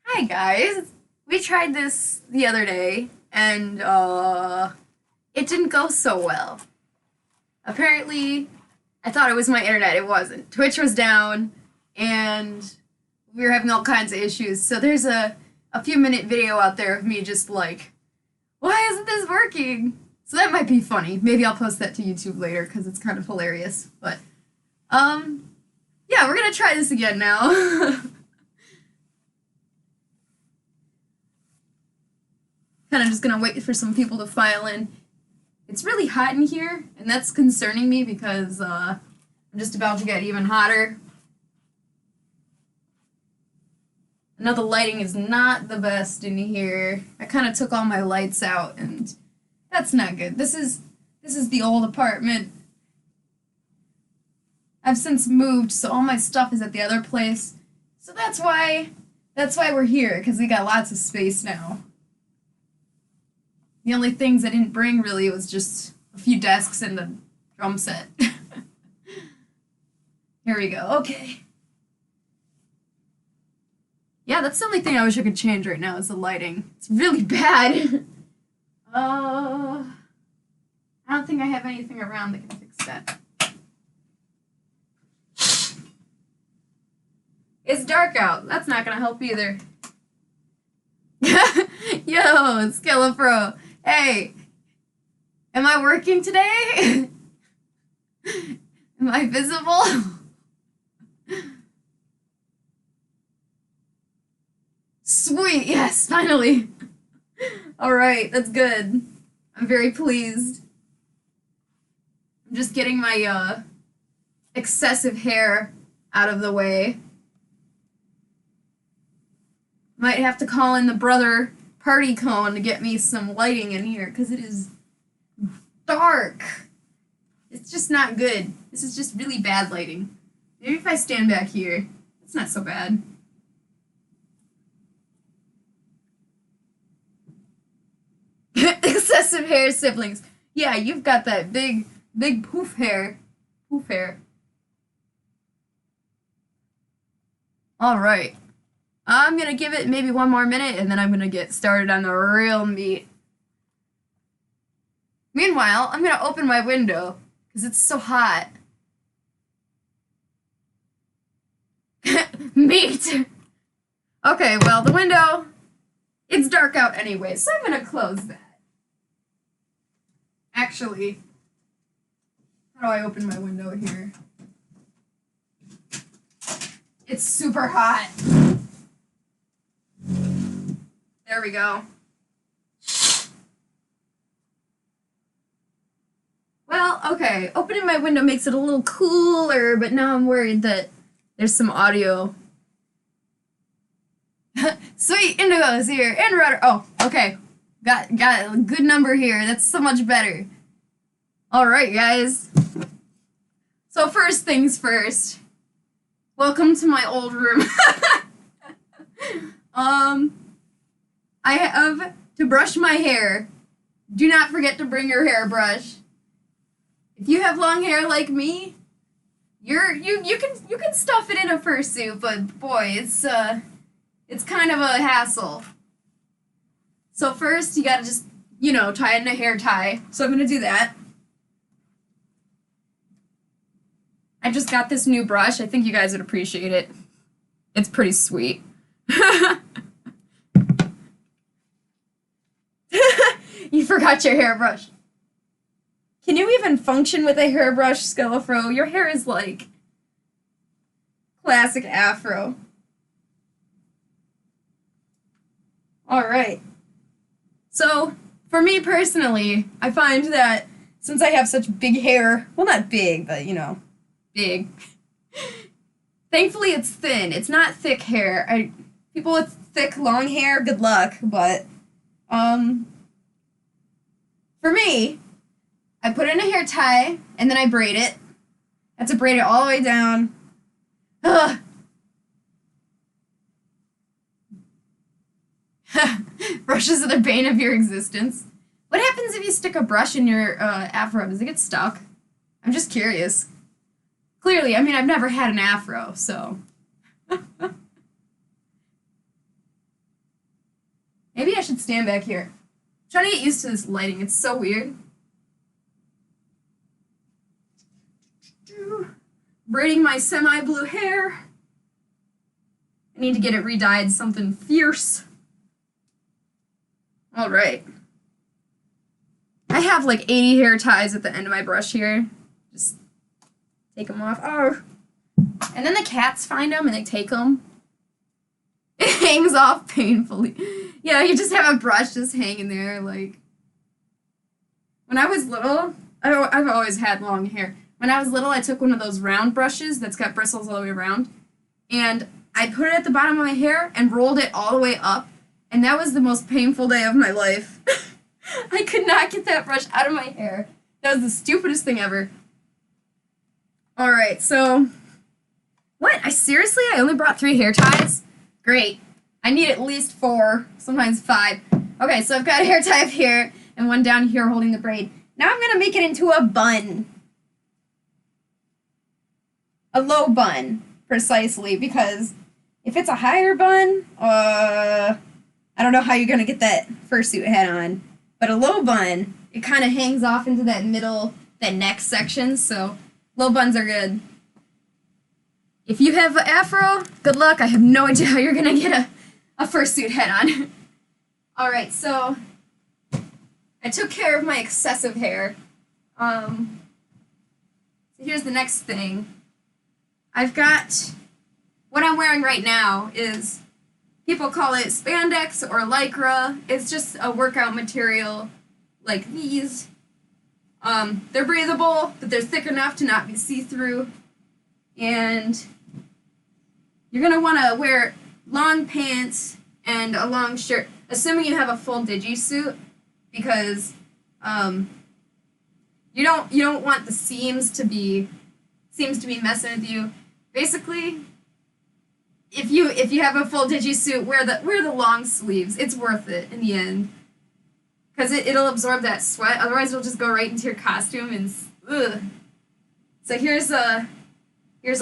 Hi guys. We tried this the other day and it didn't go so well. Apparently, I thought it was my internet. It wasn't. Twitch was down and we were having all kinds of issues. So there's a few minute video out there of me just like, why isn't this working? So that might be funny. Maybe I'll post that to YouTube later because it's kind of hilarious. But yeah, we're gonna try this again now. Kind of just gonna wait for some people to file in. It's really hot in here, and that's concerning me because I'm just about to get even hotter. I know the lighting is not the best in here. I kind of took all my lights out, and that's not good. This is the old apartment. I've since moved, so all my stuff is at the other place. So that's why we're here, because we got lots of space now. The only things I didn't bring really was just a few desks and the drum set. Here we go. Okay. Yeah, that's the only thing I wish I could change right now is the lighting. It's really bad. I don't think I have anything around that can fix that. It's dark out. That's not gonna help either. Yo, Skillapro. Hey, am I working today? Am I visible? Sweet, yes, finally. All right, that's good. I'm very pleased. I'm just getting my excessive hair out of the way. Might have to call in the brother party cone to get me some lighting in here, because it is dark. It's just not good. This is just really bad lighting. Maybe if I stand back here, it's not so bad. Excessive hair siblings. Yeah, you've got that big poof hair. Poof hair. All right. I'm gonna give it maybe one more minute and then I'm gonna get started on the real meat. Meanwhile, I'm gonna open my window because it's so hot. Meat! Okay, well, the window, it's dark out anyway, so I'm gonna close that. Actually, how do I open my window here? It's super hot. There we go. Well, okay, opening my window makes it a little cooler, but now I'm worried that there's some audio. Sweet, Indigo's here, and Rudder. Oh, okay. Got a good number here. That's so much better. All right, guys. So first things first. Welcome to my old room. I have to brush my hair. Do not forget to bring your hairbrush. If you have long hair like me, you can stuff it in a fursuit, but boy, it's kind of a hassle. So first, you gotta just, tie it in a hair tie. So I'm gonna do that. I just got this new brush. I think you guys would appreciate it. It's pretty sweet. You forgot your hairbrush. Can you even function with a hairbrush, Skellafro? Your hair is like classic afro. Alright. So, for me personally, I find that since I have such big hair, well, not big, but big. Thankfully, it's thin. It's not thick hair. People with thick, long hair, good luck, but, for me, I put it in a hair tie, and then I braid it. I have to braid it all the way down. Ugh. Brushes are the bane of your existence. What happens if you stick a brush in your afro? Does it get stuck? I'm just curious. Clearly, I mean, I've never had an afro, so. stand back here. I'm trying to get used to this lighting. It's so weird. Braiding my semi-blue hair. I need to get it re-dyed something fierce. Alright. I have like 80 hair ties at the end of my brush here. Just take them off. Oh. And then the cats find them and they take them. It hangs off painfully. Yeah, you just have a brush just hanging there, like... When I was little, I've always had long hair. When I was little, I took one of those round brushes that's got bristles all the way around, and I put it at the bottom of my hair and rolled it all the way up, and that was the most painful day of my life. I could not get that brush out of my hair. That was the stupidest thing ever. Alright, so... What? I only brought 3 hair ties? Great. I need at least 4, sometimes 5. Okay, so I've got a hair tie up here, and one down here holding the braid. Now I'm going to make it into a bun. A low bun, precisely, because if it's a higher bun, I don't know how you're going to get that fursuit head on. But a low bun, it kind of hangs off into that middle, that neck section, so low buns are good. If you have an afro, good luck. I have no idea how you're going to get a fursuit head on. Alright, so I took care of my excessive hair. So here's the next thing. I've got, what I'm wearing right now is, people call it Spandex or Lycra. It's just a workout material like these. They're breathable, but they're thick enough to not be see-through. And you're going to want to wear long pants and a long shirt, assuming you have a full Digi suit, because you don't want the seams to be messing with you. Basically, if you have a full Digi suit, wear the long sleeves. It's worth it in the end, because it'll absorb that sweat. Otherwise, it'll just go right into your costume and ugh. So here's a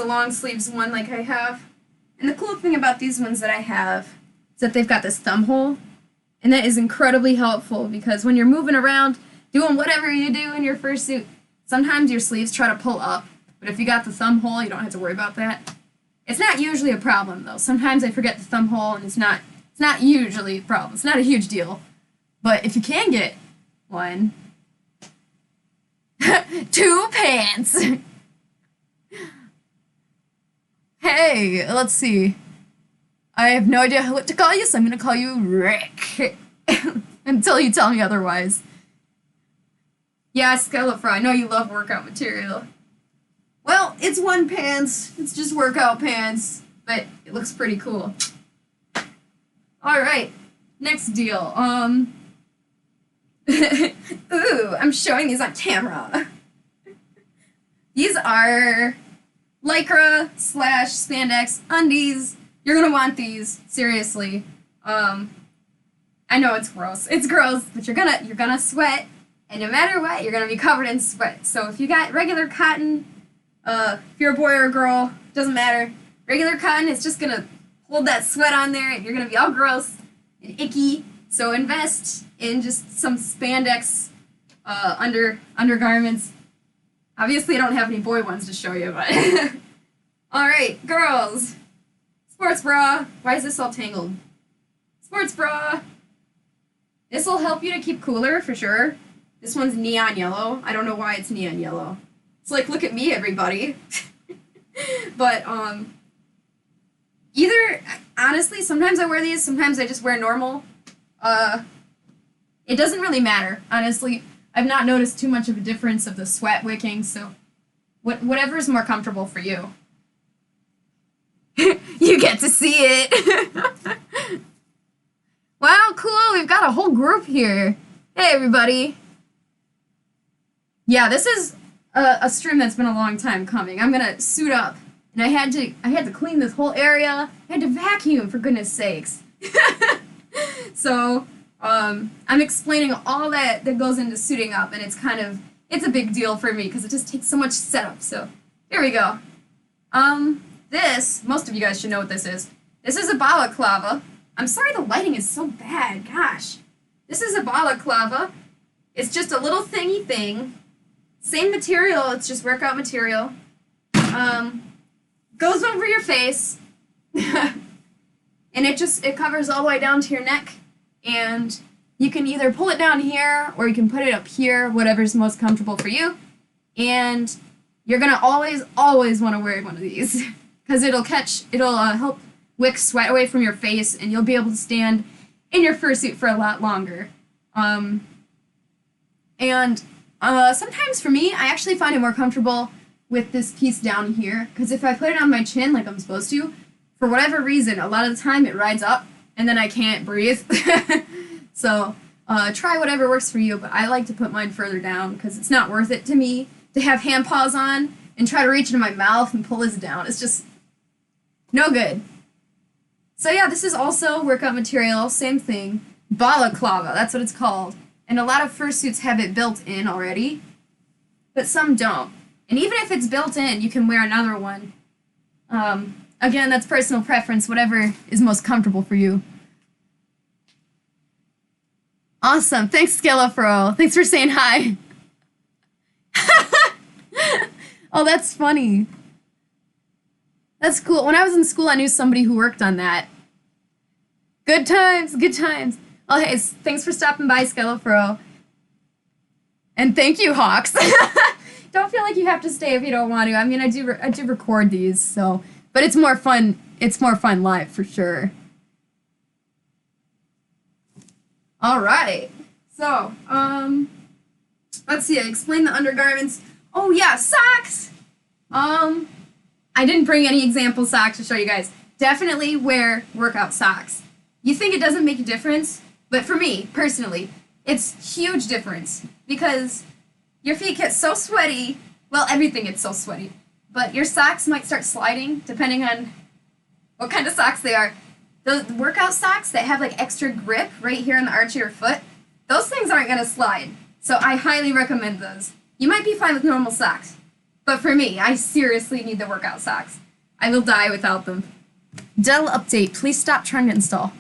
long sleeves one like I have. And the cool thing about these ones that I have is that they've got this thumb hole. And that is incredibly helpful because when you're moving around, doing whatever you do in your fursuit, sometimes your sleeves try to pull up. But if you got the thumb hole, you don't have to worry about that. It's not usually a problem, though. Sometimes I forget the thumb hole, and it's not usually a problem. It's not a huge deal. But if you can get one... 2 pants! Hey, let's see. I have no idea what to call you, so I'm going to call you Rick. Until you tell me otherwise. Yeah, Skelefra, I know you love workout material. Well, it's 1 pants. It's just workout pants. But it looks pretty cool. Alright, next deal. Ooh, I'm showing these on camera. These are Lycra / Spandex Undies. You're gonna want these, seriously. I know it's gross. It's gross, but you're gonna sweat, and no matter what, you're gonna be covered in sweat. So if you got regular cotton, if you're a boy or a girl, doesn't matter. Regular cotton is just gonna hold that sweat on there, and you're gonna be all gross and icky. So invest in just some Spandex undergarments. Obviously, I don't have any boy ones to show you, but... Alright, girls. Sports bra. Why is this all tangled? Sports bra. This will help you to keep cooler, for sure. This one's neon yellow. I don't know why it's neon yellow. It's like, look at me, everybody. But, either, honestly, sometimes I wear these, sometimes I just wear normal. It doesn't really matter, honestly. I've not noticed too much of a difference of the sweat wicking, so whatever's more comfortable for you. You get to see it. Wow, cool. We've got a whole group here. Hey, everybody. Yeah, this is a stream that's been a long time coming. I'm gonna suit up, and I had to clean this whole area. I had to vacuum, for goodness sakes. So, I'm explaining all that goes into suiting up, and it's a big deal for me, because it just takes so much setup, so, here we go. Most of you guys should know what this is. This is a balaclava. I'm sorry the lighting is so bad, gosh. This is a balaclava. It's just a little thingy thing. Same material, it's just workout material. Goes over your face. And it covers all the way down to your neck. And you can either pull it down here or you can put it up here, whatever's most comfortable for you. And you're gonna always want to wear one of these because it'll help wick sweat away from your face, and you'll be able to stand in your fursuit for a lot longer. Sometimes for me, I actually find it more comfortable with this piece down here, because if I put it on my chin like I'm supposed to, for whatever reason, a lot of the time it rides up and then I can't breathe. So try whatever works for you, but I like to put mine further down because it's not worth it to me to have hand paws on and try to reach into my mouth and pull this down. It's just no good. So yeah, this is also workout material, same thing. Balaclava, that's what it's called. And a lot of fursuits have it built in already, but some don't. And even if it's built in, you can wear another one. Again, that's personal preference, whatever is most comfortable for you. Awesome. Thanks, Skillafro. Thanks for saying hi. Oh, that's funny. That's cool. When I was in school, I knew somebody who worked on that. Good times, good times. Oh, hey, thanks for stopping by, Skillafro. And thank you, Hawks. Don't feel like you have to stay if you don't want to. I mean, I do record these, so, but it's more fun. It's more fun live for sure. All right. So, let's see. I explained the undergarments. Oh yeah, socks. I didn't bring any example socks to show you guys. Definitely wear workout socks. You think it doesn't make a difference, but for me personally, it's huge difference because your feet get so sweaty. Well, everything gets so sweaty, but your socks might start sliding depending on what kind of socks they are. The workout socks that have like extra grip right here on the arch of your foot, those things aren't gonna slide. So I highly recommend those. You might be fine with normal socks, but for me, I seriously need the workout socks. I will die without them. Dell update, please stop trying to install.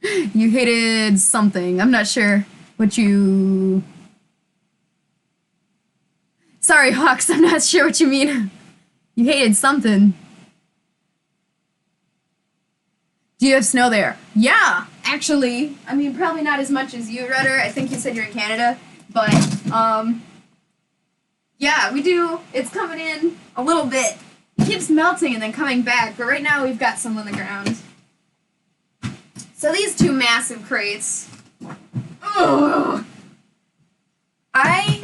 You hated something. I'm not sure what you... Sorry, Hawks, I'm not sure what you mean. You hated something. Do you have snow there? Yeah, actually. I mean, probably not as much as you, Rudder. I think you said you're in Canada. But, yeah, we do. It's coming in a little bit. It keeps melting and then coming back. But right now we've got some on the ground. So these two massive crates. Ugh. I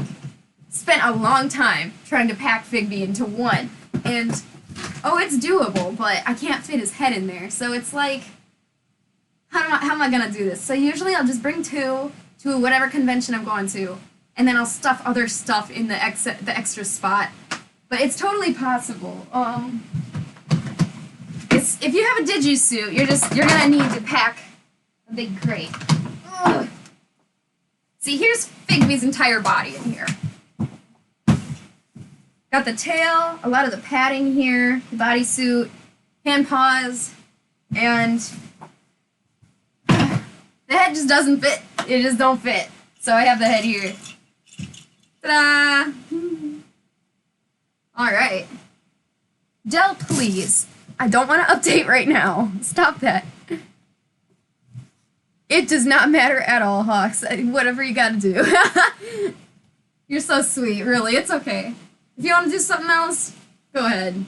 spent a long time trying to pack Figby into one. And, oh, it's doable, but I can't fit his head in there. So it's like, how am I going to do this? So usually I'll just bring two to whatever convention I'm going to, and then I'll stuff other stuff in the extra spot. But it's totally possible. If you have a Digi suit, you're going to need to pack a big crate. Ugh. See, here's Figby's entire body in here. Got the tail, a lot of the padding here, the bodysuit, hand paws, and the head just doesn't fit. It just don't fit. So I have the head here. Ta-da! Alright. Dell, please. I don't want to update right now. Stop that. It does not matter at all, Hawks. Whatever you gotta do. You're so sweet, really. It's okay. If you want to do something else, go ahead.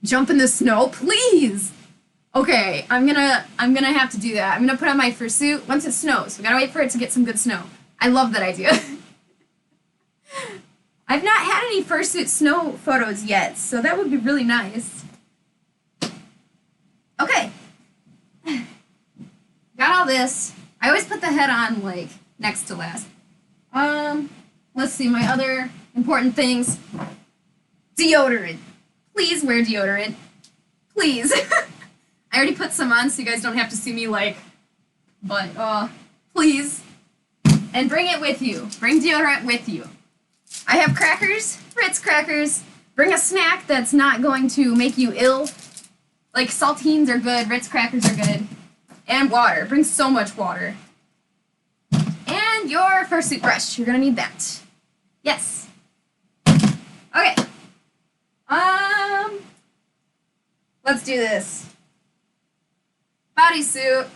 Jump in the snow, please. Okay, I'm gonna have to do that. I'm gonna put on my fursuit once it snows. We gotta wait for it to get some good snow. I love that idea. I've not had any fursuit snow photos yet, so that would be really nice. Okay. Got all this. I always put the head on, like, next to last. Let's see, my other important things. Deodorant. Please wear deodorant. Please. I already put some on so you guys don't have to see me like, but, please. And bring it with you. Bring deodorant with you. I have crackers, Ritz crackers, Bring a snack that's not going to make you ill. Like saltines are good, Ritz crackers are good. And water. Bring so much water. And your fursuit brush. You're gonna need that. Yes. Okay. Let's do this. Bodysuit.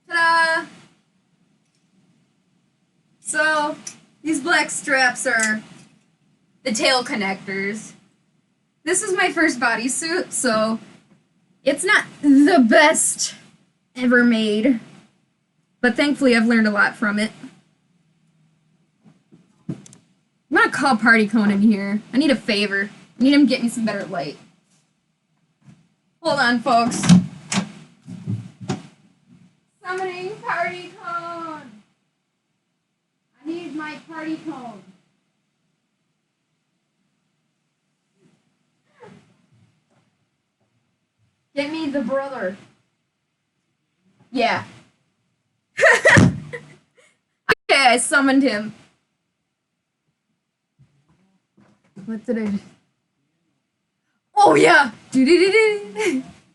Ta-da! So, these black straps are the tail connectors. This is my first bodysuit, so it's not the best ever made, but thankfully I've learned a lot from it. I'm gonna call Party Cone in here. I need a favor. I need him to get me some better light. Hold on, folks. Summoning Party Cone! I need my Party Cone. Get me the brother. Yeah. Okay, I summoned him. What did I do? Oh, yeah!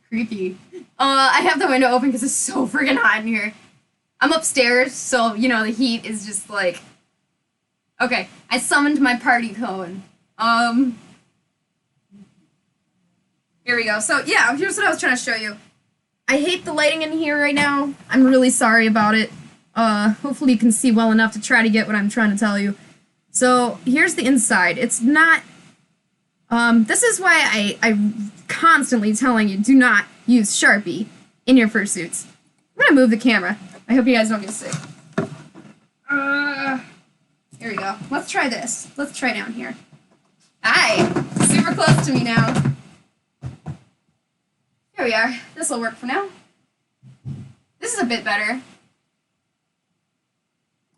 Creepy. I have the window open because it's so freaking hot in here. I'm upstairs, so, you know, the heat is just like... Okay, I summoned my Party Cone. Here we go. So, yeah, here's what I was trying to show you. I hate the lighting in here right now. I'm really sorry about it. Hopefully you can see well enough to try to get what I'm trying to tell you. So, here's the inside. It's not... this is why I'm constantly telling you, do not use Sharpie in your fursuits. I'm gonna move the camera. I hope you guys don't get sick. Here we go. Let's try this. Let's try down here. Hi! Super close to me now. Here we are. This will work for now. This is a bit better.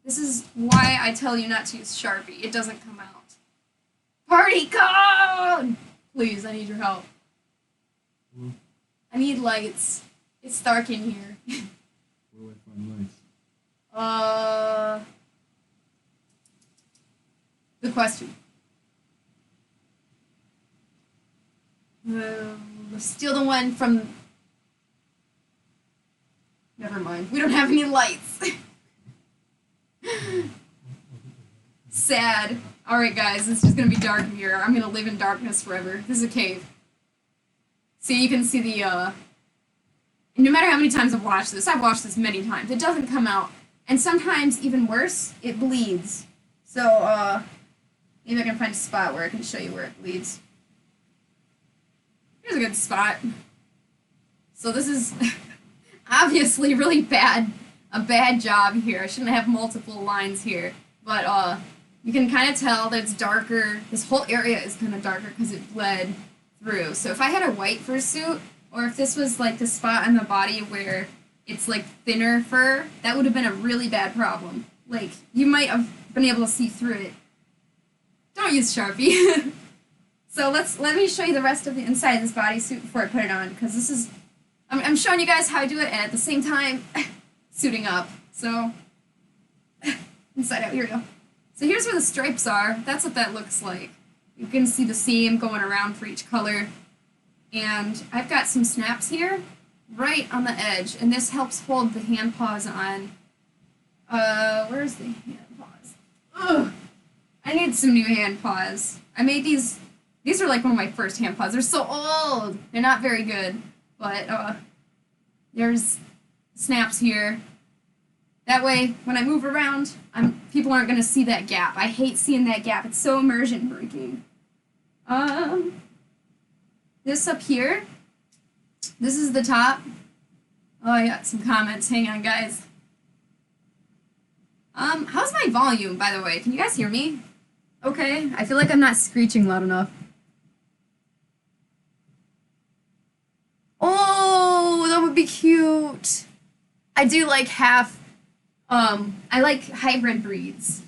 This is why I tell you not to use Sharpie. It doesn't come out. Party Cone! Please, I need your help. I need lights. It's dark in here. Where do I find lights? Good question. Steal the one from... Never mind. We don't have any lights. Sad. Alright guys, it's just gonna be dark in here. I'm gonna live in darkness forever. This is a cave. See, you can see the, no matter how many times I've watched this many times, it doesn't come out. And sometimes, even worse, it bleeds. So, maybe I can find a spot where I can show you where it bleeds. Here's a good spot. So this is obviously really bad, a bad job here. I shouldn't have multiple lines here. But, you can kind of tell that it's darker. This whole area is kind of darker because it bled through. So if I had a white fursuit, or if this was like the spot on the body where it's like thinner fur, that would have been a really bad problem. Like, you might have been able to see through it. Don't use Sharpie. So let me show you the rest of the inside of this bodysuit before I put it on, because this is, I'm showing you guys how I do it, and at the same time, suiting up. So, inside out, here we go. So here's where the stripes are. That's what that looks like. You can see the seam going around for each color. And I've got some snaps here, right on the edge, and this helps hold the hand paws on. Where's the hand paws? Ugh! I need some new hand paws. I made these are like one of my first hand paws. They're so old! They're not very good, but, there's snaps here. That way, when I move around, people aren't going to see that gap. I hate seeing that gap. It's so immersion breaking. This up here, this is the top. Oh, I got some comments. Hang on, guys. How's my volume, by the way? Can you guys hear me? Okay, I feel like I'm not screeching loud enough. Oh, that would be cute. I do like half, I like hybrid breeds.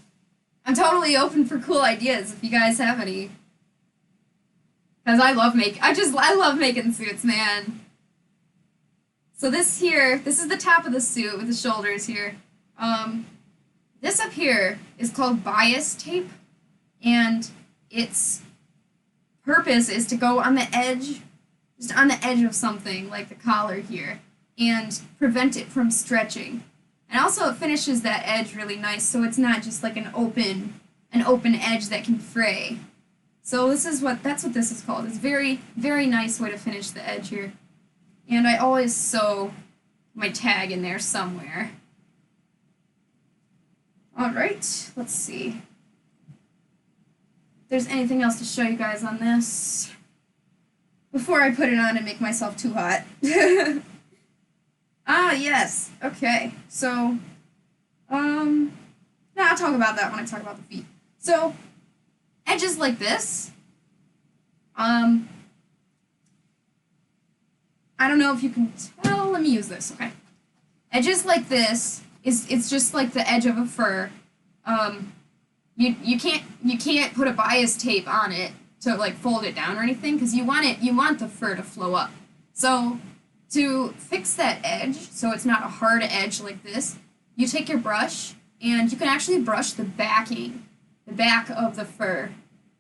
I'm totally open for cool ideas if you guys have any. Because I love making suits, man. So this here, this is the top of the suit with the shoulders here. This up here is called bias tape. and its purpose is to go on the edge, just on the edge of something like the collar here, and prevent it from stretching. And also it finishes that edge really nice, so it's not just like an open edge that can fray. So that's what this is called. It's very, very nice way to finish the edge here. And I always sew my tag in there somewhere. Alright, let's see. If there's anything else to show you guys on this before I put it on and make myself too hot. Ah, yes. Okay. So, no, I'll talk about that when I talk about the feet. So, edges like this, I don't know if you can tell. Let me use this, okay. Edges like this it's just like the edge of a fur. You can't put a bias tape on it to like fold it down or anything, because you want the fur to flow up. So to fix that edge so it's not a hard edge like this, you take your brush and you can actually brush the back of the fur,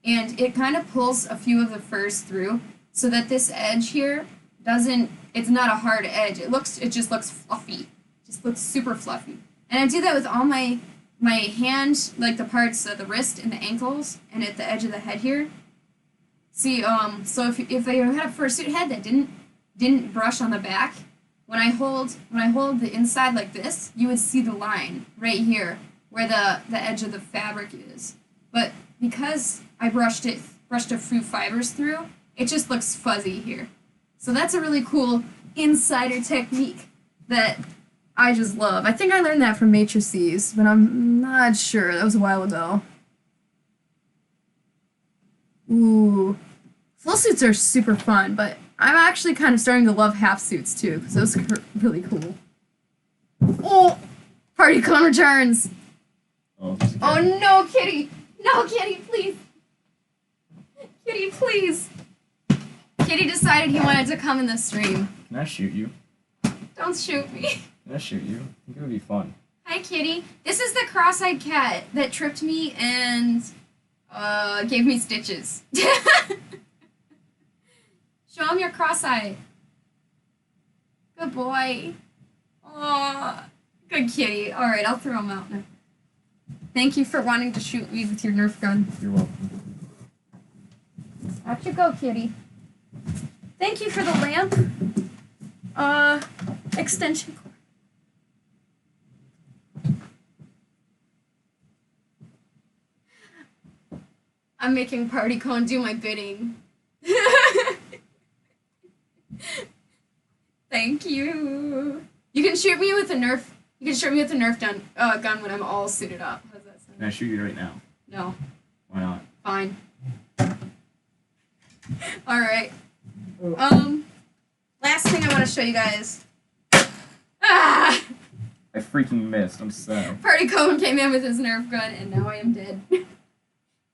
and it kind of pulls a few of the furs through so that this edge here it's not a hard edge. It just looks fluffy. Just looks super fluffy. And I do that with all my hand, like the parts of the wrist and the ankles and at the edge of the head here. See, so if I had a fursuit head that didn't brush on the back, when I hold the inside like this, you would see the line right here where the edge of the fabric is. But because I brushed a few fibers through, it just looks fuzzy here. So that's a really cool insider technique that I just love. I think I learned that from matrices, but I'm not sure. That was a while ago. Ooh. Full suits are super fun, but I'm actually kind of starting to love half suits too, because those are really cool. Oh! Party cone returns! Oh no, Kitty! No, Kitty, please! Kitty, please! Kitty decided he wanted to come in the stream. Can I shoot you? Don't shoot me. Can I shoot you? I think it would be fun. Hi, Kitty. This is the cross-eyed cat that tripped me and gave me stitches. Show him your cross-eye. Good boy. Aw, good kitty. All right, I'll throw him out now. Thank you for wanting to shoot me with your Nerf gun. You're welcome. Out you go, kitty. Thank you for the lamp. Extension cord. I'm making Party Cone do my bidding. Thank you. You can shoot me with a Nerf. You can shoot me with a Nerf gun when I'm all suited up. How's that sound? Can I shoot you right now? No. Why not? Fine. All right. Last thing I want to show you guys. Ah! I freaking missed. I'm sad. Party Cone came in with his Nerf gun, and now I am dead.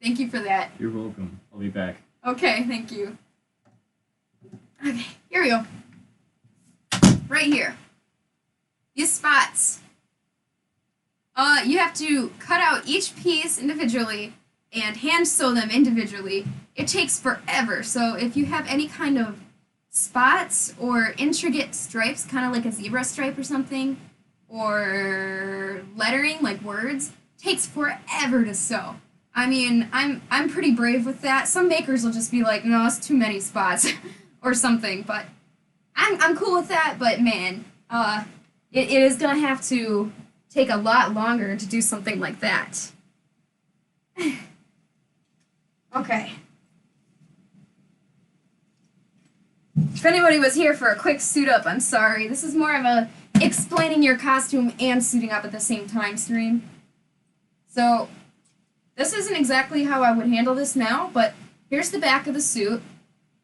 Thank you for that. You're welcome. I'll be back. Okay, thank you. Okay, here we go. Right here. These spots. You have to cut out each piece individually and hand sew them individually. It takes forever, so if you have any kind of spots or intricate stripes, kind of like a zebra stripe or something, or lettering like words, takes forever to sew. I mean, I'm pretty brave with that. Some makers will just be like, no, it's too many spots or something, but I'm cool with that. But man, it is gonna have to take a lot longer to do something like that. Okay. If anybody was here for a quick suit up, I'm sorry. This is more of a explaining your costume and suiting up at the same time stream. So, this isn't exactly how I would handle this now, but here's the back of the suit.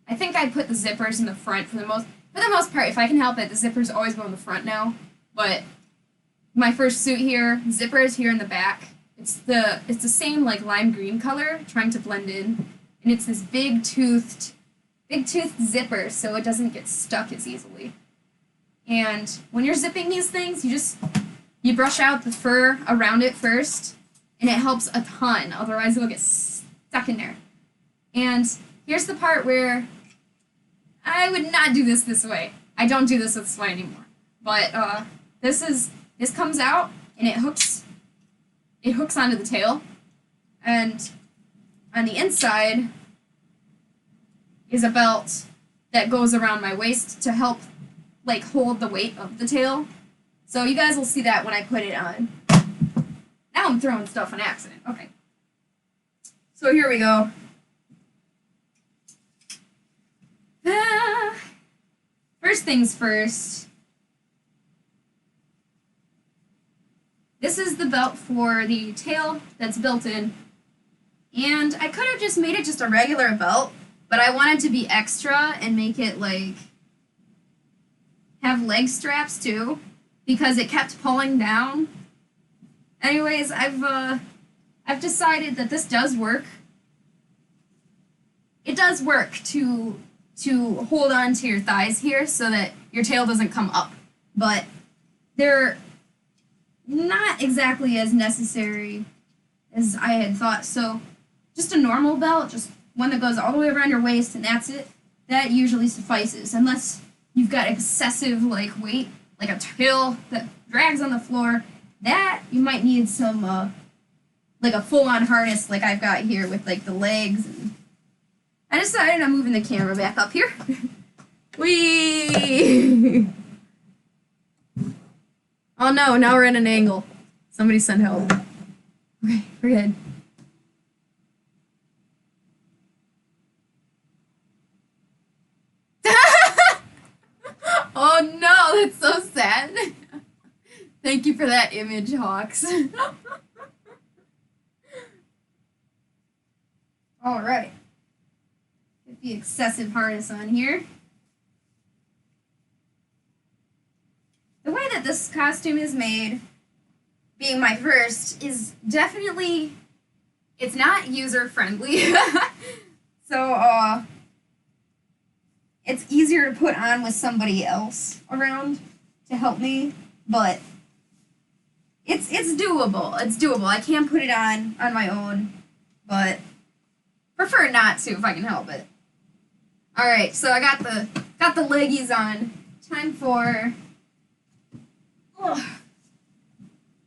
I think I'd put the zippers in the front for the most part. If I can help it, the zippers always go in the front now. But my first suit here, zippers here in the back. It's the same like lime green color, trying to blend in, and it's this big toothed zipper, so it doesn't get stuck as easily. And when you're zipping these things, you brush out the fur around it first, and it helps a ton. Otherwise, it'll get stuck in there. And here's the part where I would not do this way. I don't do this way anymore. But this comes out and it hooks onto the tail. And on the inside is a belt that goes around my waist to help like hold the weight of the tail. So you guys will see that when I put it on. Now I'm throwing stuff on accident. Okay. So here we go. First things first. This is the belt for the tail that's built in. And I could have just made it just a regular belt, but I wanted to be extra and make it like have leg straps too, because it kept pulling down. Anyways, I've decided that this does work. It does work to hold on to your thighs here so that your tail doesn't come up, but they're not exactly as necessary as I had thought. So just a normal belt, just one that goes all the way around your waist and that's it, that usually suffices, unless you've got excessive like weight, like a tail that drags on the floor. That you might need some like a full-on harness like I've got here with like the legs. And I decided I'm moving the camera back up here. Whee! Oh no, now we're at an angle. Somebody send help. Okay, we're good. Oh no, that's so sad. Thank you for that image, Hawks. Alright. Get the excessive harness on here. The way that this costume is made, being my first, is definitely, it's not user-friendly. So, it's easier to put on with somebody else around to help me, but it's doable. It's doable. I can put it on my own, but prefer not to if I can help it. All right, so I got the leggies on. Time for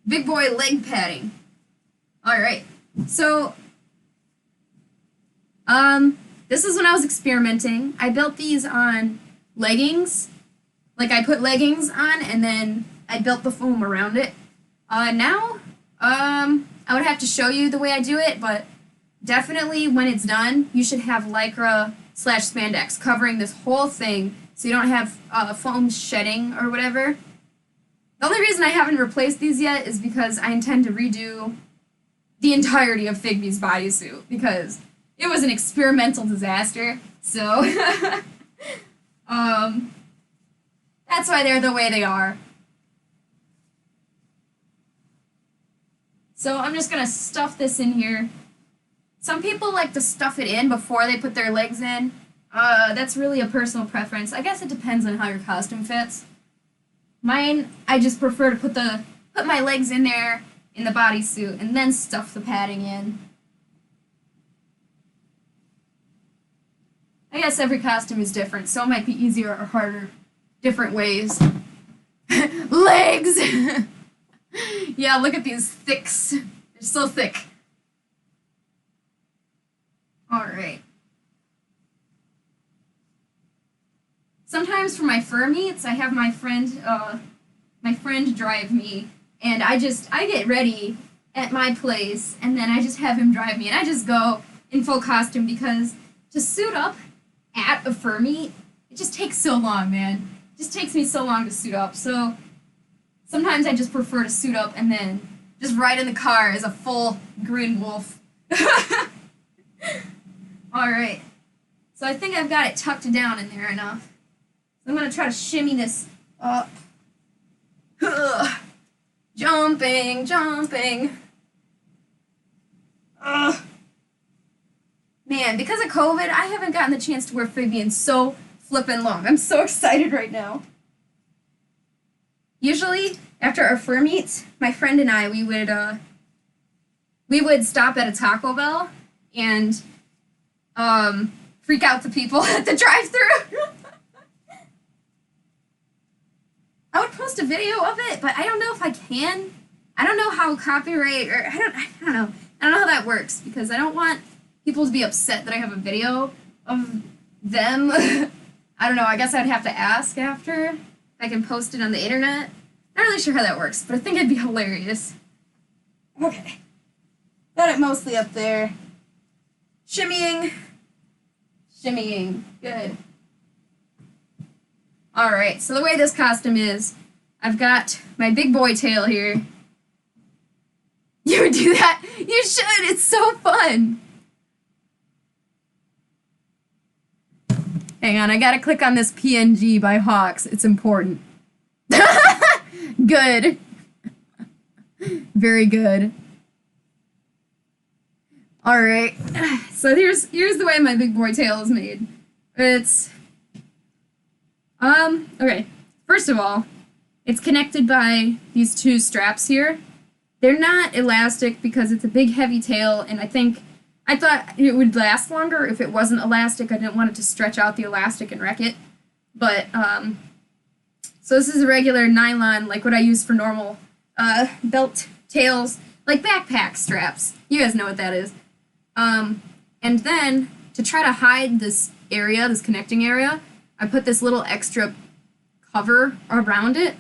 big boy leg padding. All right, so this is when I was experimenting. I built these on leggings. Like I put leggings on and then I built the foam around it. Now, I would have to show you the way I do it, but definitely when it's done, you should have Lycra / Spandex covering this whole thing so you don't have foam shedding or whatever. The only reason I haven't replaced these yet is because I intend to redo the entirety of Figby's bodysuit because it was an experimental disaster, so that's why they're the way they are. So I'm just gonna stuff this in here. Some people like to stuff it in before they put their legs in. That's really a personal preference. I guess it depends on how your costume fits. Mine, I just prefer to put my legs in there in the bodysuit and then stuff the padding in. I guess every costume is different, so it might be easier or harder different ways. Legs! Yeah, look at these thicks. They're so thick. Alright. Sometimes for my fur meets, I have my friend drive me, and I get ready at my place, and then I just have him drive me, and I just go in full costume because to suit up at a fur meet, it just takes so long, man. It just takes me so long to suit up, so sometimes I just prefer to suit up and then just ride in the car as a full green wolf. Alright, so I think I've got it tucked down in there enough. So I'm going to try to shimmy this up. Jumping, jumping. Man, because of COVID, I haven't gotten the chance to wear Figby in so flippin' long. I'm so excited right now. Usually, after our fur meets, my friend and I, we would stop at a Taco Bell, and freak out the people at the drive-thru. I would post a video of it, but I don't know if I can. I don't know how copyright, or I don't know. I don't know how that works, because I don't want people to be upset that I have a video of them. I don't know, I guess I'd have to ask after if I can post it on the internet. Not really sure how that works, but I think it'd be hilarious. Okay. Got it mostly up there. Shimmying. Shimmying. Good. Alright, so the way this costume is, I've got my big boy tail here. You would do that? You should! It's so fun! Hang on, I gotta click on this PNG by Hawks. It's important. Good. Very good. Alright, so here's the way my big boy tail is made. It's... okay. First of all, it's connected by these two straps here. They're not elastic because it's a big heavy tail, and I thought it would last longer if it wasn't elastic. I didn't want it to stretch out the elastic and wreck it. But, so this is a regular nylon, like what I use for normal, belt tails, like backpack straps. You guys know what that is. And then, to try to hide this area, this connecting area, I put this little extra cover around it.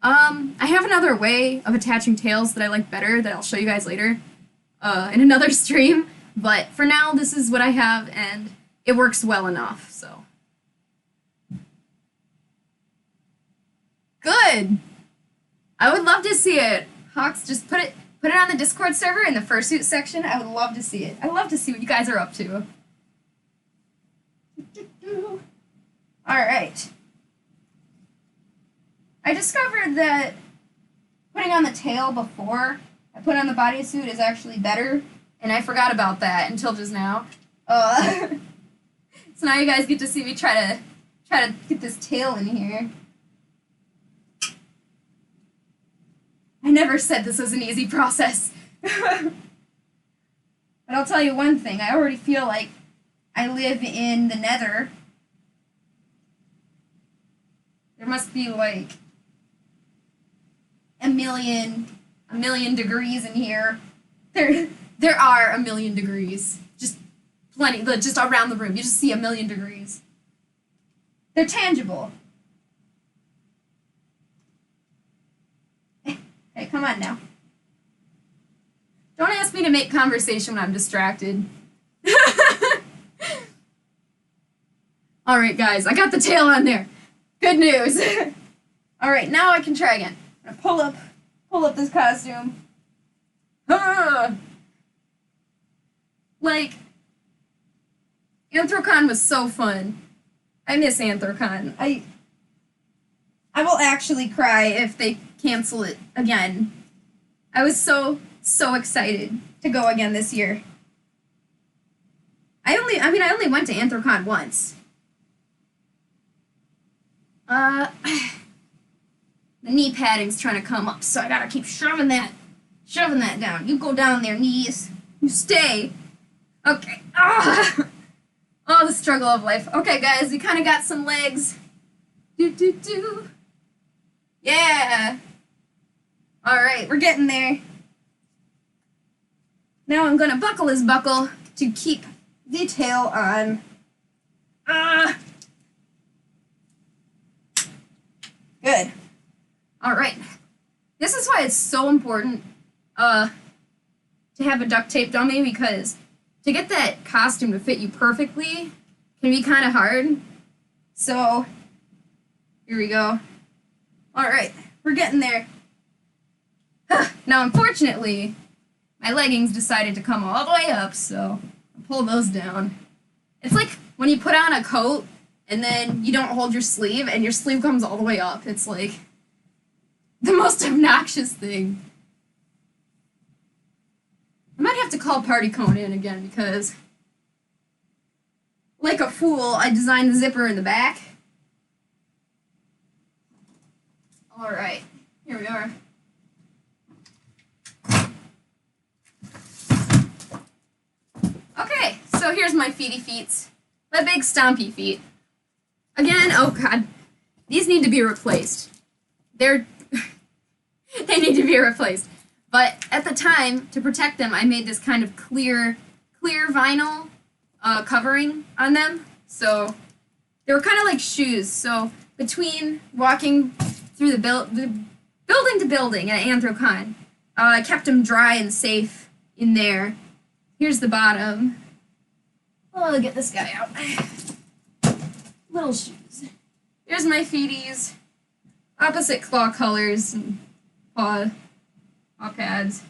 I have another way of attaching tails that I like better that I'll show you guys later in another stream, but for now this is what I have and it works well enough, so. Good! I would love to see it. Hawks, just put it on the Discord server in the Fursuit section. I would love to see it. I love to see what you guys are up to. Alright. I discovered that putting on the tail before I put on the bodysuit is actually better, and I forgot about that until just now. So now you guys get to see me try to get this tail in here. I never said this was an easy process. But I'll tell you one thing, I already feel like I live in the nether. There must be like a million degrees in here. There are a million degrees. Just plenty, just around the room. You just see a million degrees. They're tangible. Hey, come on now. Don't ask me to make conversation when I'm distracted. Alright guys, I got the tail on there. Good news. Alright, now I can try again. I'm gonna pull up this costume. Like, Anthrocon was so fun. I miss Anthrocon. I will actually cry if they cancel it again. I was so excited to go again this year. I only went to Anthrocon once. The knee padding's trying to come up, so I gotta keep shoving that down. You go down there, knees. You stay. Okay. Oh, the struggle of life. Okay, guys, we kind of got some legs. Do. Yeah. All right, we're getting there. Now I'm gonna buckle his buckle to keep the tail on. Good. All right. This is why it's so important to have a duct tape dummy, because to get that costume to fit you perfectly can be kind of hard. So, here we go. All right, we're getting there. Now, unfortunately, my leggings decided to come all the way up, so I'll pull those down. It's like when you put on a coat and then you don't hold your sleeve and your sleeve comes all the way up. It's like the most obnoxious thing. I might have to call Party Cone in again because, like a fool, I designed the zipper in the back. Alright, here we are. So here's my feety feet. My big stompy feet. Again, oh god. These need to be replaced. They need to be replaced. But at the time, to protect them, I made this kind of clear vinyl covering on them. So they were kind of like shoes. So between walking through the building to building at Anthrocon, I kept them dry and safe in there. Here's the bottom. Oh, get this guy out. Little shoes. Here's my feeties. Opposite claw colors and paw pads.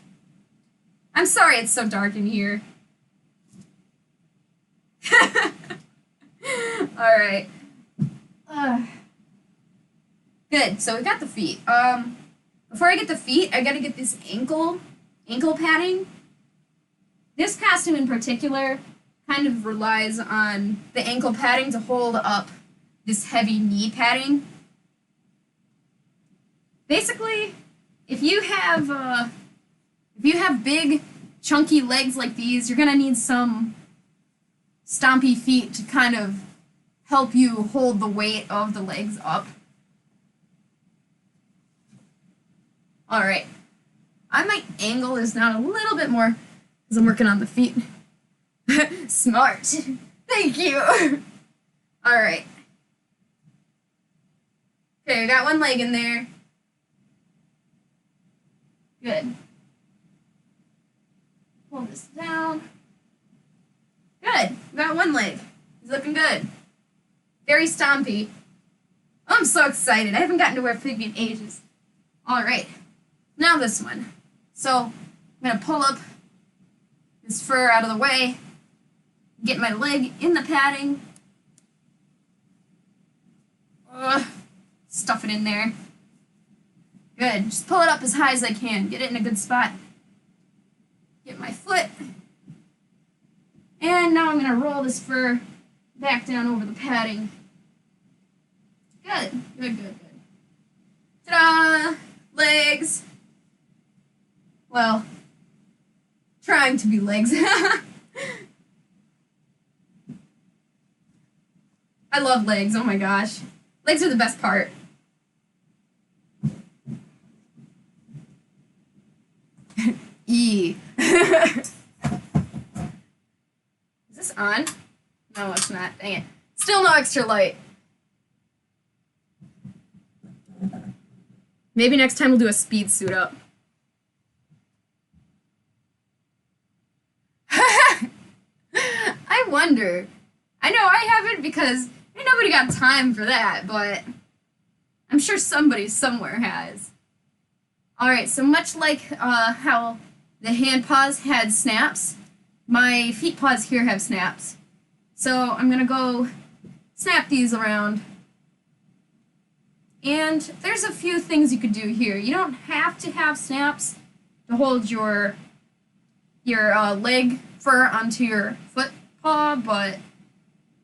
I'm sorry it's so dark in here. Alright. Good, so we got the feet. Before I get the feet, I gotta get this ankle padding. This costume in particular kind of relies on the ankle padding to hold up this heavy knee padding. Basically, if you have big, chunky legs like these, you're gonna need some stompy feet to kind of help you hold the weight of the legs up. Alright. I might angle this down a little bit more because I'm working on the feet. Smart. Thank you. Alright. Okay, I got one leg in there. Good. Pull this down. Good. Got one leg. He's looking good. Very stompy. Oh, I'm so excited. I haven't gotten to wear Figby in ages. Alright. Now this one. So, I'm going to pull up this fur out of the way. Get my leg in the padding. Stuff it in there. Good. Just pull it up as high as I can. Get it in a good spot. Get my foot. And now I'm going to roll this fur back down over the padding. Good. Good, good, good. Ta-da! Legs. Well, trying to be legs. I love legs. Oh my gosh. Legs are the best part. E. Is this on? No, it's not. Dang it. Still no extra light. Maybe next time we'll do a speed suit up. I wonder. I know I haven't because ain't nobody got time for that, but I'm sure somebody somewhere has. Alright, so much like how the hand paws had snaps, my feet paws here have snaps. So I'm gonna go snap these around. And there's a few things you could do here. You don't have to have snaps to hold your leg fur onto your foot paw, but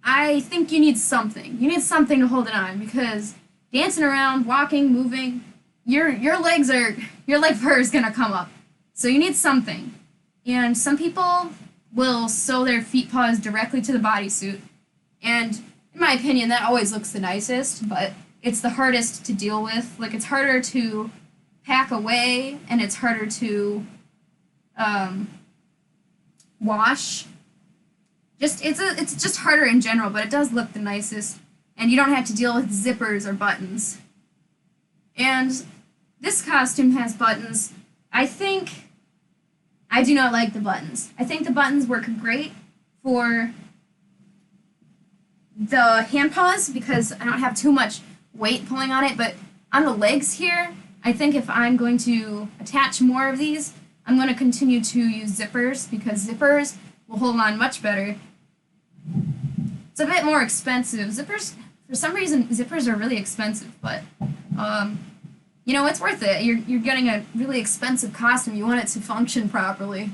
I think you need something. You need something to hold it on because dancing around, walking, moving, your leg fur is gonna come up. So you need something. And some people will sew their feet paws directly to the bodysuit. And in my opinion, that always looks the nicest, but it's the hardest to deal with. Like, it's harder to pack away, and it's harder to wash. It's just harder in general, but it does look the nicest, and you don't have to deal with zippers or buttons. And this costume has buttons. I do not like the buttons. I think the buttons work great for the hand paws because I don't have too much weight pulling on it, but on the legs here, I think if I'm going to attach more of these, I'm going to continue to use zippers because zippers will hold on much better. It's a bit more expensive. Zippers, for some reason, zippers are really expensive, but you know, it's worth it. You're getting a really expensive costume. You want it to function properly.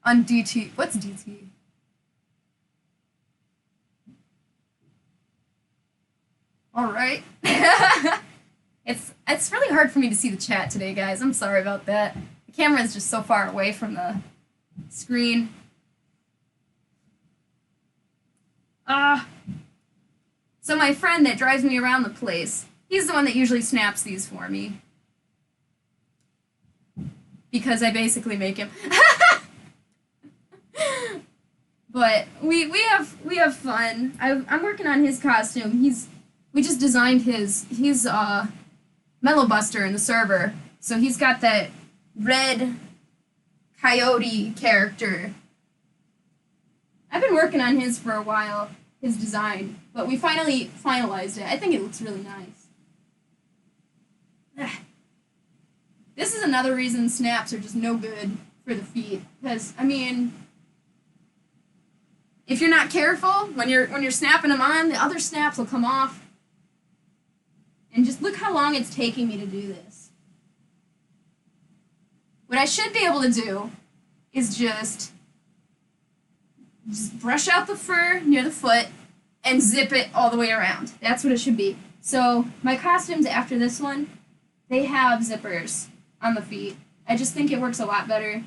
On DT, what's DT? All right. It's really hard for me to see the chat today, guys. I'm sorry about that. I camera is just so far away from the screen. So my friend that drives me around the place, he's the one that usually snaps these for me. Because I basically make him. But we have fun. I'm working on his costume. We just designed he's Mellow Buster in the server. So he's got that red coyote character. I've been working on his for a while, his design, but we finally finalized it. I think it looks really nice. This is another reason snaps are just no good for the feet, because I mean, if you're not careful when you're snapping them on, the other snaps will come off. And just look how long it's taking me to do this. What I should be able to do is just brush out the fur near the foot and zip it all the way around. That's what it should be. So my costumes after this one, they have zippers on the feet. I just think it works a lot better.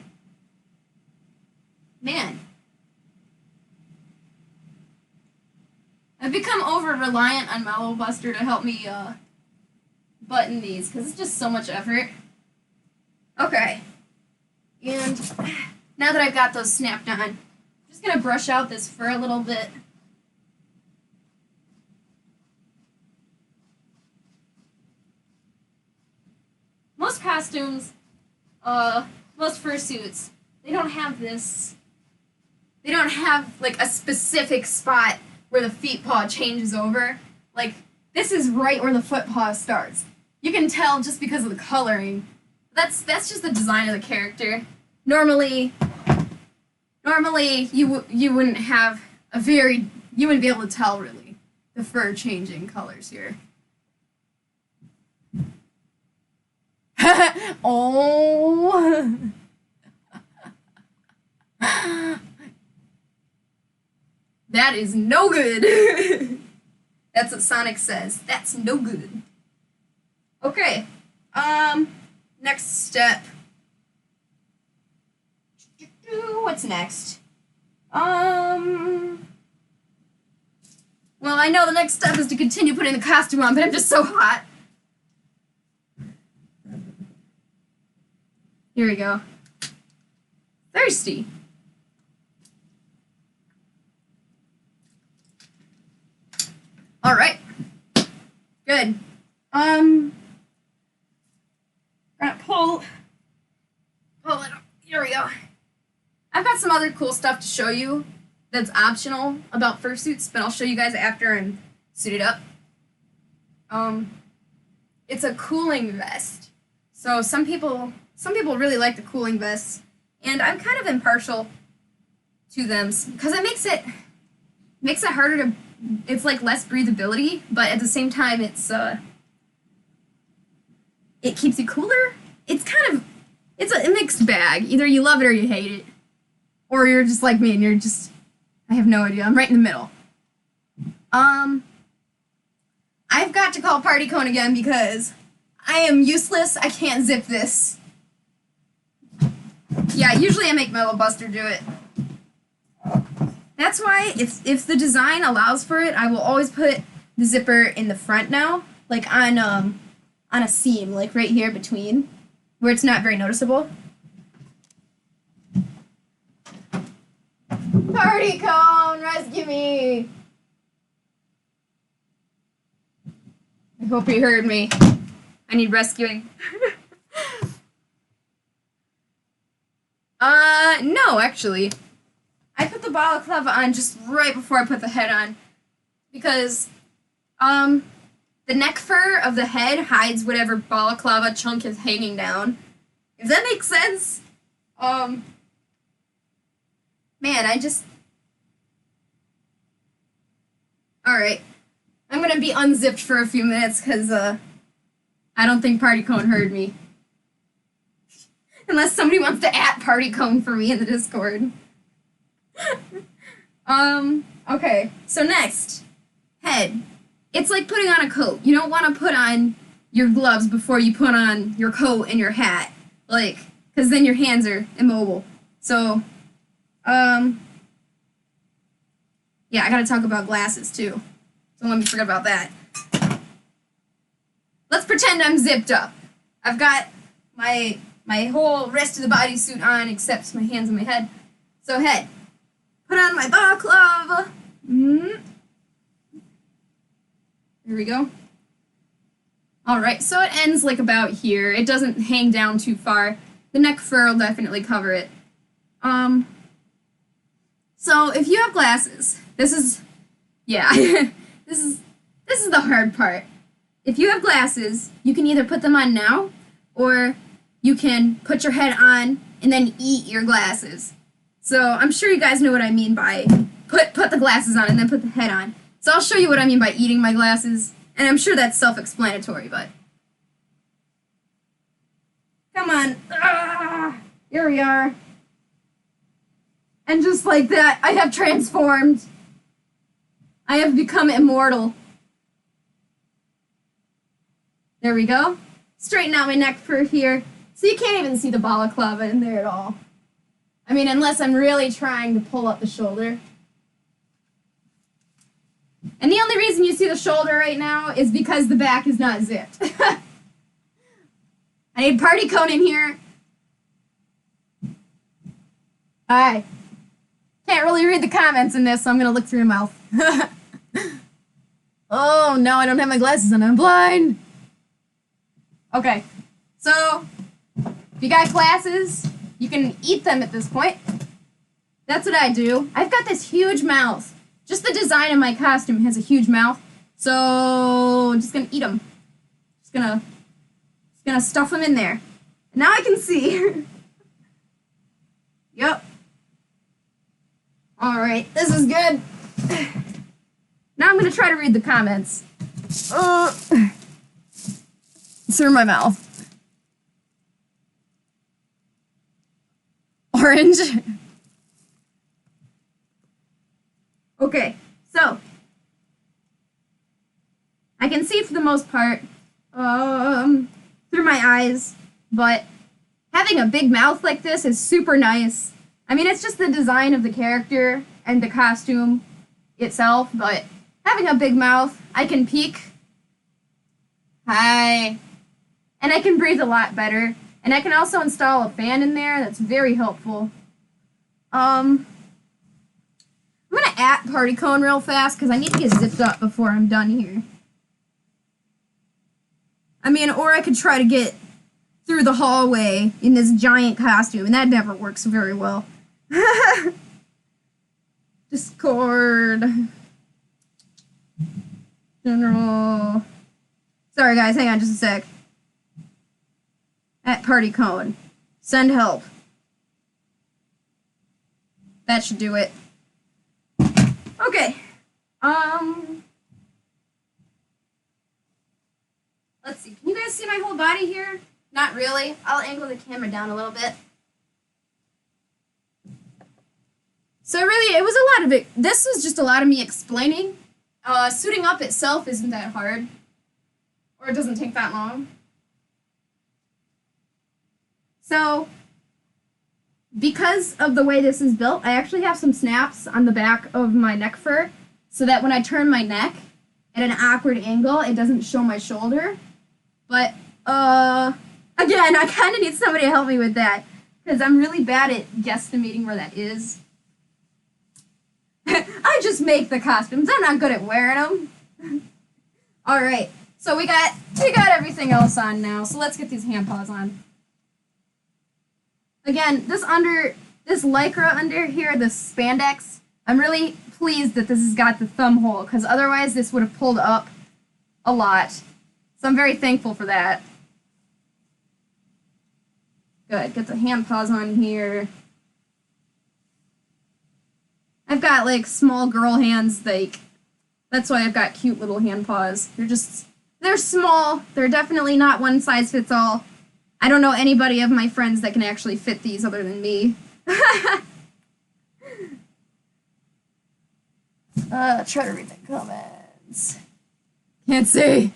Man. I've become over-reliant on Mellow Buster to help me button these, because it's just so much effort. Okay. And now that I've got those snapped on, I'm just going to brush out this fur a little bit. Most costumes, most fursuits, they don't have this, they don't have, like, a specific spot where the feet paw changes over. Like, this is right where the foot paw starts. You can tell just because of the coloring. That's just the design of the character. Normally you wouldn't have you wouldn't be able to tell really the fur changing colors here. Oh. That is no good. That's what Sonic says. That's no good. Okay. Next step. What's next? Well, I know the next step is to continue putting the costume on, but I'm just so hot. Here we go. Thirsty. All right. Good. Gonna pull it up. Here we go. I've got some other cool stuff to show you that's optional about fursuits, but I'll show you guys after I'm suited up. It's a cooling vest. So some people really like the cooling vests, and I'm kind of impartial to them because it makes it harder to. It's like less breathability, but at the same time, it keeps you cooler. It's a mixed bag. Either you love it or you hate it, or you're just like me and you're just, I have no idea. I'm right in the middle. I've got to call Party Cone again because I am useless. I can't zip this. Yeah, usually I make Mellow Buster do it. That's why, if the design allows for it, I will always put the zipper in the front now, like on a seam, like right here between, where it's not very noticeable. Party Cone, rescue me! I hope he heard me. I need rescuing. No, actually. I put the balaclava on just right before I put the head on, because the neck fur of the head hides whatever balaclava chunk is hanging down. If that makes sense. Man, Alright. I'm gonna be unzipped for a few minutes, because, I don't think Party Cone heard me. Unless somebody wants to @Party Cone for me in the Discord. Okay, so next, head. It's like putting on a coat. You don't want to put on your gloves before you put on your coat and your hat. Like, because then your hands are immobile. So, yeah, I gotta talk about glasses too. Don't let me forget about that. Let's pretend I'm zipped up. I've got my whole rest of the bodysuit on except my hands and my head. So head. Put on my balaclava. There we go. Alright, so it ends like about here. It doesn't hang down too far. The neck fur will definitely cover it. So if you have glasses, this is the hard part. If you have glasses, you can either put them on now, or you can put your head on and then eat your glasses. So I'm sure you guys know what I mean by put the glasses on and then put the head on. So I'll show you what I mean by eating my glasses, and I'm sure that's self-explanatory, but come on. Here we are. And just like that, I have transformed. I have become immortal. There we go. Straighten out my neck fur here. So you can't even see the balaclava in there at all. I mean, unless I'm really trying to pull up the shoulder. And the only reason you see the shoulder right now is because the back is not zipped. I need party cone in here. Hi. Can't really read the comments in this, so I'm gonna look through your mouth. Oh, now I don't have my glasses and I'm blind. Okay, so if you got glasses, you can eat them at this point. That's what I do. I've got this huge mouth. Just the design of my costume has a huge mouth, so I'm just gonna eat them. Just gonna stuff them in there. And now I can see. Yep. Alright, this is good. Now I'm gonna try to read the comments. Through my mouth. Orange. Okay, so I can see for the most part through my eyes, but having a big mouth like this is super nice. I mean, it's just the design of the character and the costume itself, but having a big mouth, I can peek. Hi. And I can breathe a lot better. And I can also install a fan in there. That's very helpful. I'm gonna at party cone real fast because I need to get zipped up before I'm done here. I mean, or I could try to get through the hallway in this giant costume, and that never works very well. Discord. General. Sorry guys, hang on just a sec. At party cone. Send help. That should do it. Okay. Let's see. Can you guys see my whole body here? Not really. I'll angle the camera down a little bit. So really, it was a lot of it. This was just a lot of me explaining. Suiting up itself isn't that hard. Or it doesn't take that long. So, because of the way this is built, I actually have some snaps on the back of my neck fur, so that when I turn my neck at an awkward angle, it doesn't show my shoulder. But, again, I kind of need somebody to help me with that, because I'm really bad at guesstimating where that is. I just make the costumes. I'm not good at wearing them. Alright, so we got everything else on now, so let's get these hand paws on. Again, this Lycra under here, this Spandex, I'm really pleased that this has got the thumb hole, because otherwise this would have pulled up a lot. So I'm very thankful for that. Good, get the hand paws on here. I've got, like, small girl hands, like, that's why I've got cute little hand paws. They're small. They're definitely not one size fits all. I don't know anybody of my friends that can actually fit these other than me. Try to read the comments. Can't see.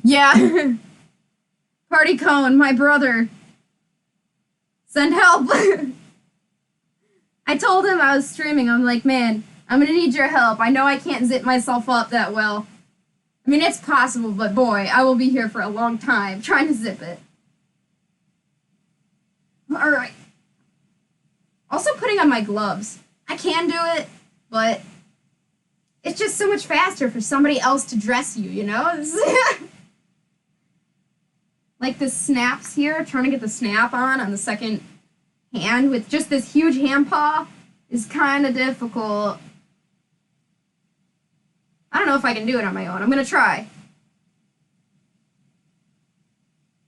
Yeah. Party Cone, my brother. Send help. I told him I was streaming. I'm like, man, I'm gonna need your help. I know I can't zip myself up that well. I mean, it's possible, but boy, I will be here for a long time trying to zip it. Alright. Also putting on my gloves. I can do it, but it's just so much faster for somebody else to dress you, you know? Like the snaps here, trying to get the snap on the second hand with just this huge hand paw is kind of difficult. I don't know if I can do it on my own. I'm gonna try.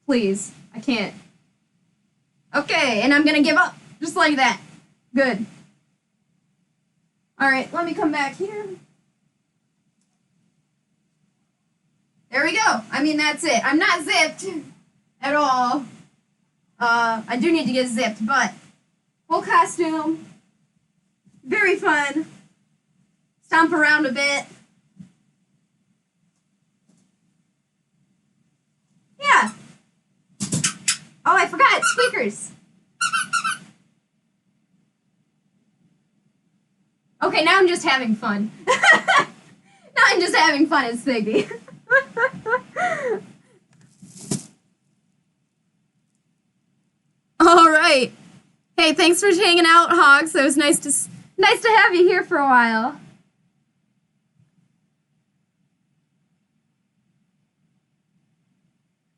Please. I can't. Okay, and I'm gonna give up. Just like that. Good. Alright, let me come back here. There we go. I mean, that's it. I'm not zipped at all. I do need to get zipped, but full costume. Very fun. Stomp around a bit. Yeah. Oh, I forgot. Squeakers. Okay, now I'm just having fun. Now I'm just having fun as Figby. All right. Hey, thanks for hanging out, Hogs. It was nice to have you here for a while.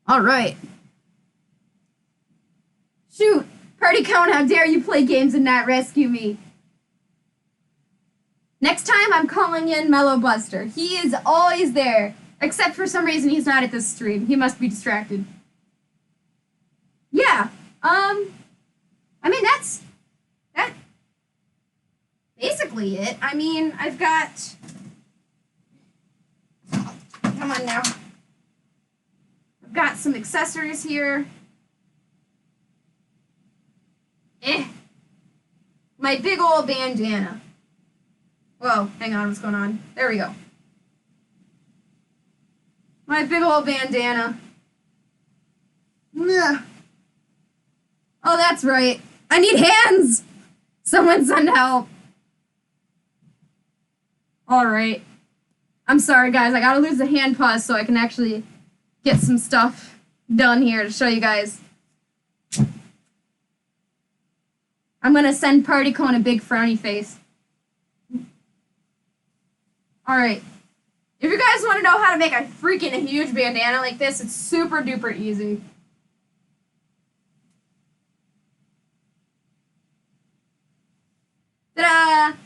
All right. Shoot, Party Cone, how dare you play games and not rescue me? Next time, I'm calling in Mellow Buster. He is always there, except for some reason he's not at this stream. He must be distracted. Yeah, I mean, that's basically it. I mean, I've got, come on now. I've got some accessories here. My big old bandana. Whoa, hang on, what's going on? There we go. My big old bandana. Ugh. Oh, that's right. I need hands! Someone send help. Alright. I'm sorry, guys. I gotta lose the hand paws so I can actually get some stuff done here to show you guys. I'm gonna send Party Cone a big frowny face. Alright. If you guys want to know how to make a freaking huge bandana like this, it's super duper easy. Ta-da!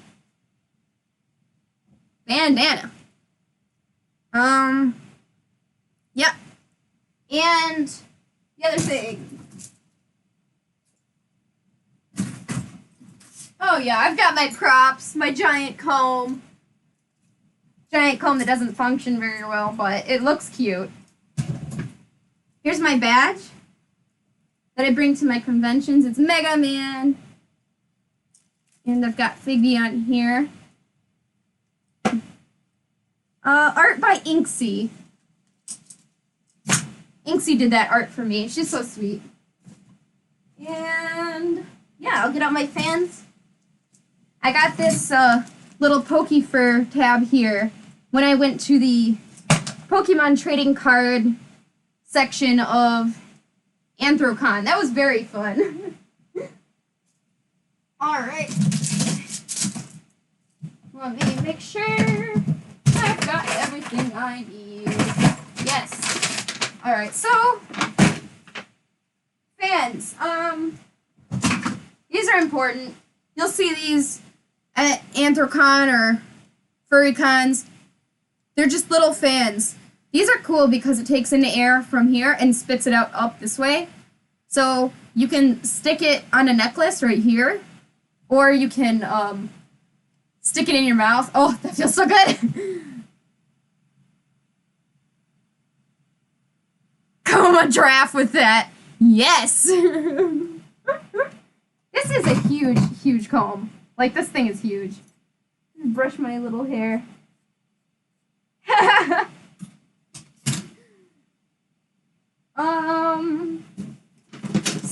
Bandana. Yep. And the other thing. Oh yeah, I've got my props, my giant comb. Giant comb that doesn't function very well, but it looks cute. Here's my badge that I bring to my conventions. It's Mega Man. And I've got Figby on here. Art by Inksy. Inksy did that art for me. She's so sweet. And yeah, I'll get out my fans. I got this little Pokefur tab here when I went to the Pokemon trading card section of Anthrocon. That was very fun. Alright. Let me make sure I've got everything I need. Yes. Alright, so fans. These are important. You'll see these at Anthrocon or FurryCons. They're just little fans. These are cool because it takes in the air from here and spits it out up this way. So you can stick it on a necklace right here, or you can stick it in your mouth. Oh, that feels so good. Come on, giraffe with that. Yes. This is a huge, huge comb. Like, this thing is huge. Brush my little hair.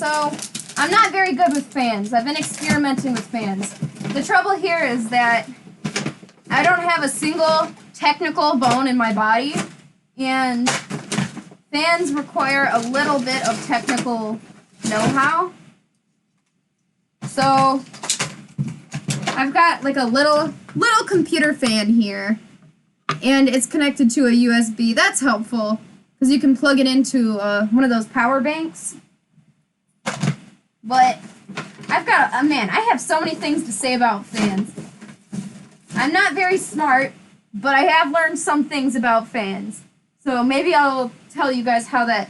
So, I'm not very good with fans. I've been experimenting with fans. The trouble here is that I don't have a single technical bone in my body, and fans require a little bit of technical know-how. So, I've got like a little computer fan here, and it's connected to a USB. That's helpful, because you can plug it into one of those power banks. But I've got, man, I have so many things to say about fans. I'm not very smart, but I have learned some things about fans. So maybe I'll tell you guys how that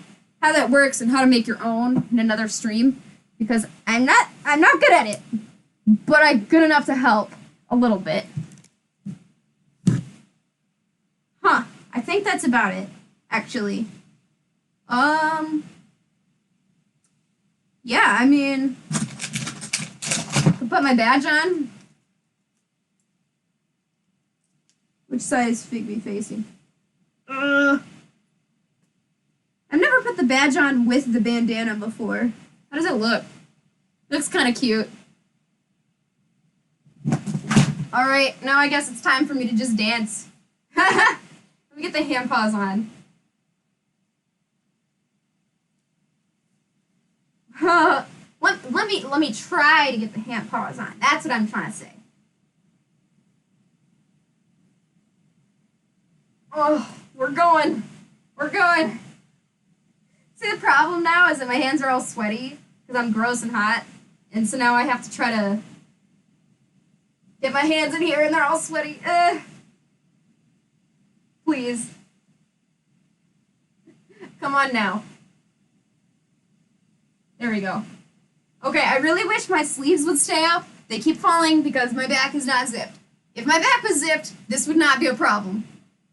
works and how to make your own in another stream, because I'm not good at it, but I'm good enough to help a little bit. Huh, I think that's about it, actually. Yeah, I mean, I put my badge on. Which side is Figby facing? I've never put the badge on with the bandana before. How does it look? Looks kind of cute. Alright, now I guess it's time for me to just dance. Let me get the hand paws on. Let me try to get the hand paws on. That's what I'm trying to say. Oh, we're going. We're going. See, the problem now is that my hands are all sweaty because I'm gross and hot. And so now I have to try to get my hands in here and they're all sweaty. Please. Come on now. There we go. Okay, I really wish my sleeves would stay up. They keep falling because my back is not zipped. If my back was zipped, this would not be a problem.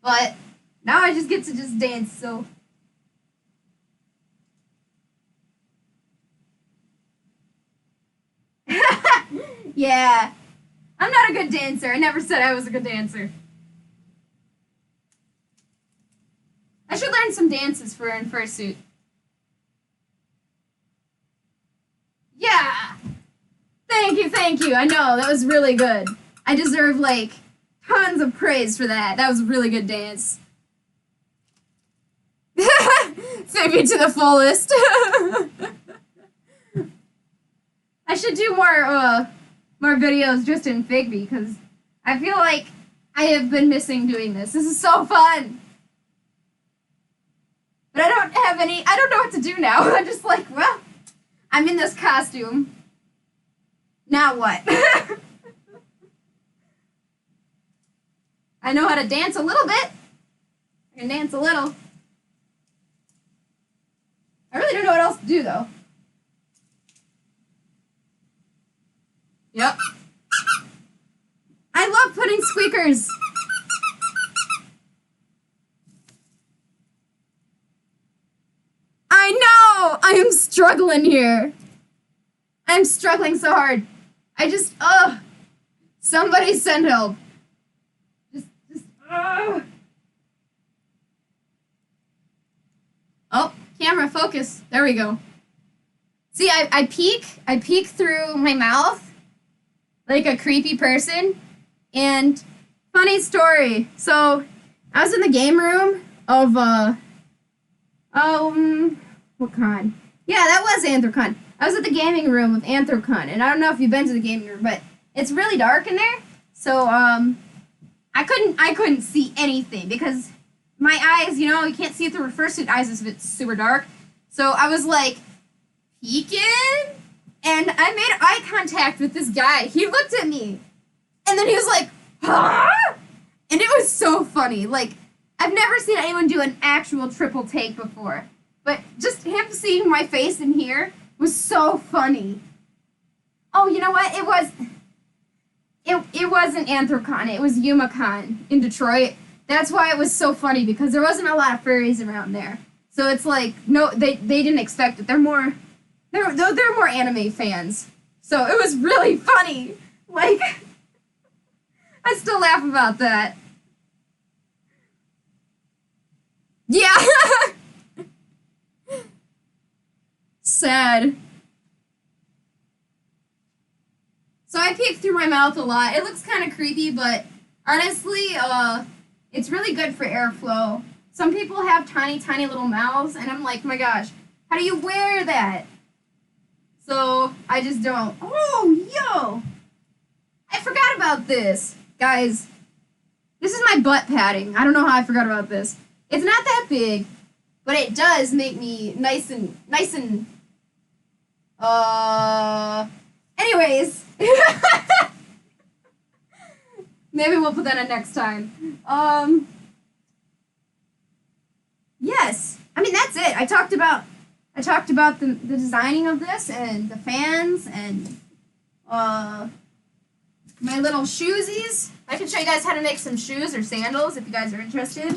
But now I just get to just dance, so. Yeah. I'm not a good dancer. I never said I was a good dancer. I should learn some dances for in Fursuit. Yeah! Thank you. I know, that was really good. I deserve, like, tons of praise for that. That was a really good dance. Figby to the fullest. I should do more videos just in Figby, because I feel like I have been missing doing this. This is so fun. But I don't know what to do now. I'm just like, well, I'm in this costume. Now what? I know how to dance a little bit. I can dance a little. I really don't know what else to do, though. Yep. I love putting squeakers. I know! I am struggling here. I'm struggling so hard. I just, somebody send help. Oh, camera, focus. There we go. See, I peek through my mouth like a creepy person. And funny story. So, I was in the game room of, what con? Yeah, that was Anthrocon. I was at the gaming room of Anthrocon, and I don't know if you've been to the gaming room, but it's really dark in there. So, I couldn't see anything because my eyes, you can't see through a fursuit eyes if it's super dark. So I was like peeking, and I made eye contact with this guy. He looked at me, and then he was like, huh? And it was so funny. Like, I've never seen anyone do an actual triple take before, but just him seeing my face in here was so funny. Oh, you know what? It wasn't Anthrocon. It was YumaCon in Detroit. That's why it was so funny, because there wasn't a lot of furries around there. So it's like, no, they didn't expect it. They're more anime fans. So it was really funny. Like, I still laugh about that. Yeah. Sad. So I peek through my mouth a lot. It looks kind of creepy, but honestly, it's really good for airflow. Some people have tiny, tiny little mouths, and I'm like, my gosh, how do you wear that? So I just don't. Oh, yo! I forgot about this. Guys, this is my butt padding. I don't know how I forgot about this. It's not that big, but it does make me nice and, anyways. Maybe we'll put that in next time. Yes. I mean, that's it. I talked about the designing of this and the fans and, my little shoesies. I can show you guys how to make some shoes or sandals if you guys are interested.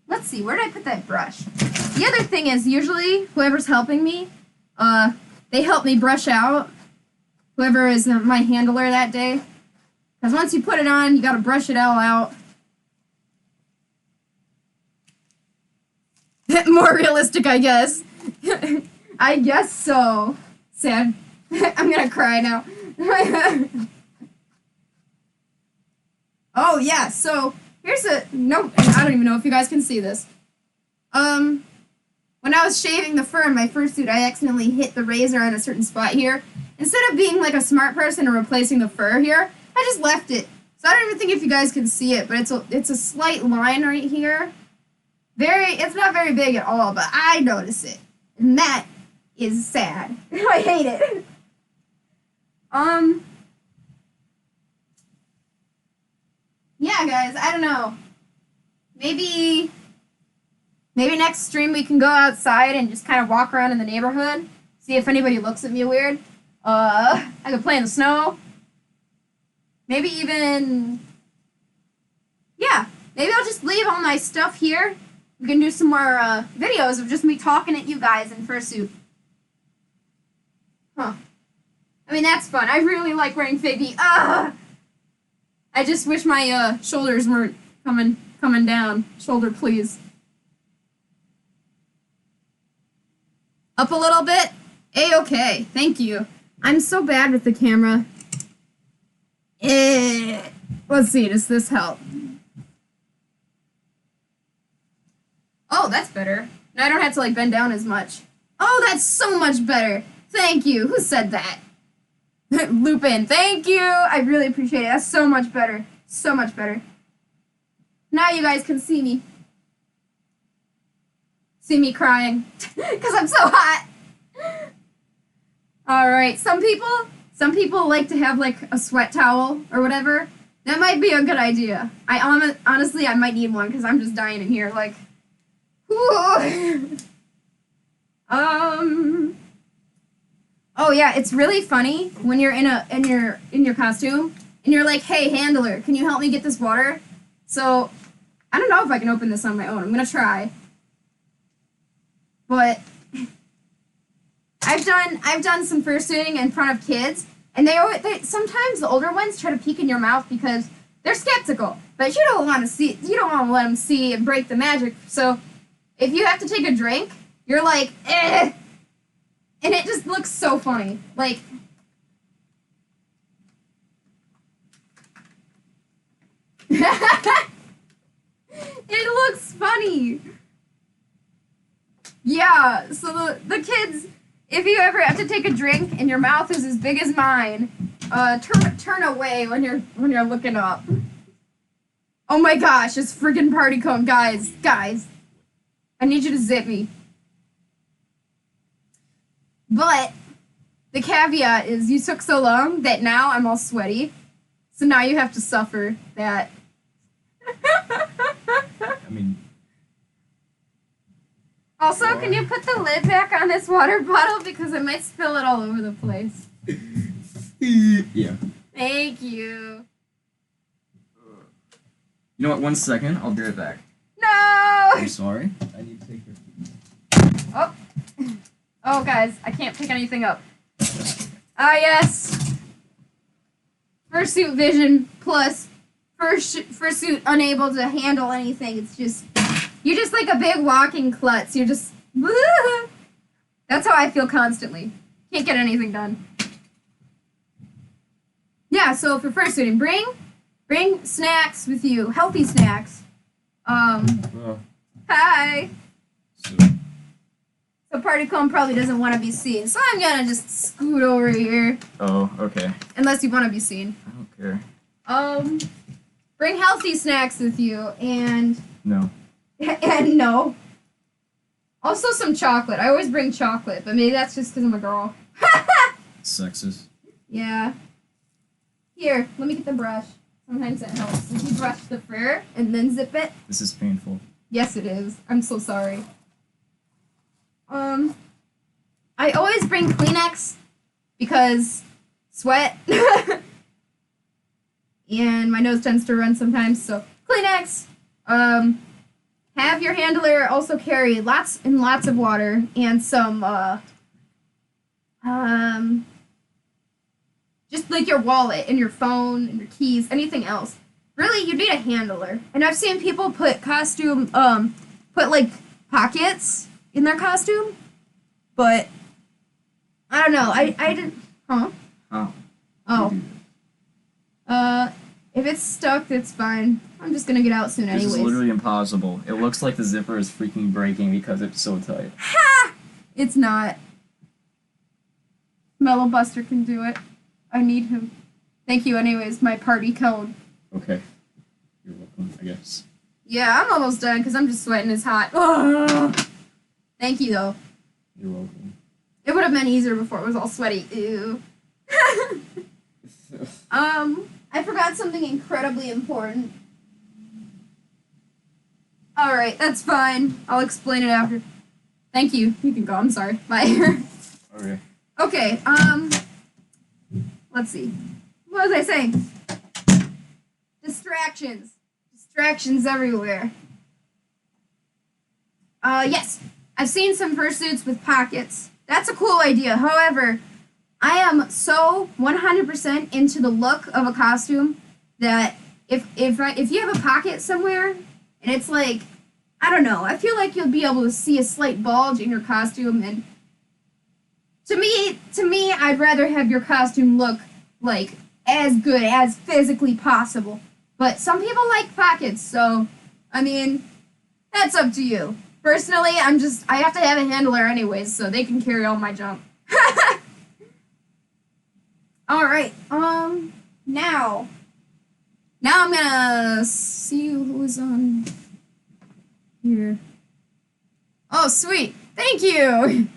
Let's see, where did I put that brush? The other thing is, usually, whoever's helping me, they help me brush out. Whoever is my handler that day. Because once you put it on, you gotta brush it all out. More realistic, I guess. I guess so. Sad. I'm gonna cry now. Oh, yeah, so here's no, I don't even know if you guys can see this. When I was shaving the fur in my fursuit, I accidentally hit the razor on a certain spot here. Instead of being like a smart person and replacing the fur here, I just left it. So I don't even think if you guys can see it, but it's a slight line right here. It's not very big at all, but I notice it. And that is sad. I hate it. Yeah, guys, I don't know. Maybe next stream we can go outside and just kind of walk around in the neighborhood, see if anybody looks at me weird. I could play in the snow. Maybe even, yeah, maybe I'll just leave all my stuff here. We can do some more videos of just me talking at you guys in fursuit. Huh. I mean, that's fun. I really like wearing Figby. I just wish my shoulders weren't coming down. Shoulder, please. Up a little bit? A-okay. Thank you. I'm so bad with the camera. Let's see. Does this help? Oh, that's better. Now I don't have to, like, bend down as much. Oh, that's so much better. Thank you. Who said that? Lupin, thank you. I really appreciate it. That's so much better. So much better. Now you guys can see me. See me crying. Because I'm so hot. Alright, some people like to have, like, a sweat towel or whatever. That might be a good idea. Honestly, I might need one because I'm just dying in here, like... Oh yeah, it's really funny when you're in your costume and you're like, "Hey, handler, can you help me get this water?" So, I don't know if I can open this on my own. I'm gonna try. But I've done some fursuiting in front of kids, and they sometimes the older ones try to peek in your mouth because they're skeptical. But you don't want to let them see and break the magic. So, if you have to take a drink, you're like, eh. And it just looks so funny. Like, it looks funny. Yeah, so the kids, if you ever have to take a drink and your mouth is as big as mine, turn away when you're looking up. Oh my gosh, it's freaking party cone, guys. I need you to zip me. But the caveat is you took so long that now I'm all sweaty. So now you have to suffer that. I mean... Also, can you put the lid back on this water bottle because I might spill it all over the place? Yeah. Thank you. You know what? 1 second. I'll be right back. No! I'm sorry. I need to take your... Oh, guys, I can't pick anything up. Ah, yes. Fursuit vision plus fursuit unable to handle anything. It's just... You're just like a big walking klutz. You're just... That's how I feel constantly. Can't get anything done. Yeah, so for fursuiting, bring snacks with you, healthy snacks. Hi. So Party Cone probably doesn't want to be seen, so I'm gonna just scoot over here. Oh, okay. Unless you want to be seen. I don't care. Bring healthy snacks with you, and... No. And no. Also some chocolate. I always bring chocolate, but maybe that's just because I'm a girl. Sexist. Yeah. Here, let me get the brush. Sometimes that helps. If you brush the fur and then zip it. This is painful. Yes, it is. I'm so sorry. I always bring Kleenex because sweat. And my nose tends to run sometimes, so Kleenex. Have your handler also carry lots and lots of water and some, just like your wallet and your phone and your keys, anything else. Really, you need a handler. And I've seen people put put like pockets in their costume, but I don't know. I didn't. Huh? Oh. If it's stuck, it's fine. I'm just gonna get out soon anyways. This is literally impossible. It looks like the zipper is freaking breaking because it's so tight. Ha! It's not. Mellow Buster can do it. I need him. Thank you anyways, my party cone. Okay. You're welcome, I guess. Yeah, I'm almost done because I'm just sweating. It's hot. Ugh. Thank you, though. You're welcome. It would have been easier before it was all sweaty. Ew. I forgot something incredibly important. Alright, that's fine. I'll explain it after. Thank you. You can go. I'm sorry. Bye. Okay. Okay, let's see. What was I saying? Distractions. Distractions everywhere. Yes. I've seen some fursuits with pockets. That's a cool idea. However, I am so 100% into the look of a costume that if you have a pocket somewhere and it's like, I don't know, I feel like you'll be able to see a slight bulge in your costume, and to me, I'd rather have your costume look like as good as physically possible. But some people like pockets, so I mean, that's up to you. Personally, I have to have a handler anyways, so they can carry all my junk. Alright, now I'm gonna see who is on here. Oh, sweet. Thank you.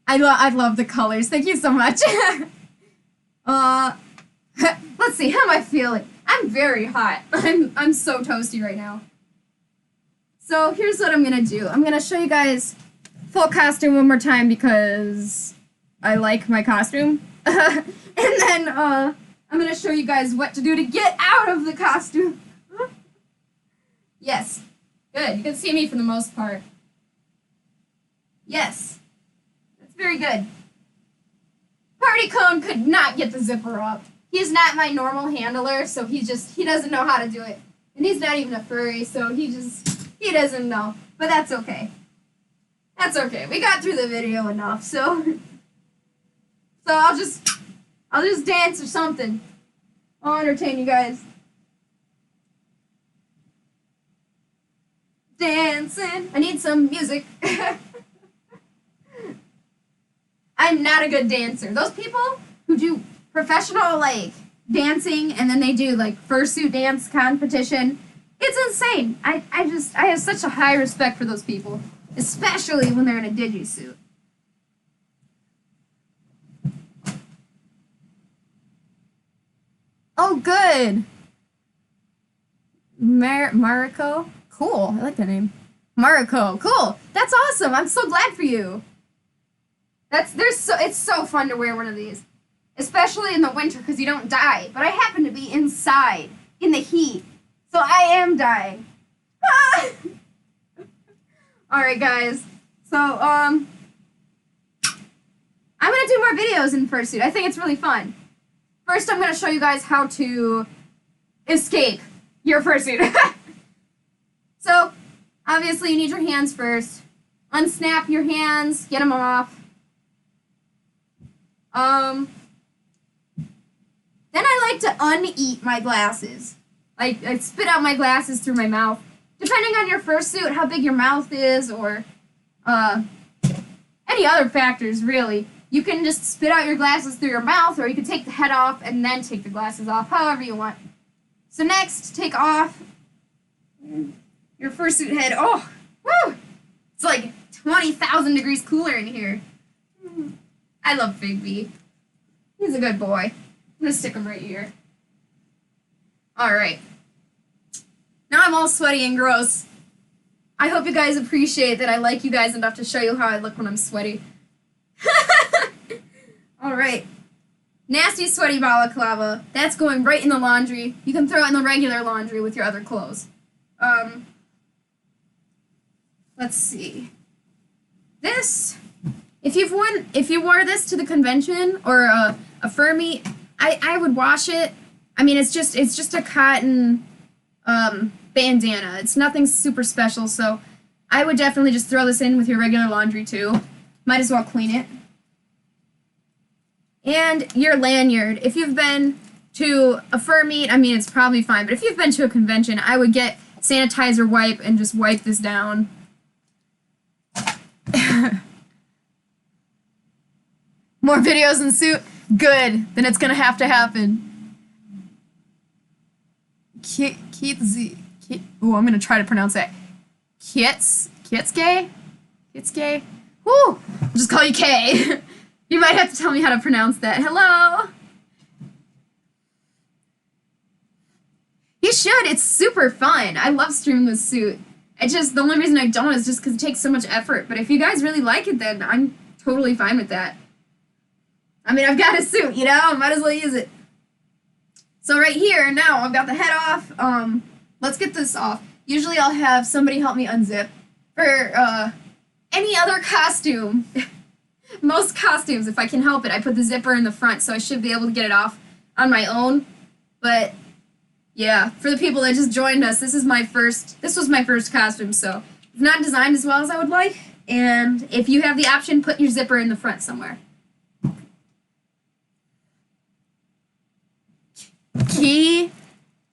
I love the colors. Thank you so much. Let's see, how am I feeling? I'm very hot. I'm so toasty right now. So here's what I'm gonna do. I'm gonna show you guys full costume one more time because I like my costume. And then I'm gonna show you guys what to do to get out of the costume. Yes. Good. You can see me for the most part. Yes. That's very good. Party Cone could not get the zipper up. He's not my normal handler, so he doesn't know how to do it. And he's not even a furry, so he doesn't know. But that's okay. That's okay. We got through the video enough, so I'll just dance or something. I'll entertain you guys. Dancing. I need some music. I'm not a good dancer. Those people who do professional, like, dancing and then they do, like, fursuit dance competition, it's insane. I have such a high respect for those people, especially when they're in a Digi suit. Oh, good. Mariko? Cool. I like that name. Mariko. Cool. That's awesome. I'm so glad for you. It's so fun to wear one of these. Especially in the winter because you don't die. But I happen to be inside in the heat. So I am dying. Alright, guys. So, I'm gonna do more videos in fursuit. I think it's really fun. First, I'm gonna show you guys how to escape your fursuit. So, obviously, you need your hands first. Unsnap your hands, get them off. Then I like to uneat my glasses. Like, I spit out my glasses through my mouth. Depending on your fursuit, how big your mouth is, or any other factors, really. You can just spit out your glasses through your mouth, or you can take the head off and then take the glasses off, however you want. So next, take off your fursuit head. Oh, woo! It's like 20,000 degrees cooler in here. I love Figby. He's a good boy. I'm gonna stick him right here. Alright. Now I'm all sweaty and gross. I hope you guys appreciate that I like you guys enough to show you how I look when I'm sweaty. Alright. Nasty, sweaty balaclava. That's going right in the laundry. You can throw it in the regular laundry with your other clothes. Let's see. This, if you wore this to the convention or a fur meet, I would wash it. I mean, it's just a cotton bandana. It's nothing super special, so I would definitely just throw this in with your regular laundry too. Might as well clean it. And your lanyard. If you've been to a fur meet, I mean, it's probably fine, but if you've been to a convention, I would get sanitizer wipe and just wipe this down. More videos in suit? Good. Then it's gonna have to happen. Ooh, I'm gonna try to pronounce that. Kitsuke? Woo! I'll just call you K. You might have to tell me how to pronounce that. Hello! You should. It's super fun. I love streaming with suit. The only reason I don't is just because it takes so much effort. But if you guys really like it, then I'm totally fine with that. I mean, I've got a suit, you know? Might as well use it. So right here, now, I've got the head off. Let's get this off. Usually I'll have somebody help me unzip. For, any other costume, most costumes, if I can help it, I put the zipper in the front, so I should be able to get it off on my own. But, yeah, for the people that just joined us, this was my first costume, so it's not designed as well as I would like. And if you have the option, put your zipper in the front somewhere.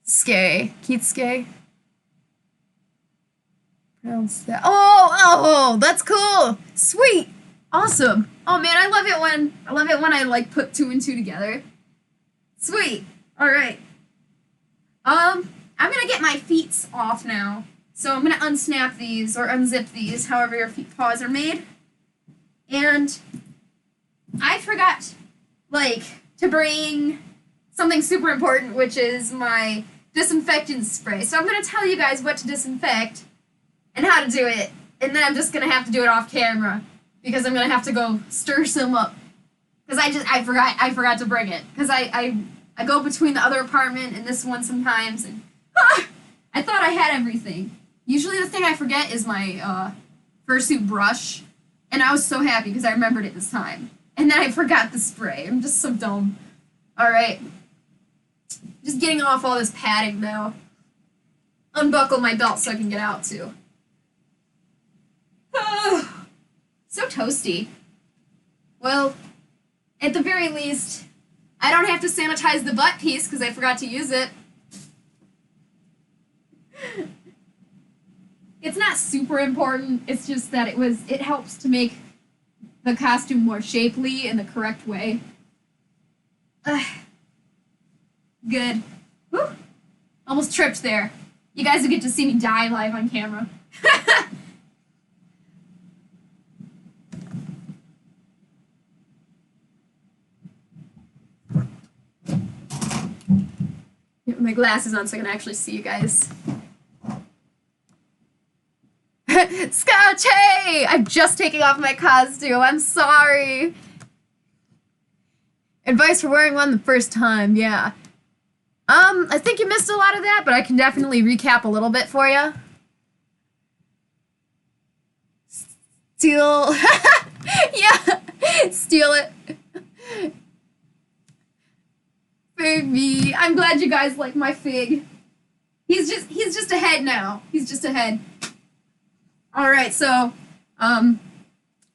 Kitsuke. Pronounce that. Oh, that's cool. Sweet. Awesome. Oh man, I love it when I like put two and two together. Sweet. All right. I'm gonna get my feet off now. So I'm gonna unsnap these or unzip these, however your feet paws are made. And I forgot, to bring something super important, which is my disinfectant spray. So I'm gonna tell you guys what to disinfect and how to do it, and then I'm just gonna have to do it off camera because I'm gonna have to go stir some up. Because I forgot to bring it. Because I go between the other apartment and this one sometimes, and I thought I had everything. Usually the thing I forget is my fursuit brush, and I was so happy because I remembered it this time. And then I forgot the spray. I'm just so dumb. Alright. Just getting off all this padding now. Unbuckle my belt so I can get out too. So toasty. Well, at the very least, I don't have to sanitize the butt piece because I forgot to use it. It's not super important, it's just that it helps to make the costume more shapely in the correct way. Good. Whew. Almost tripped there. You guys will get to see me die live on camera. Get my glasses on so I can actually see you guys. Scotch, hey! I'm just taking off my costume. I'm sorry. Advice for wearing one the first time, yeah. I think you missed a lot of that, but I can definitely recap a little bit for you. Steal. Yeah, steal it. Baby, I'm glad you guys like my fig. He's just ahead now. He's just ahead. All right, so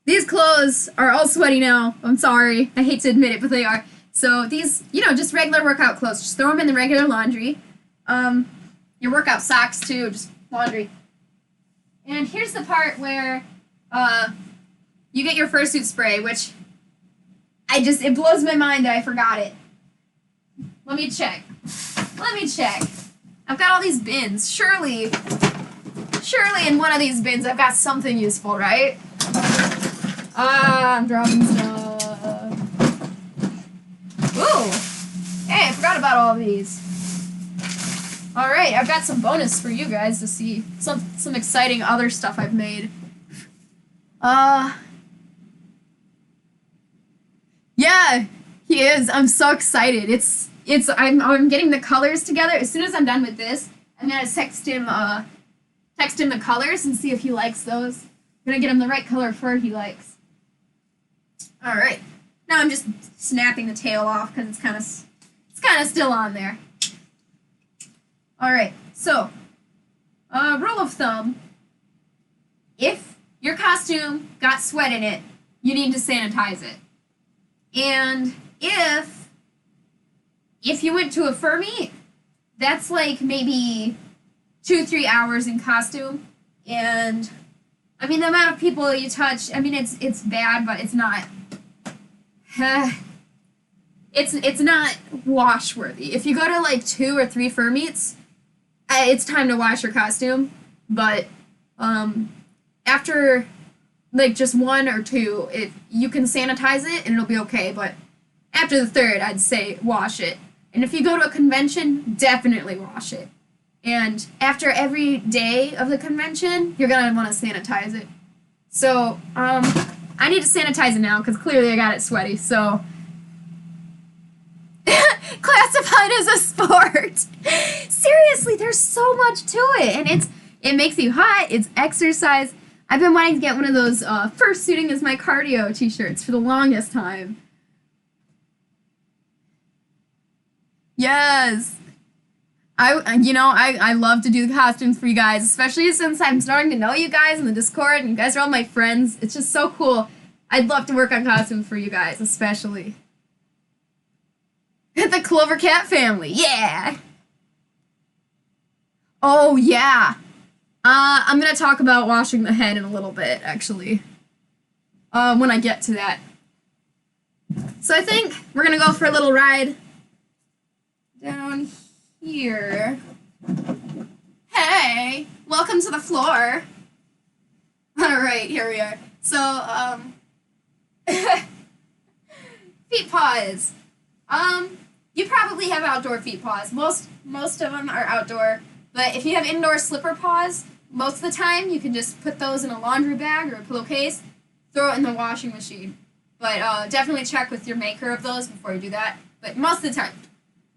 These clothes are all sweaty now. I'm sorry. I hate to admit it, but they are. So these, just regular workout clothes. Just throw them in the regular laundry. Your workout socks too, just laundry. And here's the part where you get your fursuit spray, which it blows my mind that I forgot it. Let me check. I've got all these bins. Surely in one of these bins I've got something useful, right? I'm dropping stuff. Ooh! Hey, I forgot about all these. Alright, I've got some bonus for you guys to see. Some exciting other stuff I've made. Yeah, he is. I'm so excited. I'm getting the colors together. As soon as I'm done with this, I'm gonna text him the colors and see if he likes those. I'm gonna get him the right color fur he likes. Alright. Now I'm just snapping the tail off because it's kinda still on there. Alright, so rule of thumb, if your costume got sweat in it, you need to sanitize it. And if you went to a fur meet, that's like maybe 2-3 hours in costume. And I mean, the amount of people you touch, I mean, it's bad, but it's not it's not wash worthy. If you go to like 2 or 3 fur meets, it's time to wash your costume. But after like just 1 or 2, you can sanitize it and it'll be okay. But after the 3rd, I'd say wash it. And if you go to a convention, definitely wash it. And after every day of the convention, you're gonna want to sanitize it. So I need to sanitize it now because clearly I got it sweaty. So classified as a sport. Seriously, there's so much to it, and it makes you hot. It's exercise. I've been wanting to get one of those fursuiting is my cardio t-shirts for the longest time. Yes. I love to do the costumes for you guys, especially since I'm starting to know you guys in the Discord and you guys are all my friends. It's just so cool. I'd love to work on costumes for you guys, especially. The CloverCat family, yeah! Oh, yeah. I'm gonna talk about washing the head in a little bit, actually. When I get to that. So I think we're gonna go for a little ride down here. Hey! Welcome to the floor! Alright, here we are. So, feet paws. You probably have outdoor feet paws. Most of them are outdoor, but if you have indoor slipper paws, most of the time you can just put those in a laundry bag or a pillowcase, throw it in the washing machine. But definitely check with your maker of those before you do that. But most of the time,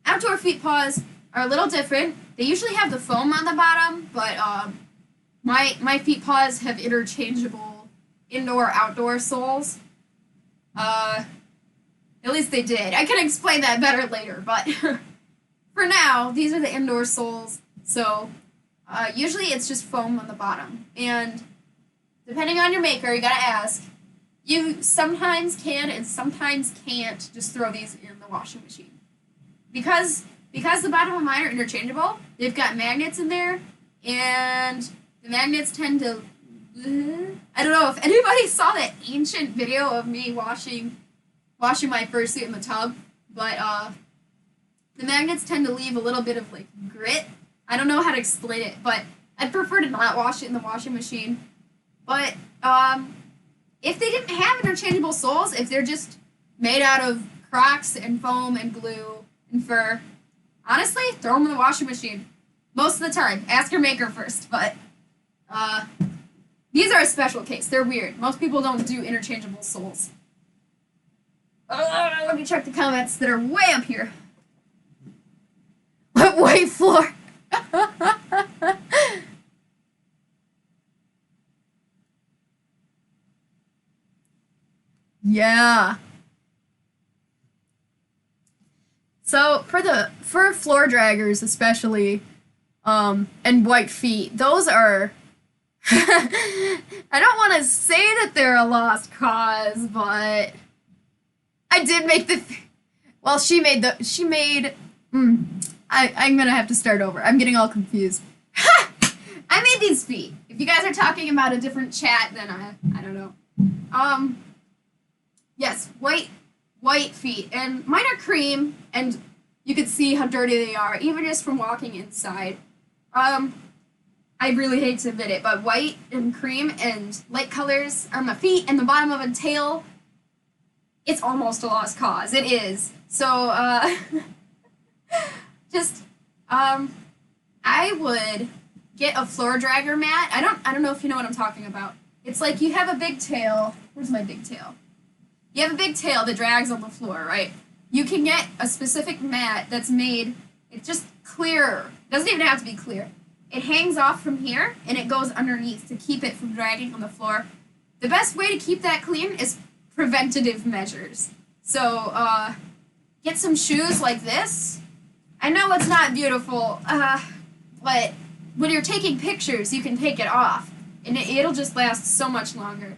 outdoor feet paws are a little different. They usually have the foam on the bottom, but my feet paws have interchangeable indoor-outdoor soles. At least they did. I can explain that better later, but for now, these are the indoor soles. So usually it's just foam on the bottom. And depending on your maker, you gotta ask. You sometimes can and sometimes can't just throw these in the washing machine. Because the bottom of mine are interchangeable, they've got magnets in there, and the magnets tend to... I don't know if anybody saw that ancient video of me washing my fursuit in the tub, but the magnets tend to leave a little bit of like grit. I don't know how to explain it, but I'd prefer to not wash it in the washing machine. But if they didn't have interchangeable soles, if they're just made out of Crocs and foam and glue and fur, honestly, throw them in the washing machine. Most of the time. Ask your maker first, but these are a special case. They're weird. Most people don't do interchangeable soles. Let me check the comments that are way up here. White floor. Yeah. So for floor draggers especially, and white feet, those are I don't want to say that they're a lost cause, but I did make the. Well, she made the. She made. I'm gonna have to start over. I'm getting all confused. I made these feet. If you guys are talking about a different chat, then I don't know. Yes, white feet, and mine are cream, and you can see how dirty they are, even just from walking inside. I really hate to admit it, but white and cream and light colors on the feet and the bottom of a tail, it's almost a lost cause. It is. So, just, I would get a floor dragger mat. I don't know if you know what I'm talking about. It's like you have a big tail. Where's my big tail? You have a big tail that drags on the floor, right? You can get a specific mat that's made, it's just clearer. It doesn't even have to be clear. It hangs off from here, and it goes underneath to keep it from dragging on the floor. The best way to keep that clean is preventative measures. So, get some shoes like this. I know it's not beautiful, but when you're taking pictures, you can take it off, and it'll just last so much longer.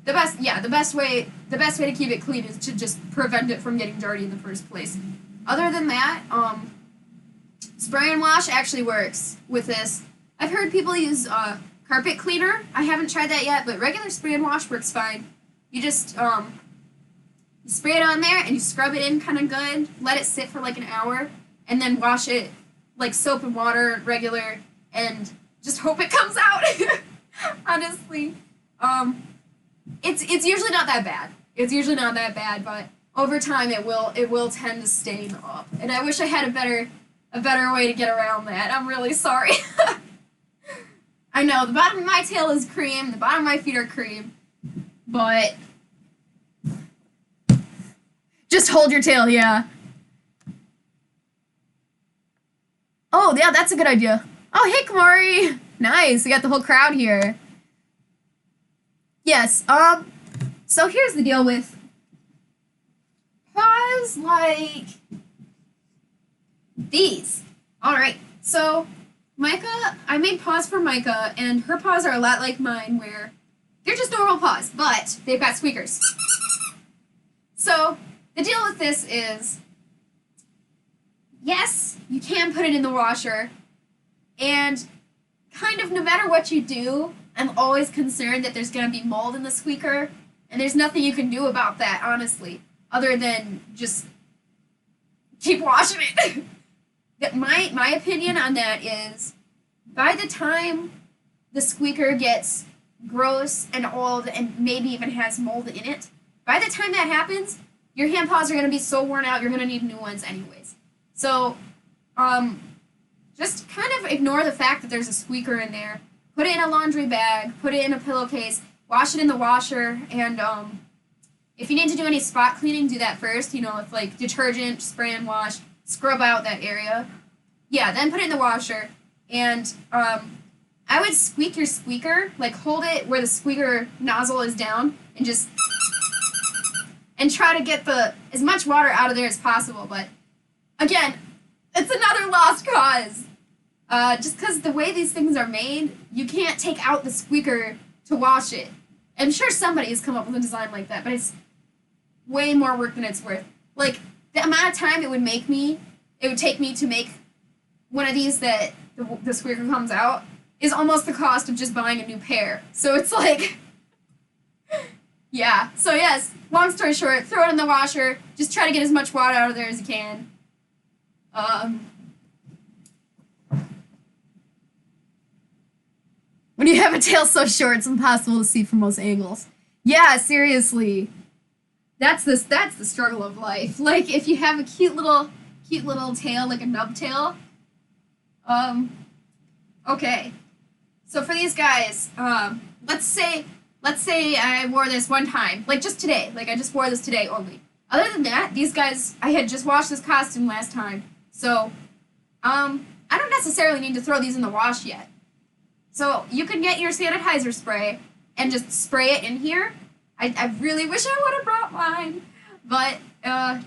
The best way to keep it clean is to just prevent it from getting dirty in the first place. Other than that, spray and wash actually works with this. I've heard people use carpet cleaner. I haven't tried that yet, but regular spray and wash works fine. You just you spray it on there and you scrub it in kind of good, let it sit for like an hour, and then wash it like soap and water, regular, and just hope it comes out. Honestly, it's usually not that bad. It's usually not that bad, but over time it will tend to stain up. And I wish I had a better way to get around that. I'm really sorry. I know the bottom of my tail is cream, the bottom of my feet are cream, but just hold your tail, yeah. Oh, yeah, that's a good idea. Oh, hey, Kamari. Nice, we got the whole crowd here. Yes, so here's the deal with paws like these. Alright, so Micah, I made paws for Micah, and her paws are a lot like mine, where they're just normal paws, but they've got squeakers. So, the deal with this is, yes, you can put it in the washer, and kind of no matter what you do, I'm always concerned that there's going to be mold in the squeaker, and there's nothing you can do about that, honestly, other than just keep washing it. My opinion on that is, by the time the squeaker gets gross and old and maybe even has mold in it, by the time that happens, your hand paws are going to be so worn out, you're going to need new ones anyways. So, just kind of ignore the fact that there's a squeaker in there. Put it in a laundry bag, put it in a pillowcase, wash it in the washer, and if you need to do any spot cleaning, do that first, with like detergent, spray and wash, scrub out that area. Yeah, then put it in the washer, and I would squeak your squeaker, like hold it where the squeaker nozzle is down, and just, and try to get as much water out of there as possible, but again, it's another lost cause. Just because the way these things are made, you can't take out the squeaker to wash it. I'm sure somebody has come up with a design like that, but it's way more work than it's worth. Like, the amount of time it would take me to make one of these that the squeaker comes out is almost the cost of just buying a new pair. So it's like, yeah. So yes, long story short, throw it in the washer, just try to get as much water out of there as you can. When you have a tail so short, it's impossible to see from most angles. Yeah, seriously. That's the struggle of life. Like, if you have a cute little tail, like a nub tail. Okay. So for these guys, let's say I wore this one time, like just today. Like, I just wore this today only. Other than that, these guys, I had just washed this costume last time. So, I don't necessarily need to throw these in the wash yet. So, you can get your sanitizer spray and just spray it in here. I really wish I would have brought mine. But,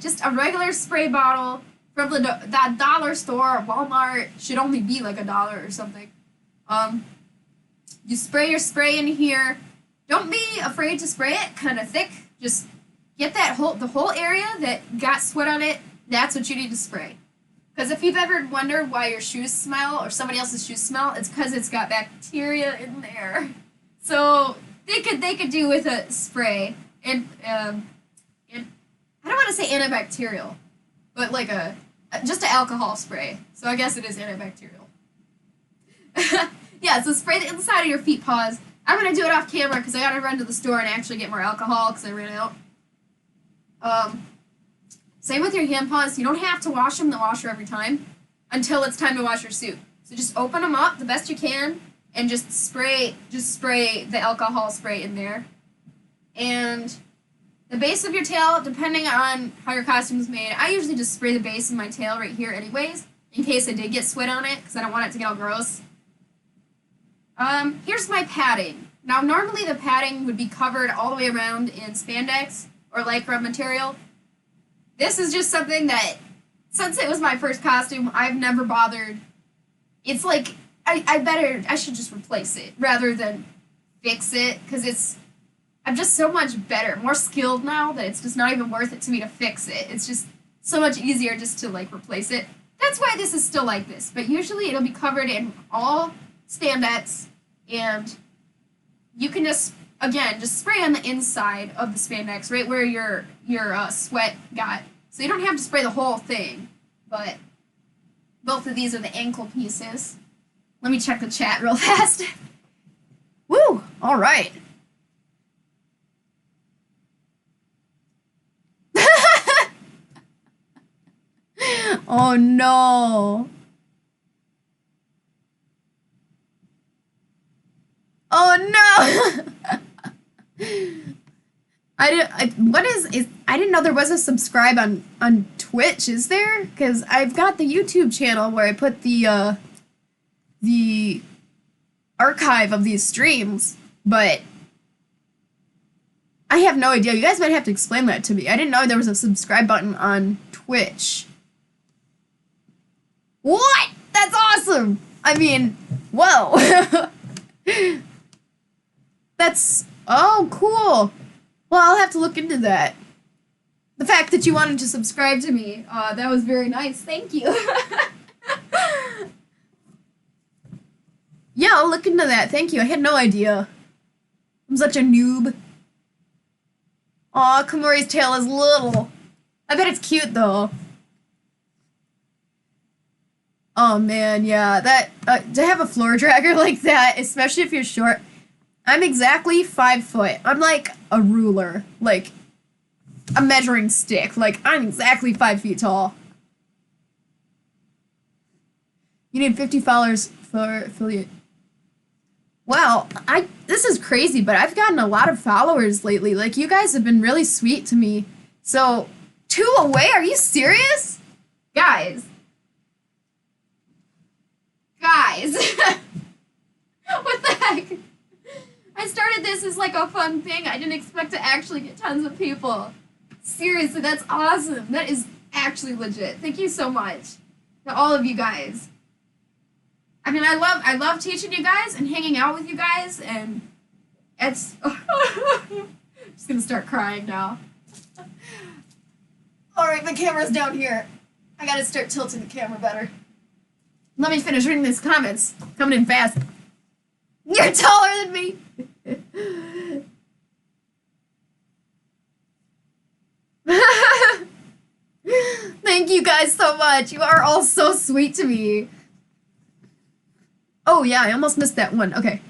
just a regular spray bottle from that dollar store or Walmart should only be like $1 or something. you spray your spray in here. Don't be afraid to spray it kind of thick. Just get the whole area that got sweat on it. That's what you need to spray. Because if you've ever wondered why your shoes smell or somebody else's shoes smell, it's because it's got bacteria in there. So they could do with a spray and I don't want to say antibacterial, but like just an alcohol spray. So I guess it is antibacterial. Yeah, so spray the inside of your feet paws. I'm gonna do it off camera because I gotta run to the store and actually get more alcohol because I ran out. Same with your hand paws. You don't have to wash them in the washer every time until it's time to wash your suit. So just open them up the best you can and just spray the alcohol spray in there. And the base of your tail, depending on how your costume is made, I usually just spray the base of my tail right here anyways, in case I did get sweat on it, because I don't want it to get all gross. Here's my padding. Now, normally the padding would be covered all the way around in spandex or Lycra material. This is just something that, since it was my first costume, I've never bothered. It's like, I should just replace it rather than fix it, because I'm just so much better, more skilled now that it's just not even worth it to me to fix it. It's just so much easier just to, like, replace it. That's why this is still like this, but usually it'll be covered in all spandex, and you can just spray on the inside of the spandex, right where your sweat got. So you don't have to spray the whole thing, but both of these are the ankle pieces. Let me check the chat real fast. Woo! All right. Oh no. Oh no! I didn't know there was a subscribe on Twitch, is there? Because I've got the YouTube channel where I put the archive of these streams, but I have no idea. You guys might have to explain that to me. I didn't know there was a subscribe button on Twitch. What? That's awesome! I mean, whoa! Oh, cool. Well, I'll have to look into that. The fact that you wanted to subscribe to me, that was very nice. Thank you. Yeah, I'll look into that. Thank you. I had no idea. I'm such a noob. Aw, Kamori's tail is little. I bet it's cute, though. Oh, man, yeah. To have a floor dragger like that, especially if you're short... I'm exactly 5 foot. I'm like a ruler, like a measuring stick. Like, I'm exactly 5 feet tall. You need 50 followers for affiliate. Wow, this is crazy, but I've gotten a lot of followers lately. Like, you guys have been really sweet to me. So, 2 away? Are you serious? Guys. What the heck? I started this as like a fun thing. I didn't expect to actually get tons of people. Seriously, that's awesome. That is actually legit. Thank you so much to all of you guys. I mean, I love teaching you guys and hanging out with you guys, and it's I'm just gonna start crying now. All right, my camera's down here. I gotta start tilting the camera better. Let me finish reading these comments. Coming in fast. You're taller than me. Thank you guys so much. You are all so sweet to me. Oh yeah, I almost missed that one. Okay.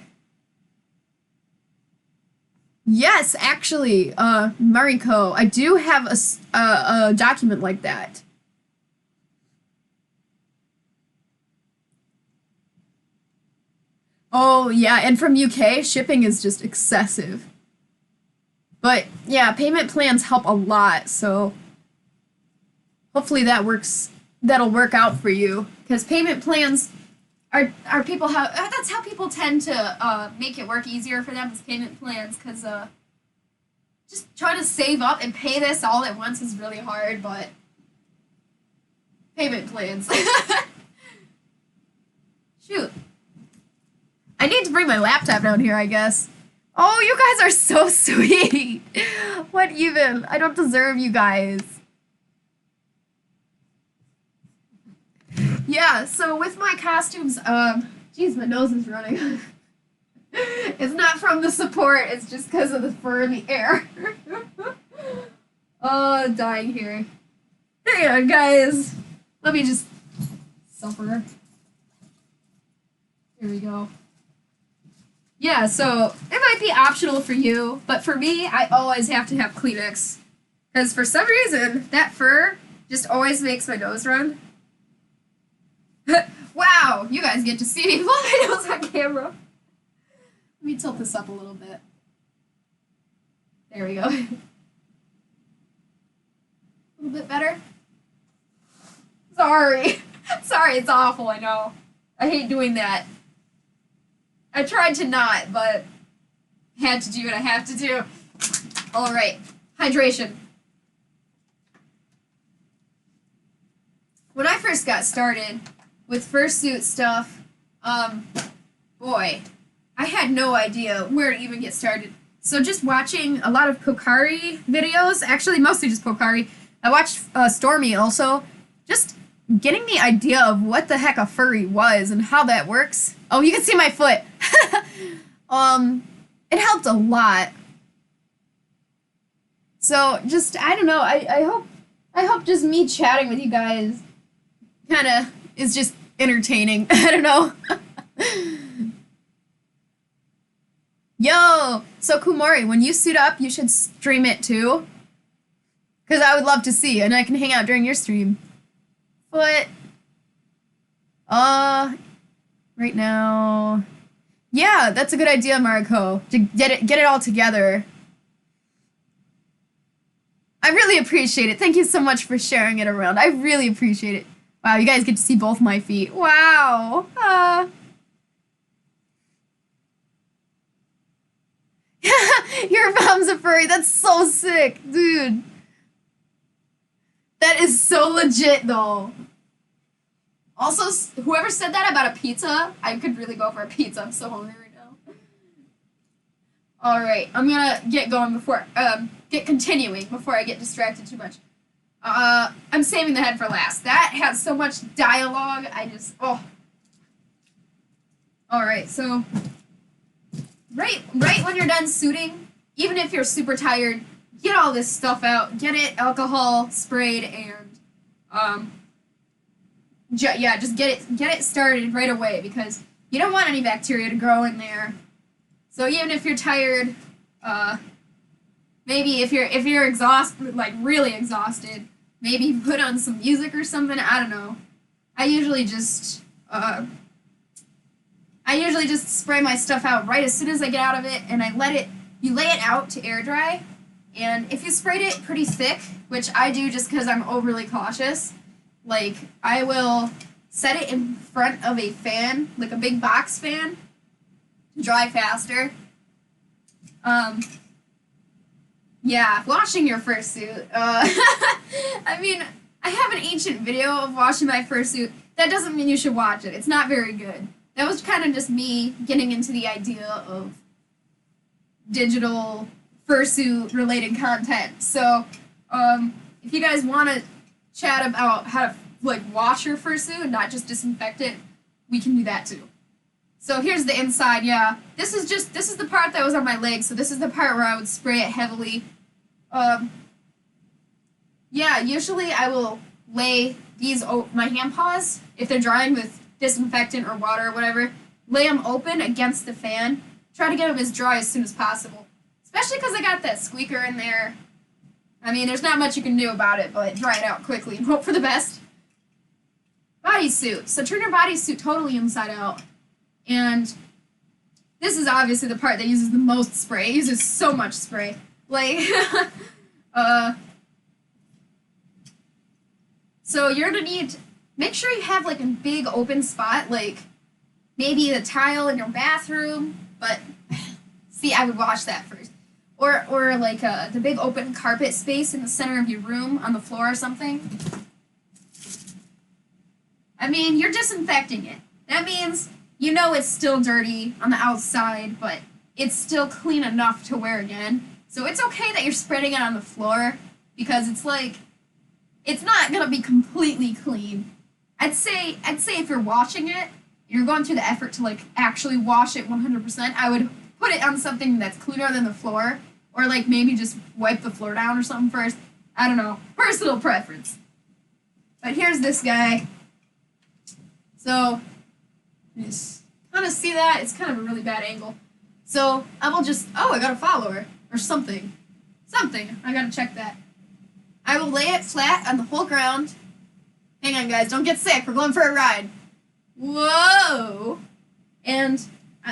Yes, actually, Mariko, I do have a document like that. Oh, yeah, and from UK, shipping is just excessive. But, yeah, payment plans help a lot, so hopefully that'll work out for you. Because payment plans are people that's how people tend to make it work easier for them, is payment plans, because just trying to save up and pay this all at once is really hard, but payment plans. Shoot. I need to bring my laptop down here, I guess. Oh, you guys are so sweet. What even? I don't deserve you guys. Yeah, so with my costumes, geez, my nose is running. It's not from the support, it's just because of the fur in the air. Oh, dying here. There you go, guys. Let me just suffer. Here we go. Yeah, so it might be optional for you, but for me, I always have to have Kleenex. Because for some reason, that fur just always makes my nose run. Wow, you guys get to see me blow my nose on camera. Let me tilt this up a little bit. There we go. A little bit better. Sorry. Sorry, it's awful, I know. I hate doing that. I tried to not, but had to do what I have to do. Alright, hydration. When I first got started with fursuit stuff, boy, I had no idea where to even get started. So just watching a lot of Pokari videos, actually mostly just Pokari. I watched Stormy also. Just getting the idea of what the heck a furry was and how that works. Oh, you can see my foot. It helped a lot. So just, I don't know, I hope just me chatting with you guys kind of is just entertaining. I don't know. Yo, so Kumori, when you suit up, you should stream it too. Because I would love to see, and I can hang out during your stream. But, right now, yeah, that's a good idea, Mariko, to get it all together. I really appreciate it. Thank you so much for sharing it around. I really appreciate it. Wow, you guys get to see both my feet. Wow. Your mom's a furry. That's so sick, dude. That is so legit, though. Also, whoever said that about a pizza, I could really go for a pizza. I'm so hungry right now. Alright, I'm gonna get going before, get continuing before I get distracted too much. I'm saving the head for last. That has so much dialogue, oh. Alright, so, right when you're done suiting, even if you're super tired, get all this stuff out. Get it alcohol sprayed and, yeah, just get it started right away because you don't want any bacteria to grow in there. So even if you're tired, maybe if you're exhausted, like really exhausted, maybe put on some music or something. I don't know. I usually just spray my stuff out right as soon as I get out of it, and you lay it out to air dry. And if you sprayed it pretty thick, which I do just because I'm overly cautious, like, I will set it in front of a fan, like a big box fan, to dry faster. Yeah, washing your fursuit. I mean, I have an ancient video of washing my fursuit. That doesn't mean you should watch it. It's not very good. That was kind of just me getting into the idea of digital fursuit-related content. So, if you guys want to chat about how to like wash your fursuit and not just disinfect it, we can do that too. So here's the inside. Yeah, this is the part that was on my leg. So this is the part where I would spray it heavily. Yeah, usually I will lay my hand paws, if they're drying with disinfectant or water or whatever, lay them open against the fan. Try to get them as dry as soon as possible, especially because I got that squeaker in there. I mean, there's not much you can do about it, but dry it out quickly and hope for the best. Bodysuit. So turn your bodysuit totally inside out. And this is obviously the part that uses the most spray. It uses so much spray. Like, so you're gonna need, make sure you have like a big open spot, like maybe the tile in your bathroom, but see, I would wash that first. Or like the big open carpet space in the center of your room on the floor or something. I mean, you're disinfecting it. That means you know it's still dirty on the outside, but it's still clean enough to wear again. So it's okay that you're spreading it on the floor, because it's like, it's not gonna be completely clean. I'd say if you're washing it, you're going through the effort to like actually wash it 100%, I would put it on something that's cleaner than the floor, or like maybe just wipe the floor down or something first. I don't know, personal preference. But here's this guy. So, you just kind of see that? It's kind of a really bad angle. So, I will just, oh, I got a follower, or something. Something, I gotta check that. I will lay it flat on the whole ground. Hang on, guys, don't get sick, we're going for a ride. Whoa! And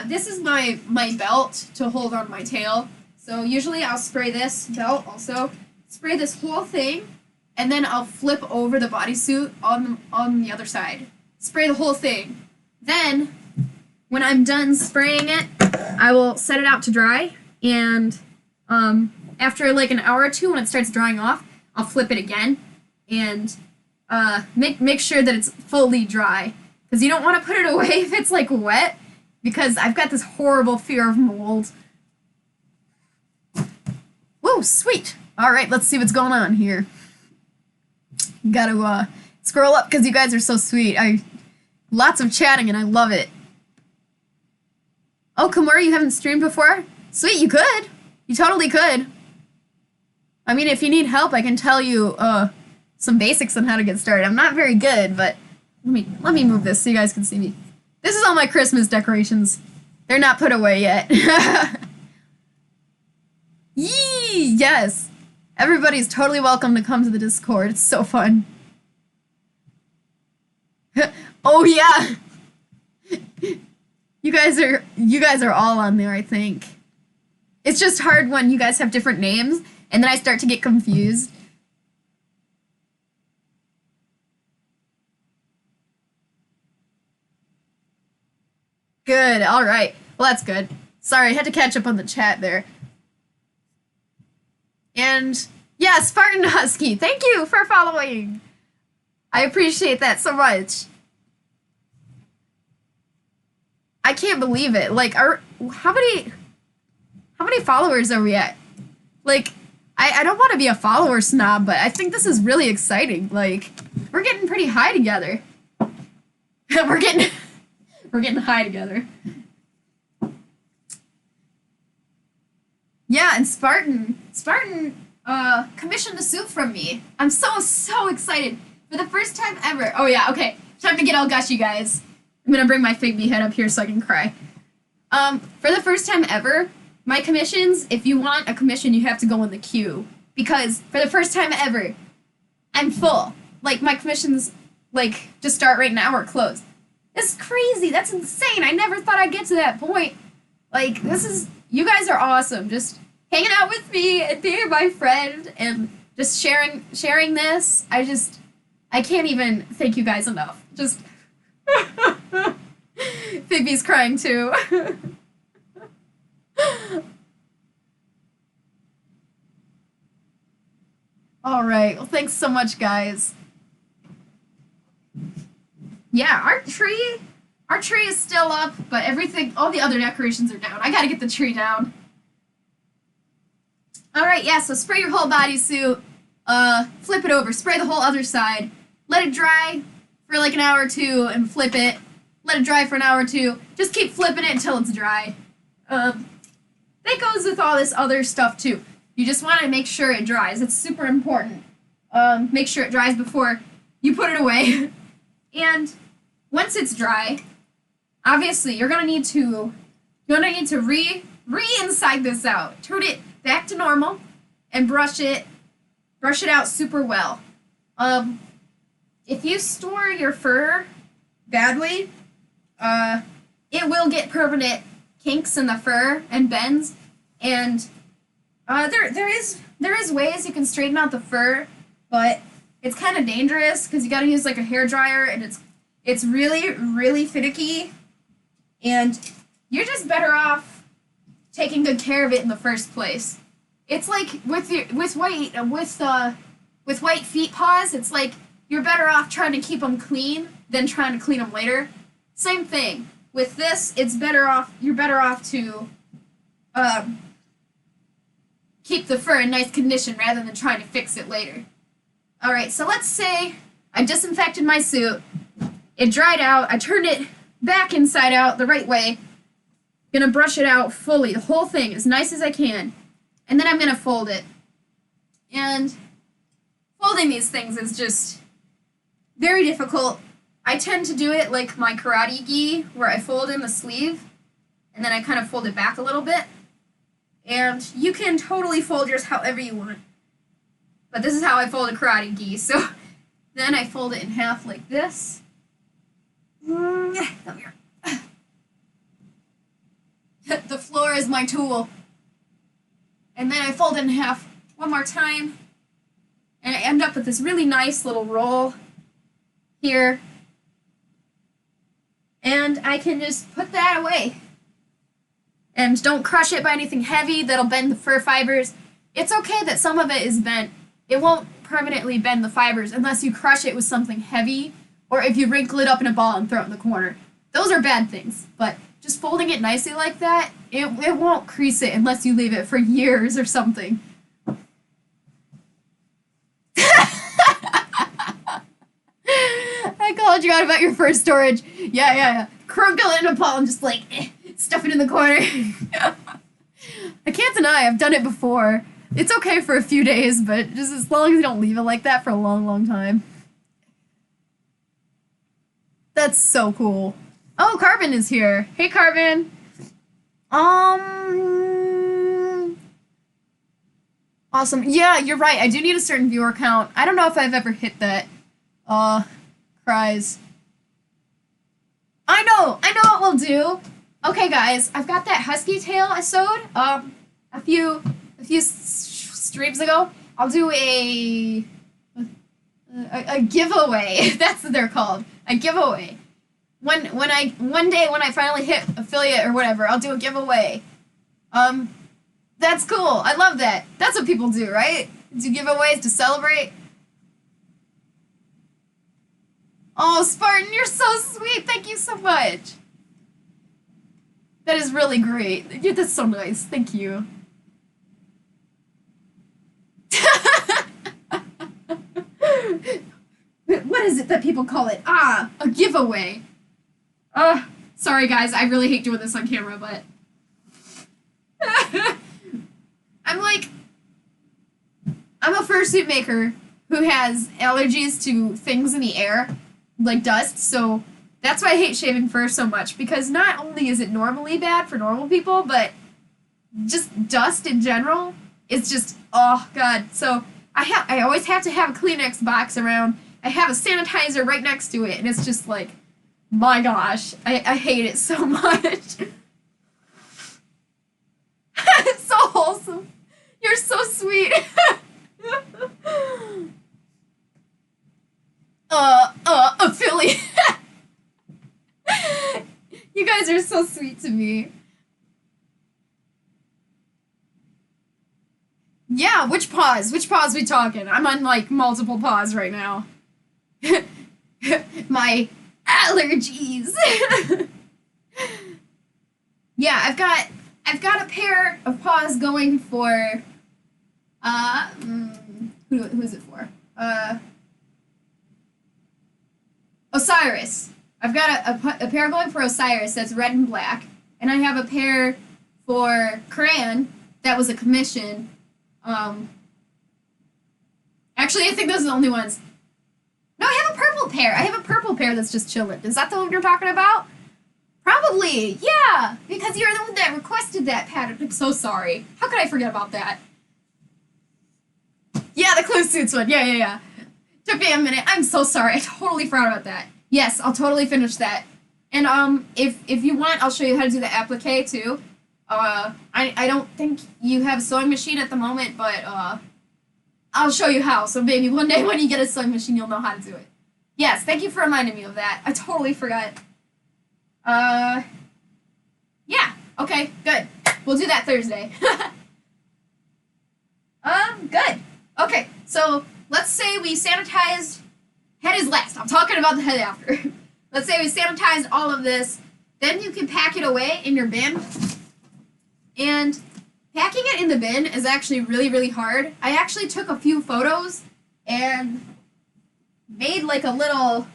this is my belt to hold on my tail. So usually I'll spray this belt also, spray this whole thing, and then I'll flip over the bodysuit on the other side. Spray the whole thing. Then, when I'm done spraying it, I will set it out to dry, and after like an hour or two, when it starts drying off, I'll flip it again, and make sure that it's fully dry, because you don't want to put it away if it's like wet, because I've got this horrible fear of mold. Whoa, sweet! Alright, let's see what's going on here. Gotta scroll up because you guys are so sweet. Lots of chatting and I love it. Oh, Kimura, you haven't streamed before? Sweet, you could. You totally could. I mean, if you need help, I can tell you some basics on how to get started. I'm not very good, but let me move this so you guys can see me. This is all my Christmas decorations. They're not put away yet. Yee! Yes! Everybody's totally welcome to come to the Discord. It's so fun. Oh yeah! You guys are all on there, I think. It's just hard when you guys have different names, and then I start to get confused. Good, alright. Well, that's good. Sorry, I had to catch up on the chat there. And, yeah, Spartan Husky, thank you for following! I appreciate that so much. I can't believe it. Like, how many followers are we at? Like, I don't want to be a follower snob, but I think this is really exciting. Like, we're getting pretty high together. we're getting high together. Yeah, and Spartan commissioned a suit from me. I'm so excited. For the first time ever. Oh yeah, okay. Time to get all gushy, guys. I'm gonna bring my Figby head up here so I can cry. For the first time ever, my commissions, if you want a commission, you have to go in the queue. Because for the first time ever, I'm full. Like, my commissions, like, just start right now or closed. It's crazy. That's insane. I never thought I'd get to that point. Like, you guys are awesome. Just hanging out with me and being my friend and just sharing this. I can't even thank you guys enough. Just Figby's crying too. All right. Well, thanks so much, guys. Yeah, our tree is still up, but all the other decorations are down. I gotta get the tree down. All right, yeah. So spray your whole bodysuit. Flip it over. Spray the whole other side. Let it dry for like an hour or two, and flip it. Let it dry for an hour or two. Just keep flipping it until it's dry. That goes with all this other stuff too. You just want to make sure it dries. It's super important. Make sure it dries before you put it away. And once it's dry, obviously you're gonna need to re-inside this out. Turn it back to normal and brush it out super well. If you store your fur badly, it will get permanent kinks in the fur and bends, and there is ways you can straighten out the fur, but it's kind of dangerous because you got to use like a hair dryer, and it's really finicky, and you're just better off taking good care of it in the first place. It's like with white feet paws, it's like you're better off trying to keep them clean than trying to clean them later. Same thing. with this, it's better off. You're better off to keep the fur in nice condition rather than trying to fix it later. All right, so let's say I disinfected my suit. It dried out. I turned it back inside out the right way. Gonna brush it out fully, the whole thing, as nice as I can. And then I'm gonna fold it. And folding these things is just very difficult. I tend to do it like my karate gi, where I fold in the sleeve, and then I kind of fold it back a little bit. And you can totally fold yours however you want. But this is how I fold a karate gi. So then I fold it in half like this. Come here. The floor is my tool. And then I fold it in half one more time. And I end up with this really nice little roll here. And I can just put that away. And don't crush it by anything heavy that'll bend the fur fibers. It's okay that some of it is bent. It won't permanently bend the fibers unless you crush it with something heavy or if you wrinkle it up in a ball and throw it in the corner. Those are bad things, but just folding it nicely like that, it won't crease it unless you leave it for years or something. I called you out about your fur storage. Yeah. Crunkle it in a ball and just like stuff it in the corner. I can't deny I've done it before. It's okay for a few days, but just as long as you don't leave it like that for a long, long time. That's so cool. Oh, Carbon is here. Hey, Carbon. Awesome. Yeah, you're right. I do need a certain viewer count. I don't know if I've ever hit that. Cries. I know what we'll do. Okay, guys, I've got that husky tail I sewed, a few streams ago. I'll do a giveaway. That's what they're called. A giveaway. One day when I finally hit affiliate or whatever, I'll do a giveaway. That's cool. I love that. That's what people do, right? Do giveaways to celebrate. Oh, Spartan, you're so sweet. Thank you so much. That is really great. Yeah, that's so nice. Thank you. What is it that people call it? A giveaway. Sorry guys, I really hate doing this on camera, but I'm a fursuit maker who has allergies to things in the air, like dust, so that's why I hate shaving fur so much, because not only is it normally bad for normal people, but just dust in general is just, oh god. So I always have to have a Kleenex box around. I have a sanitizer right next to it, and it's just like, my gosh, I hate it so much. It's so wholesome. You're so sweet. Affiliate. You guys are so sweet to me. Yeah, which paws? Which paws we talking? I'm on like multiple paws right now. My allergies. Yeah, I've got a pair of paws going for who is it for? Osiris. I've got a pair going for Osiris that's red and black, and I have a pair for Crayon that was a commission. Actually, I think those are the only ones. No, I have a purple pair. I have a purple pair that's just chilling. Is that the one you're talking about? Probably, yeah, because you're the one that requested that pattern. I'm so sorry. How could I forget about that? Yeah, the Fursuits one. Yeah. Took me a minute. I'm so sorry. I totally forgot about that. Yes, I'll totally finish that. And if you want, I'll show you how to do the applique too. I don't think you have a sewing machine at the moment, but I'll show you how. So maybe one day when you get a sewing machine, you'll know how to do it. Yes, thank you for reminding me of that. I totally forgot. Yeah. Okay, good. We'll do that Thursday. Good. Okay, so let's say we sanitized. Head is last. I'm talking about the head after. Let's say we sanitized all of this. then you can pack it away in your bin. And packing it in the bin is actually really, really hard. I actually took a few photos and made like a little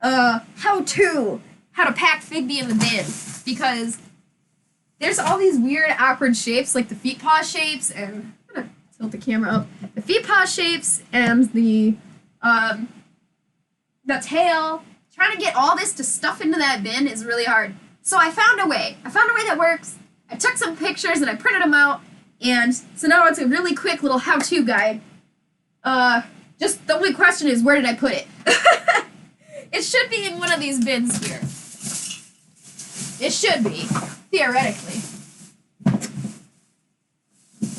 how to pack Figby in the bin, because there's all these weird awkward shapes like the feet paw shapes, and I'm gonna tilt the camera up. The feet paw shapes and the tail. Trying to get all this to stuff into that bin is really hard. So I found a way. I found a way that works. I took some pictures and I printed them out, and so now it's a really quick little how-to guide. Just the only question is, where did I put it? It should be in one of these bins here. It should be, theoretically.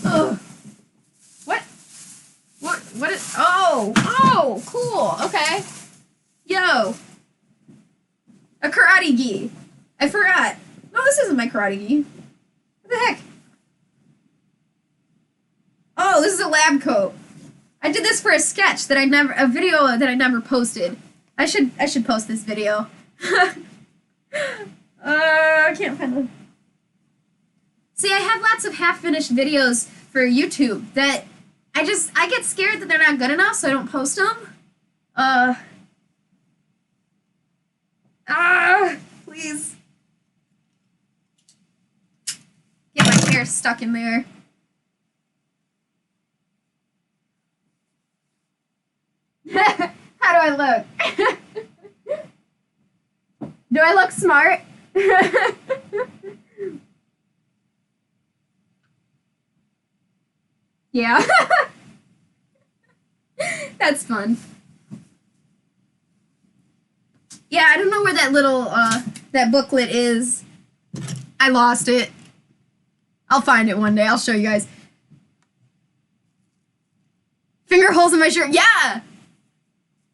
Ugh. What is, oh, cool, okay. Yo. A karate gi. I forgot. No, this isn't my karate gi. What the heck? Oh, this is a lab coat. I did this for a sketch that a video that I never posted. I should post this video. I can't find them. See, I have lots of half-finished videos for YouTube that I get scared that they're not good enough, so I don't post them. Please. Get my hair stuck in there. How do I look? Do I look smart? Yeah. That's fun. Yeah, I don't know where that little, that booklet is. I lost it. I'll find it one day. I'll show you guys. Finger holes in my shirt. Yeah!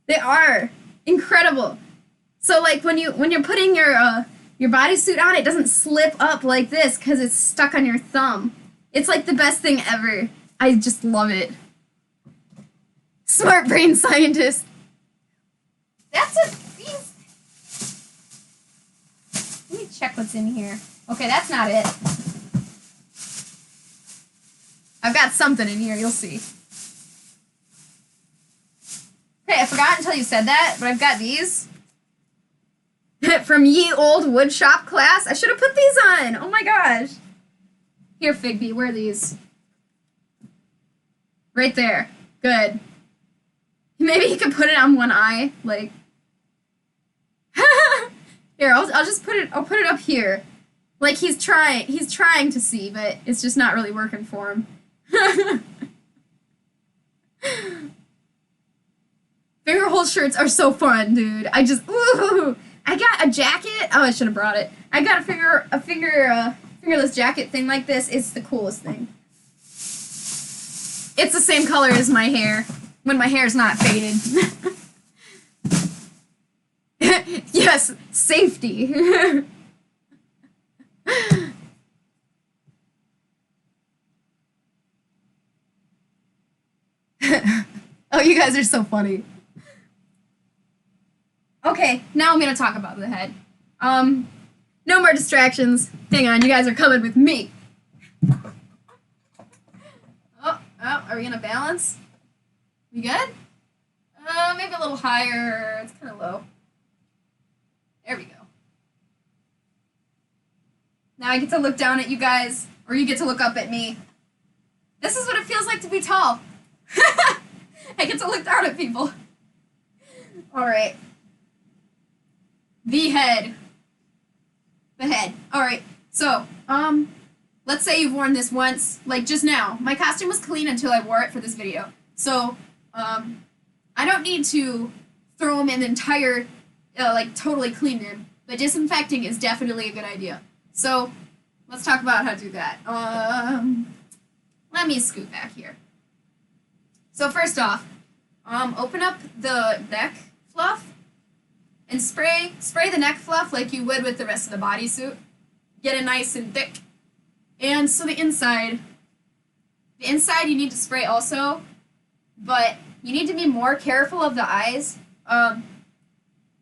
They are. Incredible. So, like, when you're putting your bodysuit on, it doesn't slip up like this because it's stuck on your thumb. It's, like, the best thing ever. I just love it. Smart brain scientist. That's a... Let me check what's in here. Okay, that's not it. I've got something in here, you'll see. Okay, I forgot until you said that, but I've got these. From ye old woodshop class. I should have put these on. Oh my gosh. Here, Figby, wear these. Right there. Good. Maybe he could put it on one eye, like... Here, I'll just put it, I'll put it up here. Like, he's trying to see, but it's just not really working for him. Finger hole shirts are so fun, dude. Ooh, I got a jacket. Oh, I should have brought it. I got a fingerless jacket thing like this. It's the coolest thing. It's the same color as my hair, when my hair's not faded. Yes, safety. Oh, you guys are so funny. Okay, now I'm gonna talk about the head. No more distractions. Hang on, you guys are coming with me. Oh, are we gonna balance? We good? Maybe a little higher. It's kind of low. There we go. Now I get to look down at you guys, or you get to look up at me. This is what it feels like to be tall. I get to look down at people. Alright. The head. The head. Alright, so, let's say you've worn this once, like just now. My costume was clean until I wore it for this video. So, I don't need to throw them in the entire, like, totally clean them, but disinfecting is definitely a good idea. So, let's talk about how to do that. Let me scoot back here. So first off, open up the neck fluff and spray the neck fluff like you would with the rest of the bodysuit. Get it nice and thick. And so the inside you need to spray also, but you need to be more careful of the eyes.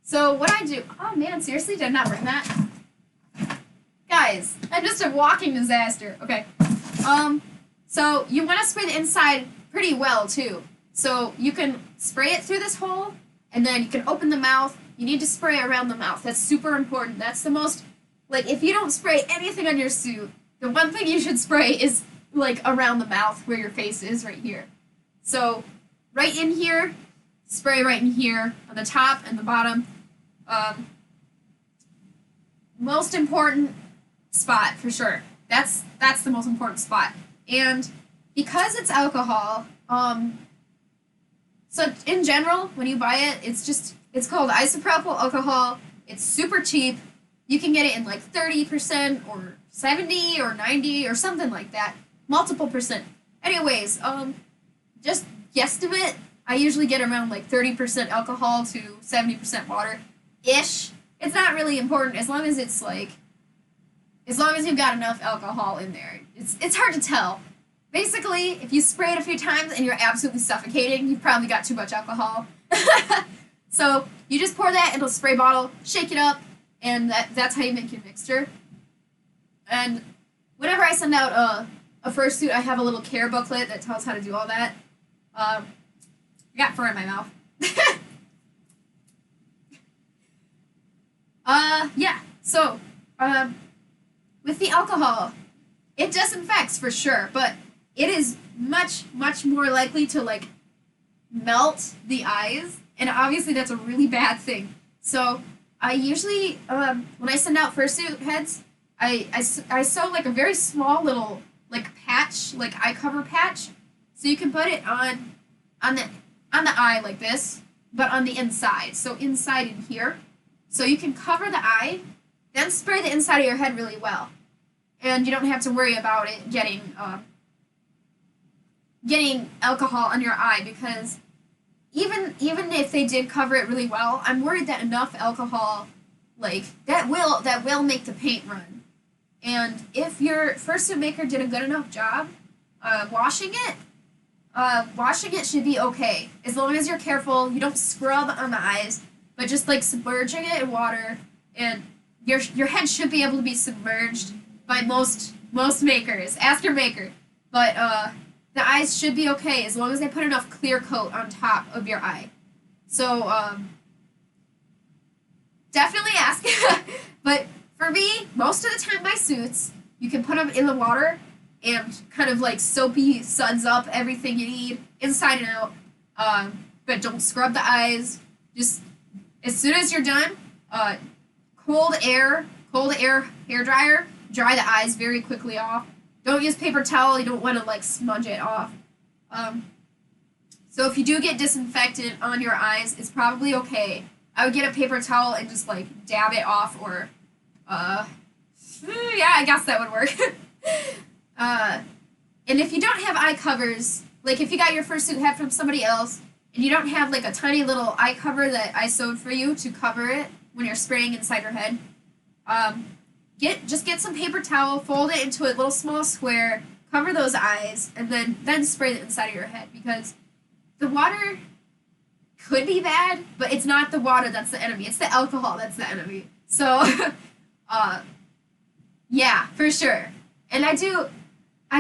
So what I do, oh man, seriously, did I not bring that? Guys, I'm just a walking disaster. Okay. So you want to spray the inside pretty well too. So you can spray it through this hole, and then you can open the mouth. You need to spray around the mouth. That's super important. That's the most, like, if you don't spray anything on your suit, the one thing you should spray is, like, around the mouth where your face is right here. So right in here, spray right in here, on the top and the bottom. Most important spot, for sure. That's the most important spot. And because it's alcohol, so in general, when you buy it, it's called isopropyl alcohol. It's super cheap. You can get it in like 30% or 70 or 90 or something like that. Multiple percent. Anyways, just guesstimate. I usually get around like 30% alcohol to 70% water-ish. It's not really important as long as it's like, as long as you've got enough alcohol in there. It's hard to tell. Basically, if you spray it a few times and you're absolutely suffocating, you've probably got too much alcohol. So you just pour that into a spray bottle, shake it up, and that's how you make your mixture. And whenever I send out a fursuit, I have a little care booklet that tells how to do all that. I got fur in my mouth. Yeah, so, with the alcohol, it disinfects for sure, but it is much, much more likely to, like, melt the eyes, and obviously that's a really bad thing. So, I usually, when I send out fursuit heads, I sew, like, a very small little, like, patch, like, eye cover patch, so you can put it on the eye like this, but on the inside, so inside in here. So you can cover the eye, then spray the inside of your head really well. And you don't have to worry about it getting alcohol on your eye, because even if they did cover it really well, I'm worried that enough alcohol, like, that will make the paint run. And if your fursuit maker did a good enough job washing it should be okay. As long as you're careful, you don't scrub on the eyes, but just like submerging it in water, and your head should be able to be submerged by most makers. Ask your maker. But the eyes should be okay as long as they put enough clear coat on top of your eye. So definitely ask. But for me, most of the time my suits, you can put them in the water and kind of like soapy suds up everything you need inside and out. But don't scrub the eyes. Just as soon as you're done, cold air hair dryer, dry the eyes very quickly off. Don't use paper towel. You don't want to like smudge it off. So if you do get disinfectant on your eyes, it's probably okay. I would get a paper towel and just like dab it off, or yeah, I guess that would work. And if you don't have eye covers, like if you got your fursuit head from somebody else, and you don't have like a tiny little eye cover that I sewed for you to cover it when you're spraying inside your head, just get some paper towel, fold it into a little small square, cover those eyes, and then spray the inside of your head, because the water could be bad, but it's not the water that's the enemy. It's the alcohol that's the enemy. So, yeah, for sure. And I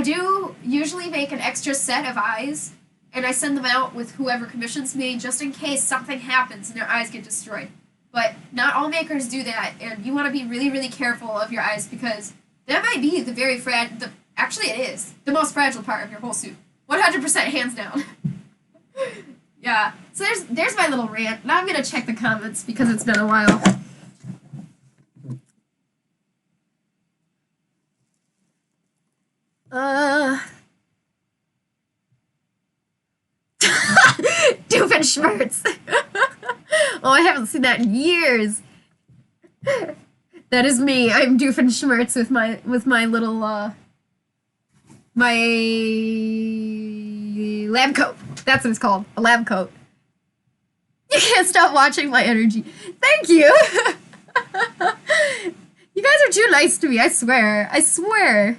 do usually make an extra set of eyes, and I send them out with whoever commissions me, just in case something happens and their eyes get destroyed. But not all makers do that, and you want to be really, really careful of your eyes, because that might be the very actually it is the most fragile part of your whole suit. 100% hands down. Yeah. So there's my little rant. Now I'm gonna check the comments because it's been a while. Doofenshmirtz. Oh, I haven't seen that in years. That is me. I'm Doofenshmirtz with my little my lab coat. That's what it's called. A lab coat. You can't stop watching my energy. Thank you. You guys are too nice to me. I swear. I swear.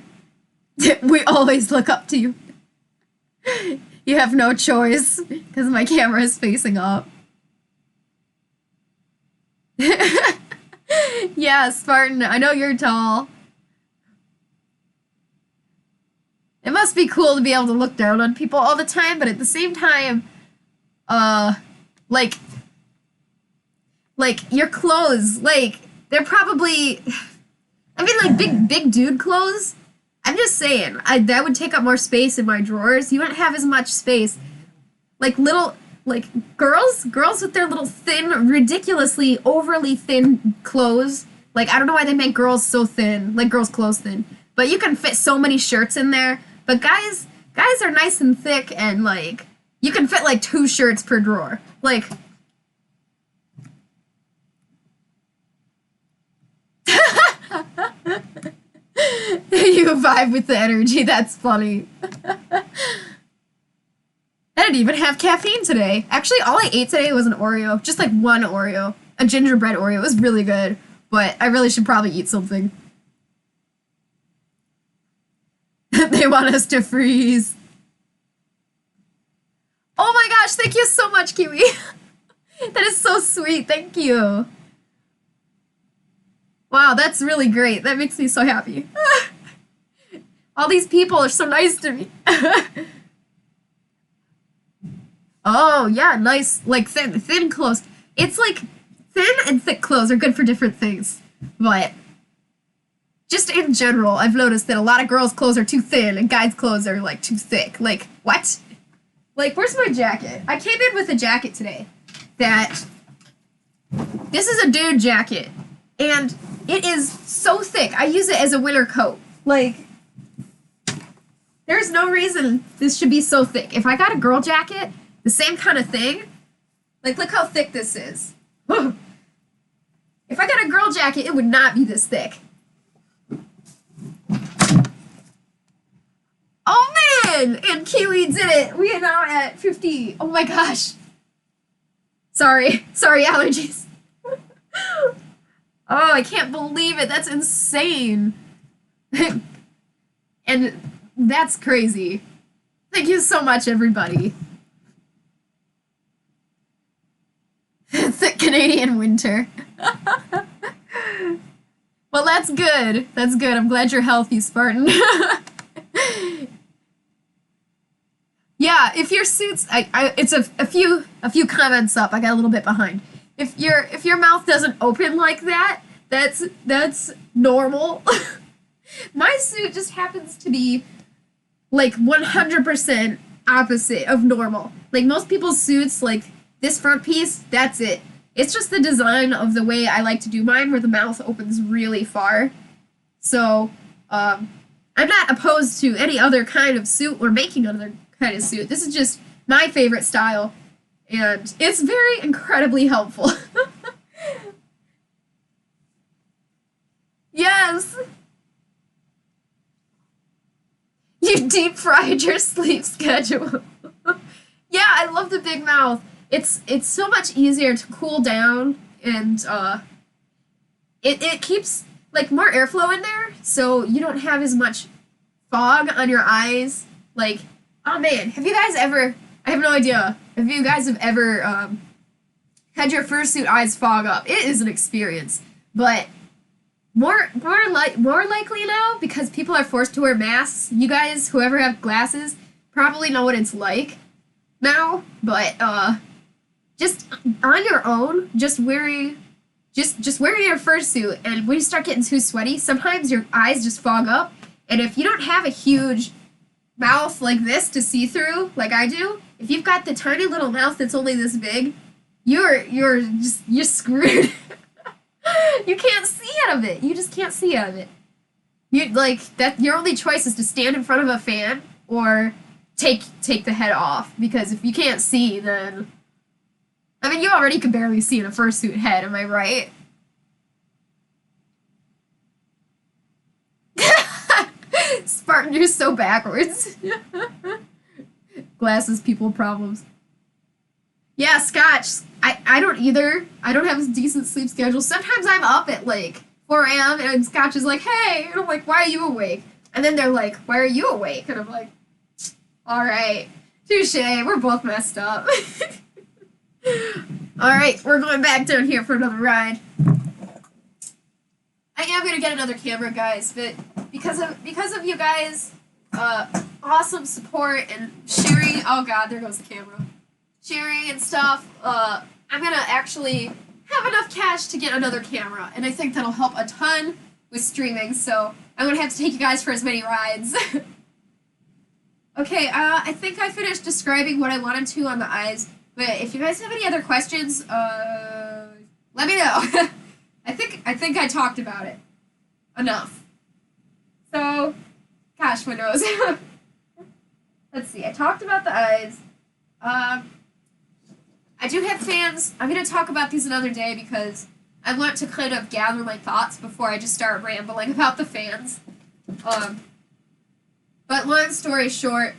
We always look up to you. You have no choice because my camera is facing up. Yeah, Spartan, I know you're tall. It must be cool to be able to look down on people all the time, but at the same time, like your clothes, like they're probably, I mean, like big dude clothes. I'm just saying, that would take up more space in my drawers. You wouldn't have as much space. Like little, like girls with their little thin, ridiculously overly thin clothes. Like I don't know why they make girls so thin, like girls' clothes thin. But you can fit so many shirts in there. But guys are nice and thick, and like you can fit like 2 shirts per drawer. Like. You vibe with the energy. That's funny. I didn't even have caffeine today. Actually, all I ate today was an Oreo. Just like one Oreo. A gingerbread Oreo. It was really good. But I really should probably eat something. They want us to freeze. Oh my gosh, thank you so much, Kiwi. That is so sweet. Thank you. Wow, that's really great. That makes me so happy. All these people are so nice to me. Oh, yeah, nice, like thin clothes. It's like thin and thick clothes are good for different things. But just in general, I've noticed that a lot of girls' clothes are too thin and guys' clothes are like too thick. Like, what? Like, where's my jacket? I came in with a jacket today this is a dude jacket. And it is so thick. I use it as a winter coat. Like, there's no reason this should be so thick. If I got a girl jacket, the same kind of thing, like, look how thick this is. If I got a girl jacket, it would not be this thick. Oh, man! And Kiwi did it. We are now at 50. Oh, my gosh. Sorry, allergies. Oh, I can't believe it. That's insane. And that's crazy. Thank you so much, everybody. Thick Canadian winter. Well, that's good. That's good. I'm glad you're healthy, Spartan. Yeah, if your suits, it's a few comments up. I got a little bit behind. If your mouth doesn't open like that, that's normal. My suit just happens to be like 100% opposite of normal. Like most people's suits, like this front piece, that's it. It's just the design of the way I like to do mine, where the mouth opens really far. So, I'm not opposed to any other kind of suit or making another kind of suit. This is just my favorite style. And it's very incredibly helpful. Yes! You deep fried your sleep schedule. Yeah, I love the big mouth. It's so much easier to cool down, and it keeps like more airflow in there, so you don't have as much fog on your eyes. Like, oh man, have you guys ever, I have no idea, if you guys have ever had your fursuit eyes fog up. It is an experience, but more likely now, because people are forced to wear masks. You guys, whoever have glasses, probably know what it's like now, but just on your own, just wearing your fursuit, and when you start getting too sweaty, sometimes your eyes just fog up, and if you don't have a huge mouth like this to see through, like I do, if you've got the tiny little mouth that's only this big, you're screwed. You can't see out of it. You just can't see out of it. You like that. Your only choice is to stand in front of a fan or take the head off, because if you can't see, then I mean, you already can barely see in a fursuit head. Am I right? Spartan, you're so backwards. Glasses people problems. Yeah, Scotch. I don't either. I don't have a decent sleep schedule. Sometimes I'm up at like 4 a.m. and Scotch is like, hey. And I'm like, why are you awake? And then they're like, why are you awake? And I'm like, all right. Touche. We're both messed up. All right. We're going back down here for another ride. I am going to get another camera, guys. But because of you guys awesome support and sharing. Oh god, there goes the camera. Sharing and stuff. I'm gonna actually have enough cash to get another camera, and I think that'll help a ton with streaming, so I'm gonna have to take you guys for as many rides. Okay, I think I finished describing what I wanted to on the eyes, but if you guys have any other questions, let me know. I think I talked about it enough. So, gosh, my nose. Let's see, I talked about the eyes. I do have fans. I'm going to talk about these another day because I want to kind of gather my thoughts before I just start rambling about the fans. But long story short,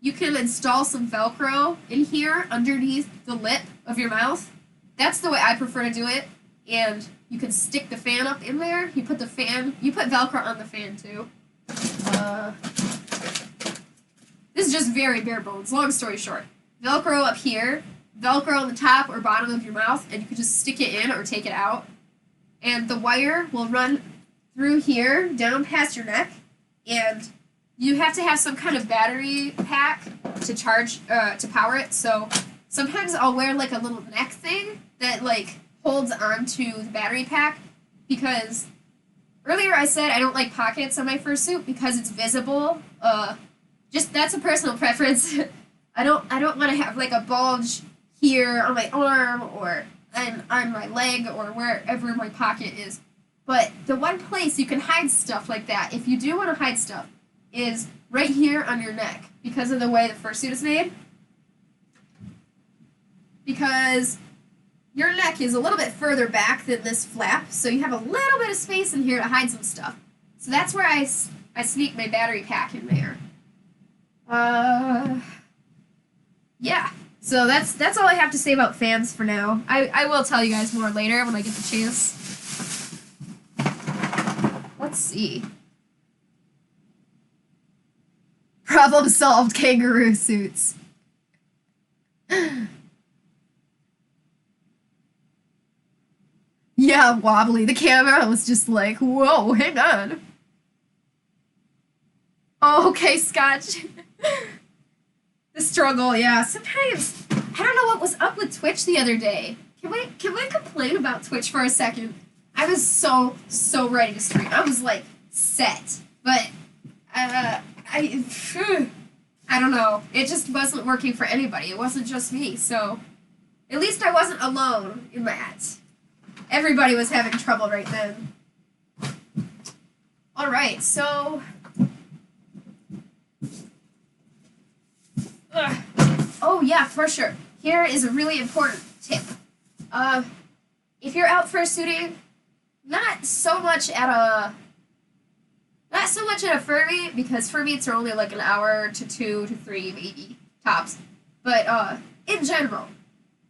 you can install some Velcro in here underneath the lip of your mouth. That's the way I prefer to do it. And you can stick the fan up in there. You put Velcro on the fan too. This is just very bare bones. Long story short. Velcro up here, Velcro on the top or bottom of your mouth, and you can just stick it in or take it out. And the wire will run through here, down past your neck, and you have to have some kind of battery pack to charge, to power it. So sometimes I'll wear like a little neck thing that like holds onto the battery pack, because earlier I said I don't like pockets on my fursuit because it's visible. Just that's a personal preference. I don't want to have like a bulge here on my arm or on my leg or wherever my pocket is. But the one place you can hide stuff like that, if you do want to hide stuff, is right here on your neck because of the way the fursuit is made. Because your neck is a little bit further back than this flap, so you have a little bit of space in here to hide some stuff. So that's where I sneak my battery pack in there. Yeah, so that's all I have to say about fans for now. I will tell you guys more later when I get the chance. Let's see. Problem solved, kangaroo suits. Yeah, wobbly. The camera was just like, whoa, hang on. Oh, okay, Scotch. The struggle, yeah. Sometimes I don't know what was up with Twitch the other day. Can we complain about Twitch for a second? I was so ready to stream. I was like set, but I don't know. It just wasn't working for anybody. It wasn't just me. So at least I wasn't alone in that. Everybody was having trouble right then. All right, so. Oh yeah, for sure. Here is a really important tip. If you're out fursuiting, not so much at a Furby, because Furbeats are only like an hour to 2 to 3 maybe tops. But in general,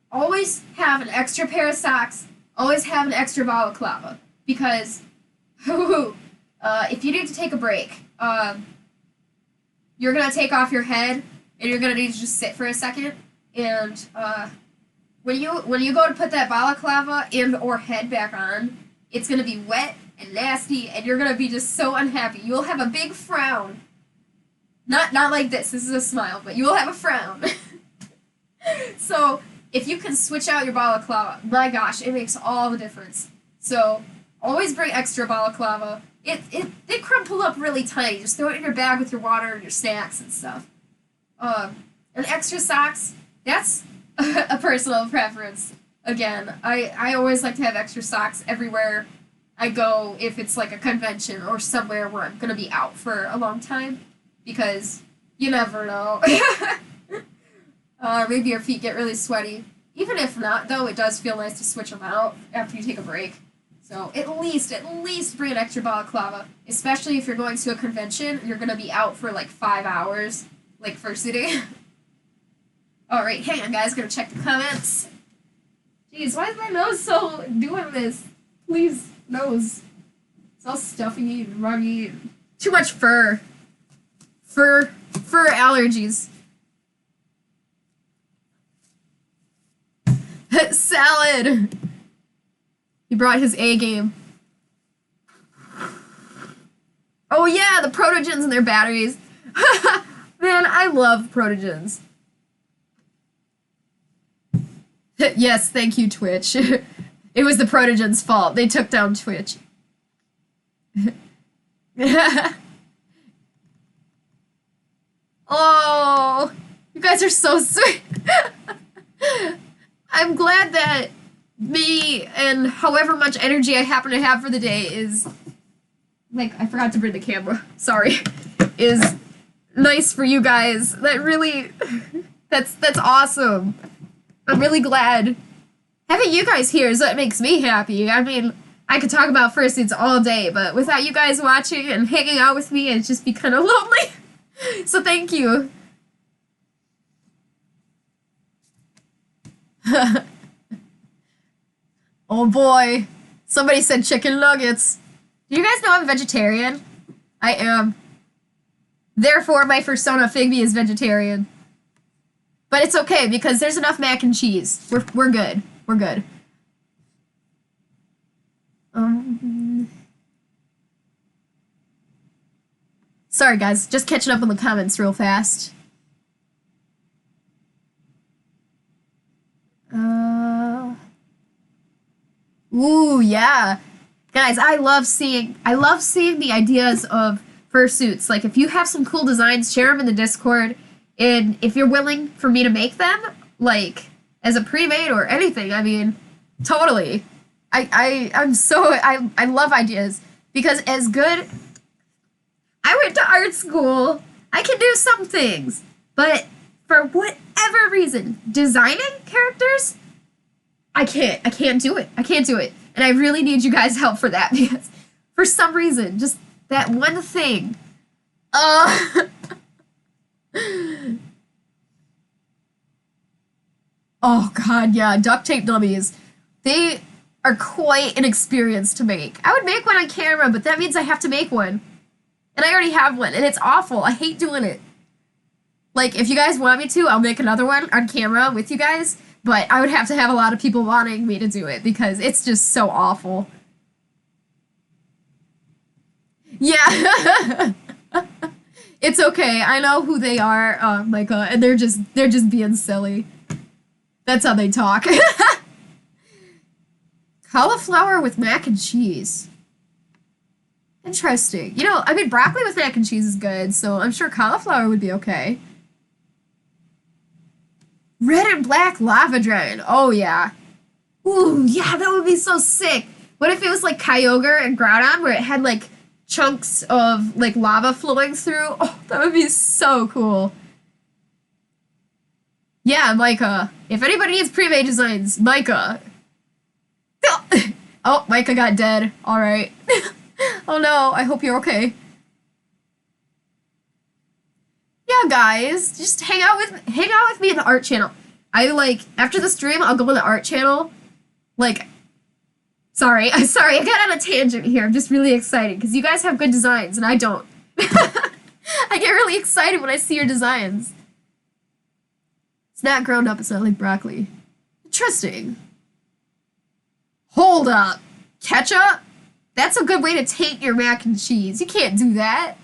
always have an extra pair of socks. Always have an extra balaclava, because if you need to take a break, you're gonna take off your head. And you're gonna need to just sit for a second. And when you go to put that balaclava and or head back on, it's gonna be wet and nasty, and you're gonna be just so unhappy. You'll have a big frown. Not like this. This is a smile, but you will have a frown. So if you can switch out your balaclava, my gosh, it makes all the difference. So always bring extra balaclava. They crumple up really tiny. Just throw it in your bag with your water and your snacks and stuff. And extra socks, that's a personal preference. Again, I always like to have extra socks everywhere I go if it's like a convention or somewhere where I'm going to be out for a long time, because you never know. Maybe your feet get really sweaty. Even if not, though, it does feel nice to switch them out after you take a break. So at least bring an extra balaclava, especially if you're going to a convention. You're going to be out for like 5 hours. Like fursuiting. Alright, hang on guys, gonna check the comments. Jeez, why is my nose so doing this? Please, nose. It's all stuffy and ruggy. Too much fur. Fur allergies. Salad! He brought his A game. Oh yeah, the protogens and their batteries. Man, I love protogens. Yes, thank you, Twitch. It was the protogens' fault. They took down Twitch. Oh, you guys are so sweet. I'm glad that me and however much energy I happen to have for the day is, like, I forgot to bring the camera. Sorry. Is nice for you guys. That really, that's awesome. I'm really glad. Having you guys here is what makes me happy. I mean, I could talk about fursuits all day, but without you guys watching and hanging out with me, it'd just be kind of lonely. So thank you. Oh boy. Somebody said chicken nuggets. Do you guys know I'm vegetarian? I am. Therefore, my persona Figby is vegetarian. But it's okay because there's enough mac and cheese. We're good. We're good. Sorry guys, just catching up on the comments real fast. Ooh, yeah. Guys, I love seeing the ideas of fursuits. Like, if you have some cool designs, share them in the Discord. And if you're willing for me to make them, like, as a pre-made or anything, I mean, totally. I love ideas. Because as good... I went to art school. I can do some things. But for whatever reason, designing characters... I can't do it. I can't do it. And I really need you guys' help for that because for some reason, just that one thing. Oh god, yeah, duct tape dummies. They are quite an experience to make. I would make one on camera, but that means I have to make one. And I already have one, and it's awful. I hate doing it. Like, if you guys want me to, I'll make another one on camera with you guys. But I would have to have a lot of people wanting me to do it because it's just so awful. Yeah. It's okay. I know who they are, Micah, and they're just being silly. That's how they talk. Cauliflower with mac and cheese. Interesting. You know, I mean, broccoli with mac and cheese is good, so I'm sure cauliflower would be okay. Red and black lava dragon. Oh, yeah. Ooh, yeah, that would be so sick. What if it was like Kyogre and Groudon, where it had, like, chunks of, like, lava flowing through? Oh, that would be so cool. Yeah, Micah. If anybody needs pre-made designs, Micah. Oh, Micah got dead. Alright. Oh, no. I hope you're okay. Yeah, guys, just hang out with me in the art channel. I like after the stream, I'll go on the art channel. Like, sorry, I got on a tangent here. I'm just really excited because you guys have good designs and I don't. I get really excited when I see your designs. It's not ground up. It's not like broccoli. Interesting. Hold up, ketchup. That's a good way to taint your mac and cheese. You can't do that.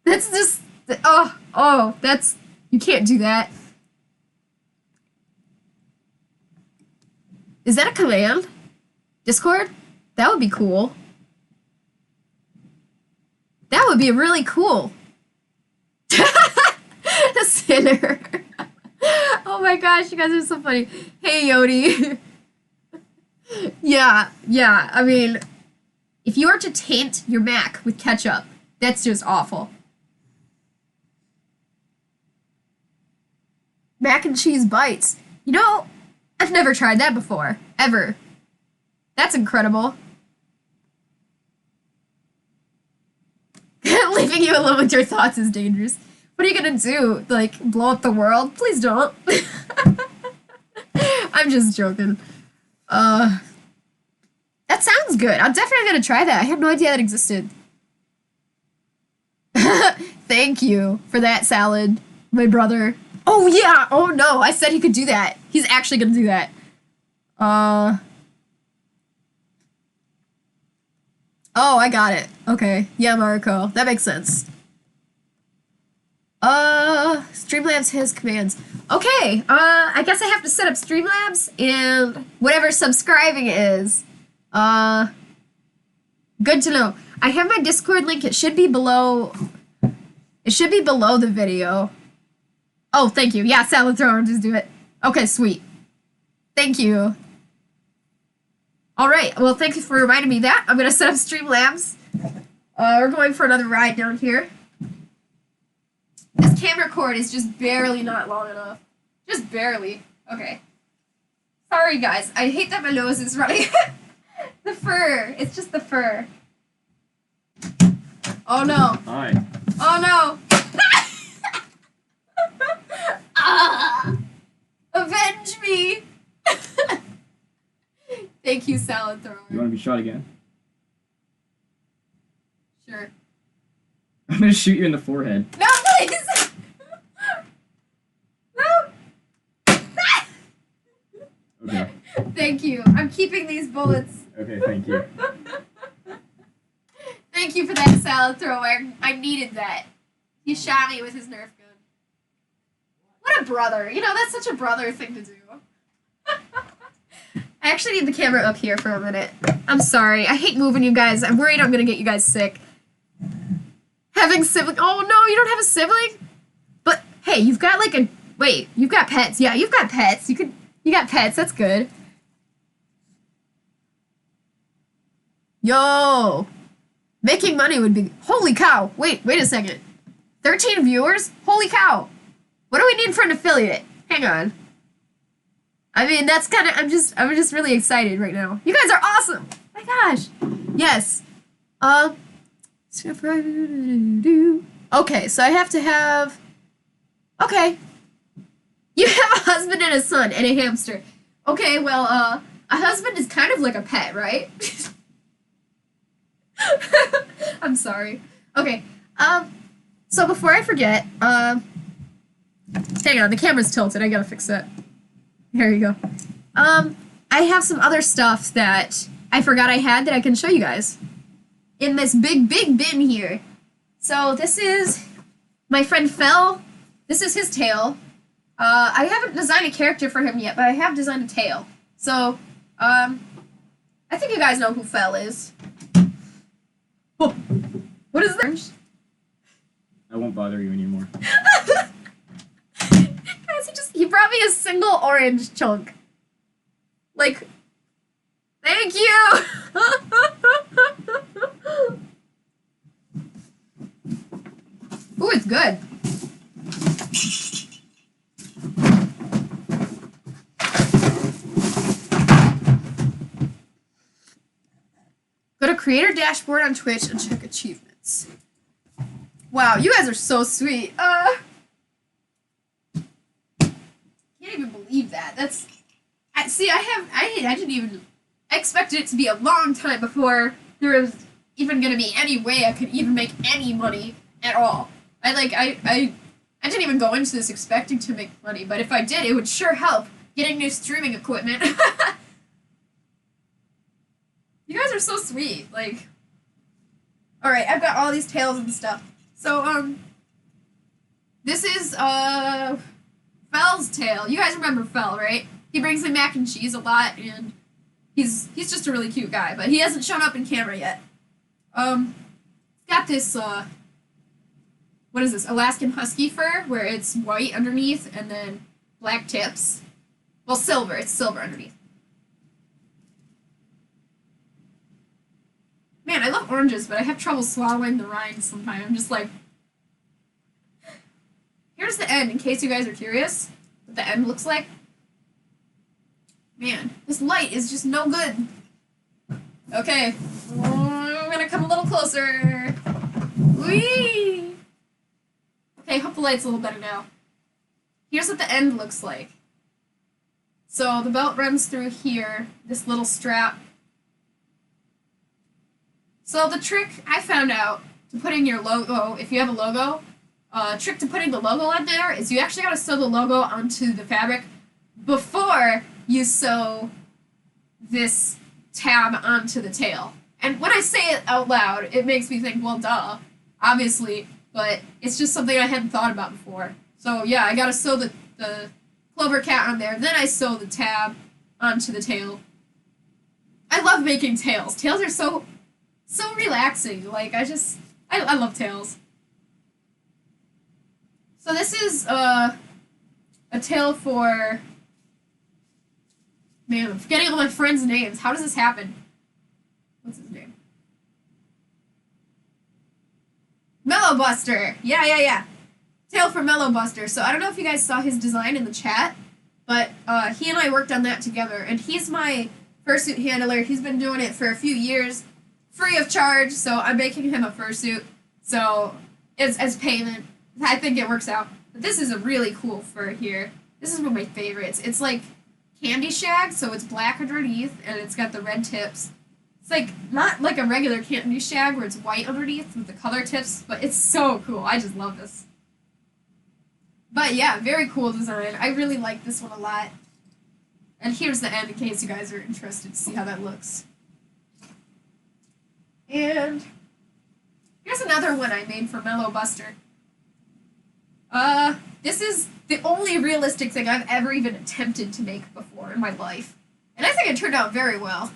That's just. Oh, that's... You can't do that. Is that a command? Discord? That would be cool. That would be really cool. The sinner. Oh my gosh, you guys are so funny. Hey, Yodi. Yeah, I mean, if you are to taint your mac with ketchup, that's just awful. Mac and cheese bites. You know, I've never tried that before. Ever. That's incredible. Leaving you alone with your thoughts is dangerous. What are you gonna do? Like, blow up the world? Please don't. I'm just joking. That sounds good. I'm definitely gonna try that. I had no idea that existed. Thank you for that salad, my brother. Oh, yeah! Oh, no! I said he could do that. He's actually gonna do that. Oh, I got it. Okay. Yeah, Marco. That makes sense. Streamlabs has commands. Okay, I guess I have to set up Streamlabs and whatever subscribing is. Good to know. I have my Discord link. It should be below. It should be below the video. Oh, thank you. Yeah, salad thrower, just do it. Okay, sweet. Thank you. All right. Well, thank you for reminding me that. I'm gonna set up Streamlabs. We're going for another ride down here. This camera cord is just barely not long enough. Just barely. Okay. Sorry, guys. I hate that my nose is running. The fur. It's just the fur. Oh, no. Hi. Oh, no. Ah! Avenge me. Thank you, salad thrower. You want to be shot again? Sure. I'm gonna shoot you in the forehead. No, please! No! Okay. Thank you. I'm keeping these bullets. Okay, thank you. Thank you for that salad thrower. I needed that. He shot me with his Nerf gun. What a brother. You know, that's such a brother thing to do. I actually need the camera up here for a minute. I'm sorry. I hate moving you guys. I'm worried I'm going to get you guys sick. Having sibling. Oh, no, you don't have a sibling? But, hey, you've got like a... Wait, you've got pets. Yeah, you've got pets. You got pets. That's good. Yo. Making money would be... Holy cow. Wait a second. 13 viewers? Holy cow. What do we need for an affiliate? Hang on. I mean, that's kind of... I'm just really excited right now. You guys are awesome. My gosh. Yes. Okay, so I have to have... Okay. You have a husband and a son and a hamster. Okay, well, a husband is kind of like a pet, right? I'm sorry. Okay, so before I forget, hang on, the camera's tilted, I gotta fix that. Here you go. I have some other stuff that I forgot I had that I can show you guys. In this big bin here. So this is my friend Fel. This is his tail. I haven't designed a character for him yet, but I have designed a tail. So, I think you guys know who Fel is. Oh, what is that? I won't bother you anymore. Guys, he brought me a single orange chunk. Like, thank you! Ooh, it's good. Go to creator dashboard on Twitch and check achievements. Wow, you guys are so sweet. Can't even believe that. That's... I didn't even... I expected it to be a long time before there was even gonna be any way I could even make any money at all. I didn't even go into this expecting to make money, but if I did, it would sure help getting new streaming equipment. You guys are so sweet. Like, alright, I've got all these tails and stuff. So, this is, Fel's tail. You guys remember Fel, right? He brings me mac and cheese a lot, and he's just a really cute guy, but he hasn't shown up in camera yet. Got this, what is this? Alaskan Husky fur, where it's white underneath and then black tips. Well, silver. It's silver underneath. Man, I love oranges, but I have trouble swallowing the rinds sometimes. I'm just like... Here's the end, in case you guys are curious what the end looks like. Man, this light is just no good. Okay. I'm gonna come a little closer. Whee! Okay, hope the light's a little better now. Here's what the end looks like. So the belt runs through here, this little strap. So the trick I found out to putting your logo, if you have a logo, trick to putting the logo on there is you actually gotta sew the logo onto the fabric before you sew this tab onto the tail. And when I say it out loud, it makes me think, well, duh, obviously, but it's just something I hadn't thought about before. So yeah, I gotta sew the Clover Cat on there, then I sew the tab onto the tail. I love making tails. Tails are so relaxing. Like, I love tails. So this is a tail for, man, I'm forgetting all my friends' names. How does this happen? What's his name? Mellow Buster. Yeah. Tail for Mellow Buster. So I don't know if you guys saw his design in the chat, but he and I worked on that together, and he's my fursuit handler. He's been doing it for a few years, free of charge, so I'm making him a fursuit. So as payment, I think it works out. But this is a really cool fur here. This is one of my favorites. It's like candy shag, so it's black underneath, and it's got the red tips. It's like not like a regular candy shag where it's white underneath with the color tips, but it's so cool. I just love this. But yeah, very cool design. I really like this one a lot. And here's the end in case you guys are interested to see how that looks. And here's another one I made for Mellow Buster. This is the only realistic thing I've ever even attempted to make before in my life. And I think it turned out very well.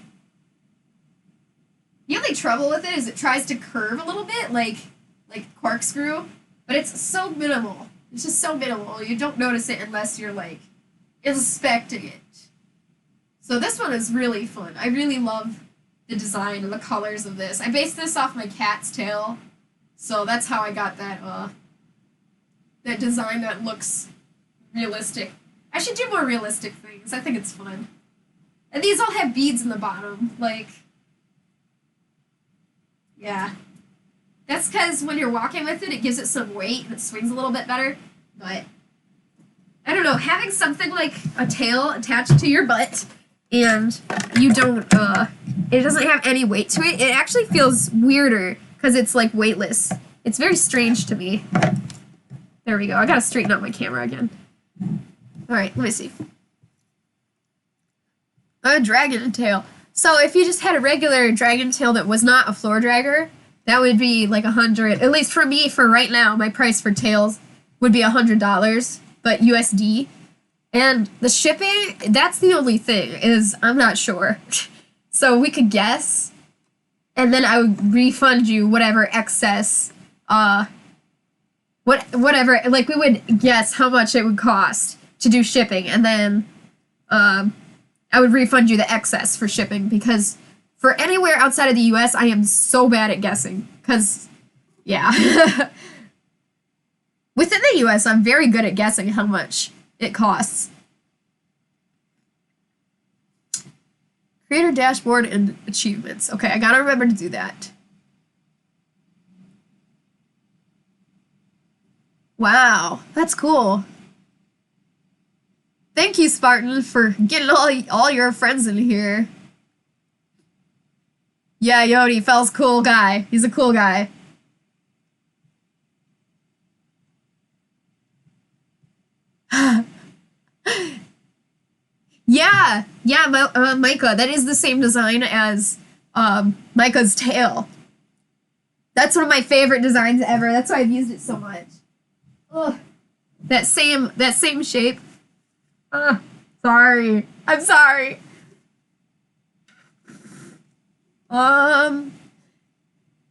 The only trouble with it is it tries to curve a little bit, like corkscrew, but it's so minimal. It's just so minimal. You don't notice it unless you're, like, inspecting it. So this one is really fun. I really love the design and the colors of this. I based this off my cat's tail, so that's how I got that, that design that looks realistic. I should do more realistic things. I think it's fun. And these all have beads in the bottom, like, yeah. That's because when you're walking with it, it gives it some weight and it swings a little bit better. But, I don't know, having something like a tail attached to your butt and you don't, it doesn't have any weight to it, it actually feels weirder because it's, like, weightless. It's very strange to me. There we go. I gotta straighten out my camera again. Alright, let me see. A dragon tail. So if you just had a regular dragon tail that was not a floor dragger, that would be like $100. At least for me, for right now, my price for tails would be $100, but USD. And the shipping, that's the only thing, is I'm not sure. So we could guess, and then I would refund you whatever excess, whatever, like we would guess how much it would cost to do shipping, and then, I would refund you the excess for shipping, because for anywhere outside of the US, I am so bad at guessing, because, yeah. Within the US, I'm very good at guessing how much it costs. Creator dashboard and achievements. Okay, I gotta remember to do that. Wow, that's cool. Thank you, Spartan, for getting all your friends in here. Yeah, Yodi, Fell's cool guy. He's a cool guy. Yeah, Micah. That is the same design as Micah's tail. That's one of my favorite designs ever. That's why I've used it so much. Ugh. That same shape. Sorry. I'm sorry.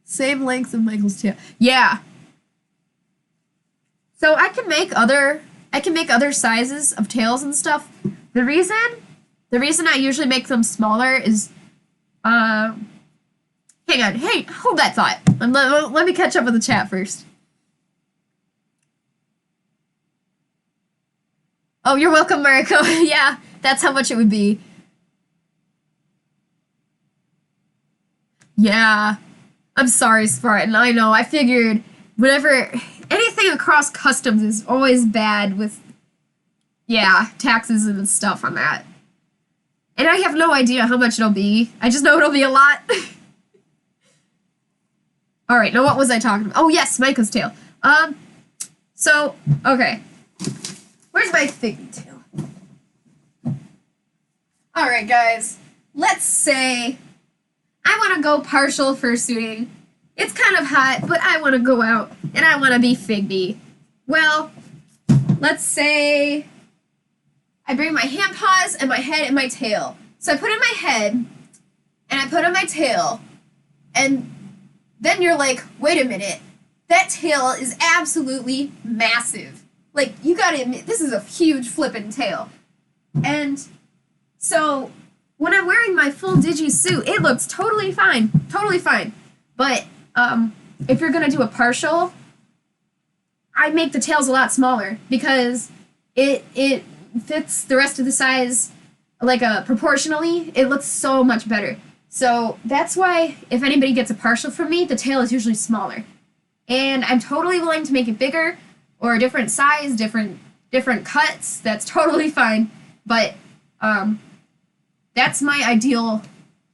Same length of Michael's tail. Yeah. So I can make other sizes of tails and stuff. The reason I usually make them smaller is hang on. Hey, hold that thought. Let me catch up with the chat first. Oh, you're welcome, Mariko. Yeah, that's how much it would be. Yeah. I'm sorry, Spartan. I know. I figured whenever anything across customs is always bad with, yeah, taxes and stuff on that. And I have no idea how much it'll be. I just know it'll be a lot. Alright, now what was I talking about? Oh, yes, Micah's tail. So, okay. Where's my Figby tail? Alright, guys. Let's say I want to go partial fursuiting. It's kind of hot, but I want to go out and I want to be Figby. Well, let's say I bring my hand paws and my head and my tail. So I put in my head and I put in my tail, and then you're like, wait a minute, that tail is absolutely massive. Like, you gotta admit, this is a huge flippin' tail. And so when I'm wearing my full Digi suit, it looks totally fine. Totally fine. But if you're gonna do a partial, I make the tails a lot smaller because it fits the rest of the size like proportionally. It looks so much better. So that's why if anybody gets a partial from me, the tail is usually smaller. And I'm totally willing to make it bigger or a different size, different cuts. That's totally fine. But that's my ideal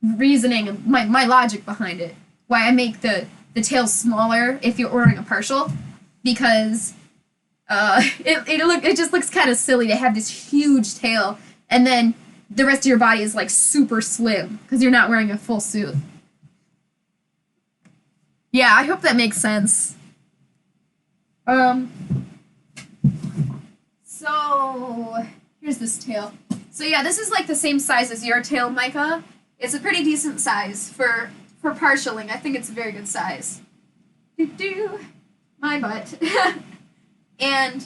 reasoning, my logic behind it. Why I make the tail smaller if you're ordering a partial, because it just looks kind of silly to have this huge tail and then the rest of your body is like super slim because you're not wearing a full suit. Yeah, I hope that makes sense. So here's this tail. So yeah, this is like the same size as your tail, Micah. It's a pretty decent size for partialing. I think it's a very good size. My butt. And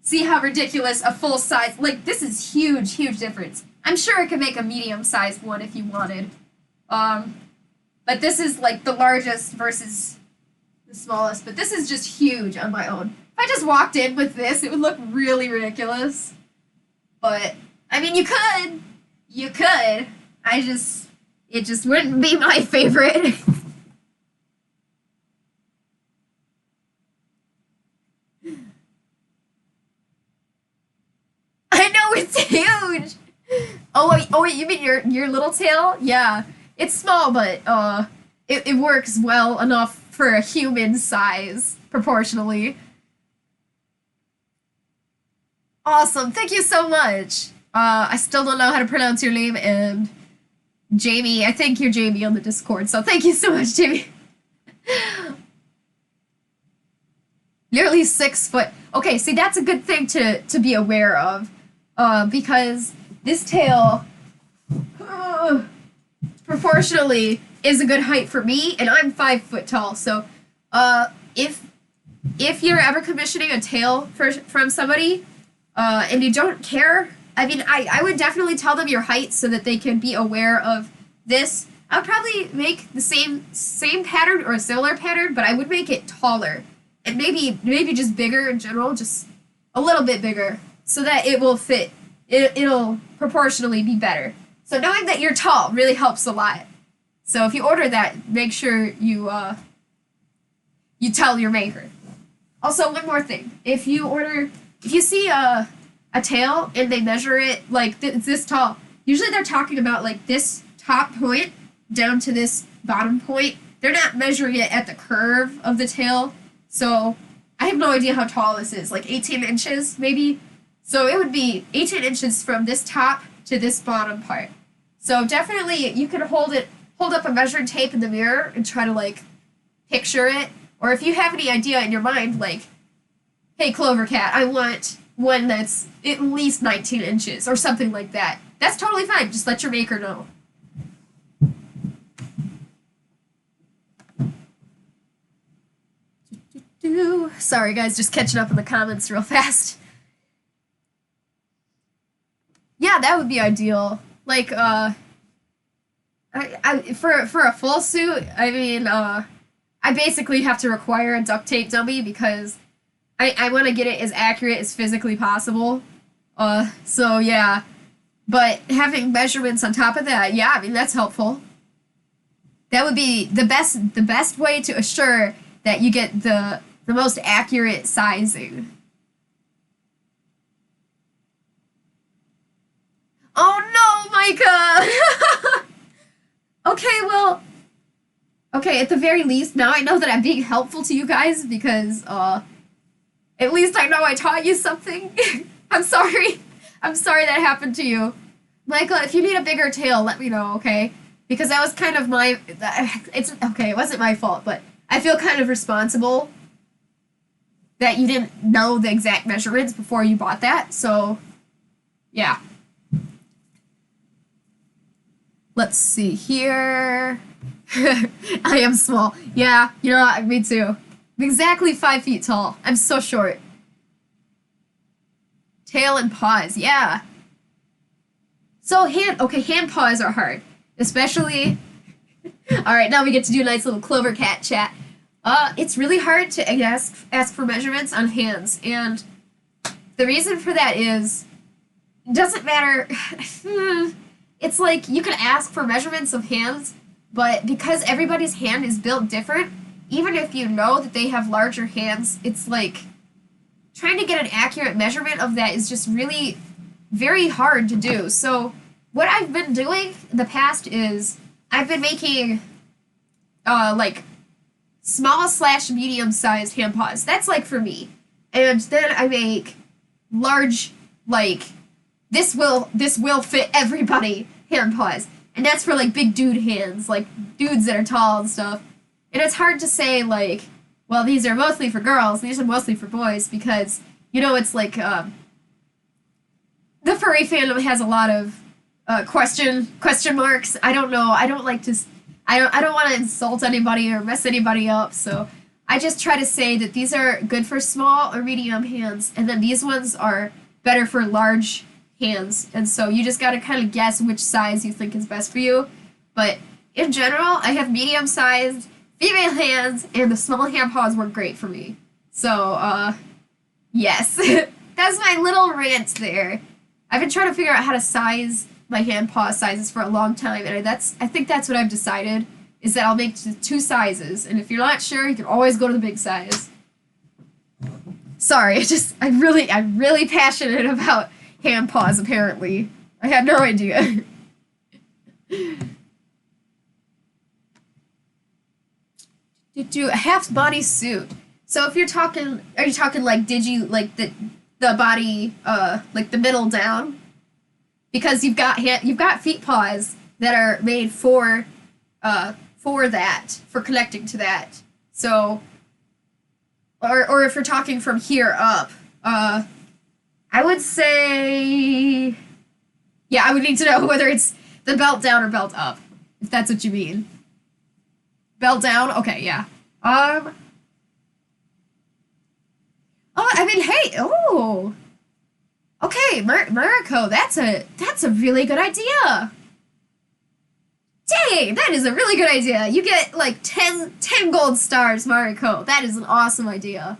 see how ridiculous a full size, like this is huge difference. I'm sure I could make a medium sized one if you wanted. But this is like the largest versus the smallest, but this is just huge on my own. If I just walked in with this, it would look really ridiculous. But I mean, you could. It just wouldn't be my favorite. I know, it's huge. Oh wait, you mean your little tail? Yeah, it's small, but it works well enough for a human size proportionally. Awesome, thank you so much. I still don't know how to pronounce your name, and Jamie, I think you're Jamie on the Discord, so thank you so much, Jamie. Nearly 6 foot. Okay, see, that's a good thing to be aware of, because this tail, proportionally, is a good height for me, and I'm 5 foot tall, so, if you're ever commissioning a tail from somebody, and you don't care, I mean, I would definitely tell them your height so that they can be aware of this. I would probably make the same pattern or a similar pattern, but I would make it taller. And maybe just bigger in general, just a little bit bigger, so that it will fit. It'll proportionally be better. So knowing that you're tall really helps a lot. So if you order that, make sure you tell your maker. Also, one more thing. If you see a tail and they measure it like it's this tall, usually they're talking about like this top point down to this bottom point. They're not measuring it at the curve of the tail. So I have no idea how tall this is, like 18 inches maybe. So it would be 18 inches from this top to this bottom part. So definitely you can hold up a measuring tape in the mirror and try to like picture it. Or if you have any idea in your mind, like, hey, CloverCat, I want one that's at least 19 inches or something like that. That's totally fine. Just let your maker know. Sorry, guys, just catching up in the comments real fast. Yeah, that would be ideal. Like, for a full suit, I mean, I basically have to require a duct tape dummy because I want to get it as accurate as physically possible. So yeah. But having measurements on top of that, yeah, I mean, that's helpful. That would be the best way to assure that you get the most accurate sizing. Oh no, Micah! Okay, at the very least, now I know that I'm being helpful to you guys because, at least I know I taught you something. I'm sorry. I'm sorry that happened to you. Micah, if you need a bigger tail, let me know, okay? because that was kind of my, it's, okay, it wasn't my fault, but I feel kind of responsible that you didn't know the exact measurements before you bought that, so, yeah. Let's see here. I am small. Yeah, you know what? Me too. I'm exactly 5 feet tall. I'm so short. Tail and paws, yeah. So hand paws are hard. Especially... Alright, now we get to do a nice little CloverCat chat. It's really hard to ask for measurements on hands, and the reason for that is, it doesn't matter... It's like, you can ask for measurements of hands, but because everybody's hand is built different, even if you know that they have larger hands, it's like, trying to get an accurate measurement of that is just really very hard to do. So, what I've been doing in the past is, I've been making, like, small/medium-sized hand paws. That's, like, for me. And then I make large, like, this will fit everybody hand paws. And that's for, like, big dude hands, like, dudes that are tall and stuff. And it's hard to say, like, well, these are mostly for girls, these are mostly for boys, because, you know, it's like, the furry fandom has a lot of, question marks. I don't know, I don't like to, I don't want to insult anybody or mess anybody up, so I just try to say that these are good for small or medium hands, and then these ones are better for large hands, and so you just gotta kind of guess which size you think is best for you. But in general, I have medium-sized female hands, and the small hand paws work great for me. So, yes. That's my little rant there. I've been trying to figure out how to size my hand paw sizes for a long time, and I think that's what I've decided, is that I'll make two sizes, and if you're not sure, you can always go to the big size. Sorry, I'm really passionate about hand paws, apparently. I had no idea. Do a half body suit. So if you're talking, are you talking like Digi, like the body, like the middle down? Because you've got feet paws that are made for connecting to that. So, or if you're talking from here up, I would say, yeah, I would need to know whether it's the belt down or belt up, if that's what you mean. Belt down? Okay, yeah. Oh, I mean, hey, oh. Okay, Mariko, that's a really good idea. Dang, that is a really good idea. You get, like, 10 gold stars, Mariko. That is an awesome idea.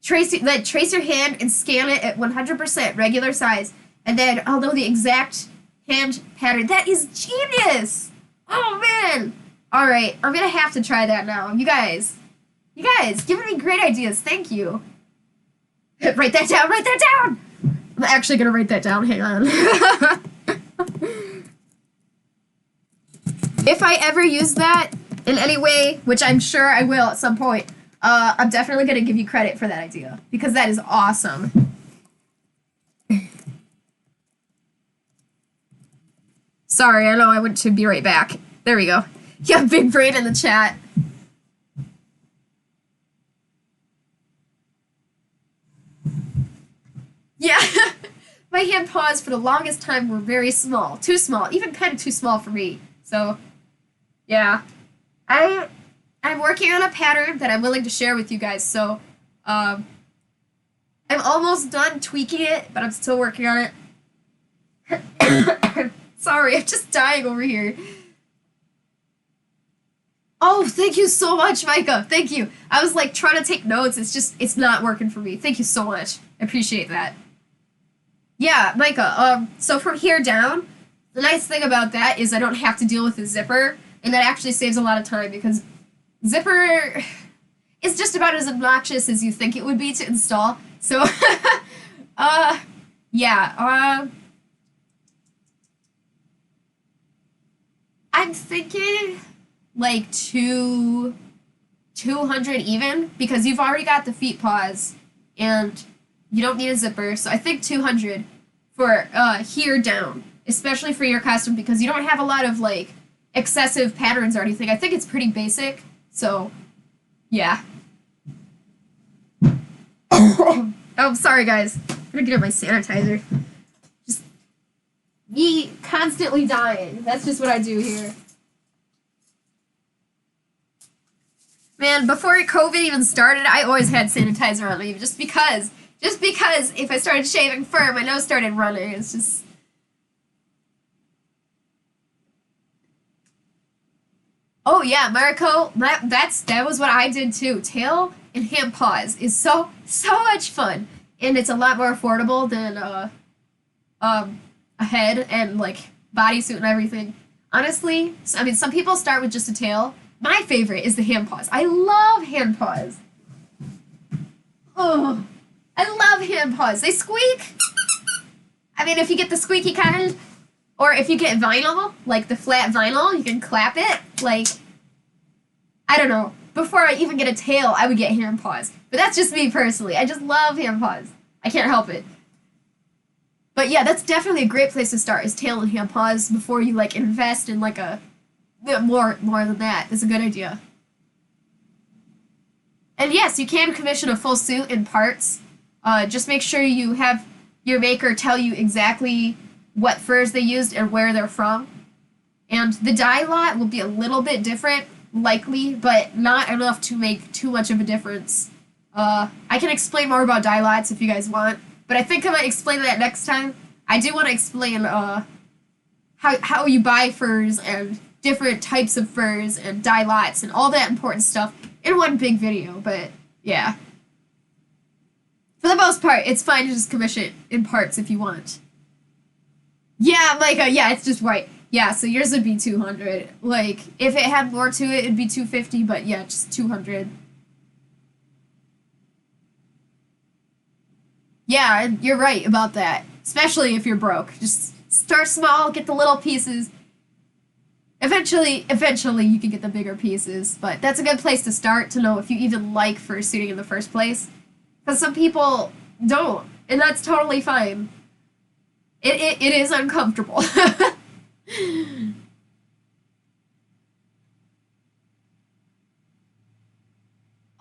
Trace your hand and scan it at 100% regular size, and then I'll know the exact hand pattern. That is genius! Oh, man! Alright, I'm gonna have to try that now. You guys, giving me great ideas. Thank you. Write that down! I'm actually gonna write that down. Hang on. If I ever use that in any way, which I'm sure I will at some point, I'm definitely gonna give you credit for that idea, because that is awesome. Sorry, I know I went to be right back. There we go. Yeah, big brain in the chat. Yeah, my hand paws for the longest time were very small. Too small, even kind of too small for me. So, yeah. I'm working on a pattern that I'm willing to share with you guys, so, I'm almost done tweaking it, but I'm still working on it. Sorry, I'm just dying over here. Oh, thank you so much, Micah. Thank you. I was, like, trying to take notes. It's not working for me. Thank you so much. I appreciate that. Yeah, Micah, so from here down, the nice thing about that is I don't have to deal with the zipper, and that actually saves a lot of time, because zipper is just about as obnoxious as you think it would be to install. So, yeah, I'm thinking, like, 200 even, because you've already got the feet paws, and you don't need a zipper, so I think 200 for, here down, especially for your costume, because you don't have a lot of, like, excessive patterns or anything. I think it's pretty basic. So, yeah. Oh, sorry guys. I'm gonna get my sanitizer. Just me constantly dying. That's just what I do here. Man, before COVID even started, I always had sanitizer on me just because if I started shaving fur, my nose started running. It's just... Oh yeah, Mariko, that was what I did too. Tail and hand paws is so much fun, and it's a lot more affordable than a head and like bodysuit and everything. Honestly, I mean, some people start with just a tail. My favorite is the hand paws. I love hand paws. Oh, I love hand paws. They squeak. I mean, if you get the squeaky kind. Or if you get vinyl, like the flat vinyl, you can clap it. Like, I don't know. Before I even get a tail, I would get hand paws. But that's just me personally. I just love hand paws. I can't help it. But yeah, that's definitely a great place to start, is tail and hand paws before you like invest in like a more than that. That's a good idea. And yes, you can commission a full suit in parts. Just make sure you have your maker tell you exactly what furs they used and where they're from. And the dye lot will be a little bit different, likely, but not enough to make too much of a difference. I can explain more about dye lots if you guys want, but I think I might explain that next time. I do want to explain how you buy furs and different types of furs and dye lots and all that important stuff in one big video, but yeah. For the most part, it's fine to just commission it in parts if you want. Yeah, Micah, yeah, it's just white. Yeah, so yours would be 200. Like, if it had more to it, it'd be 250, but yeah, just 200. Yeah, you're right about that. Especially if you're broke. Just start small, get the little pieces. Eventually you can get the bigger pieces, but that's a good place to start to know if you even like fursuiting in the first place. Because some people don't, and that's totally fine. It is uncomfortable.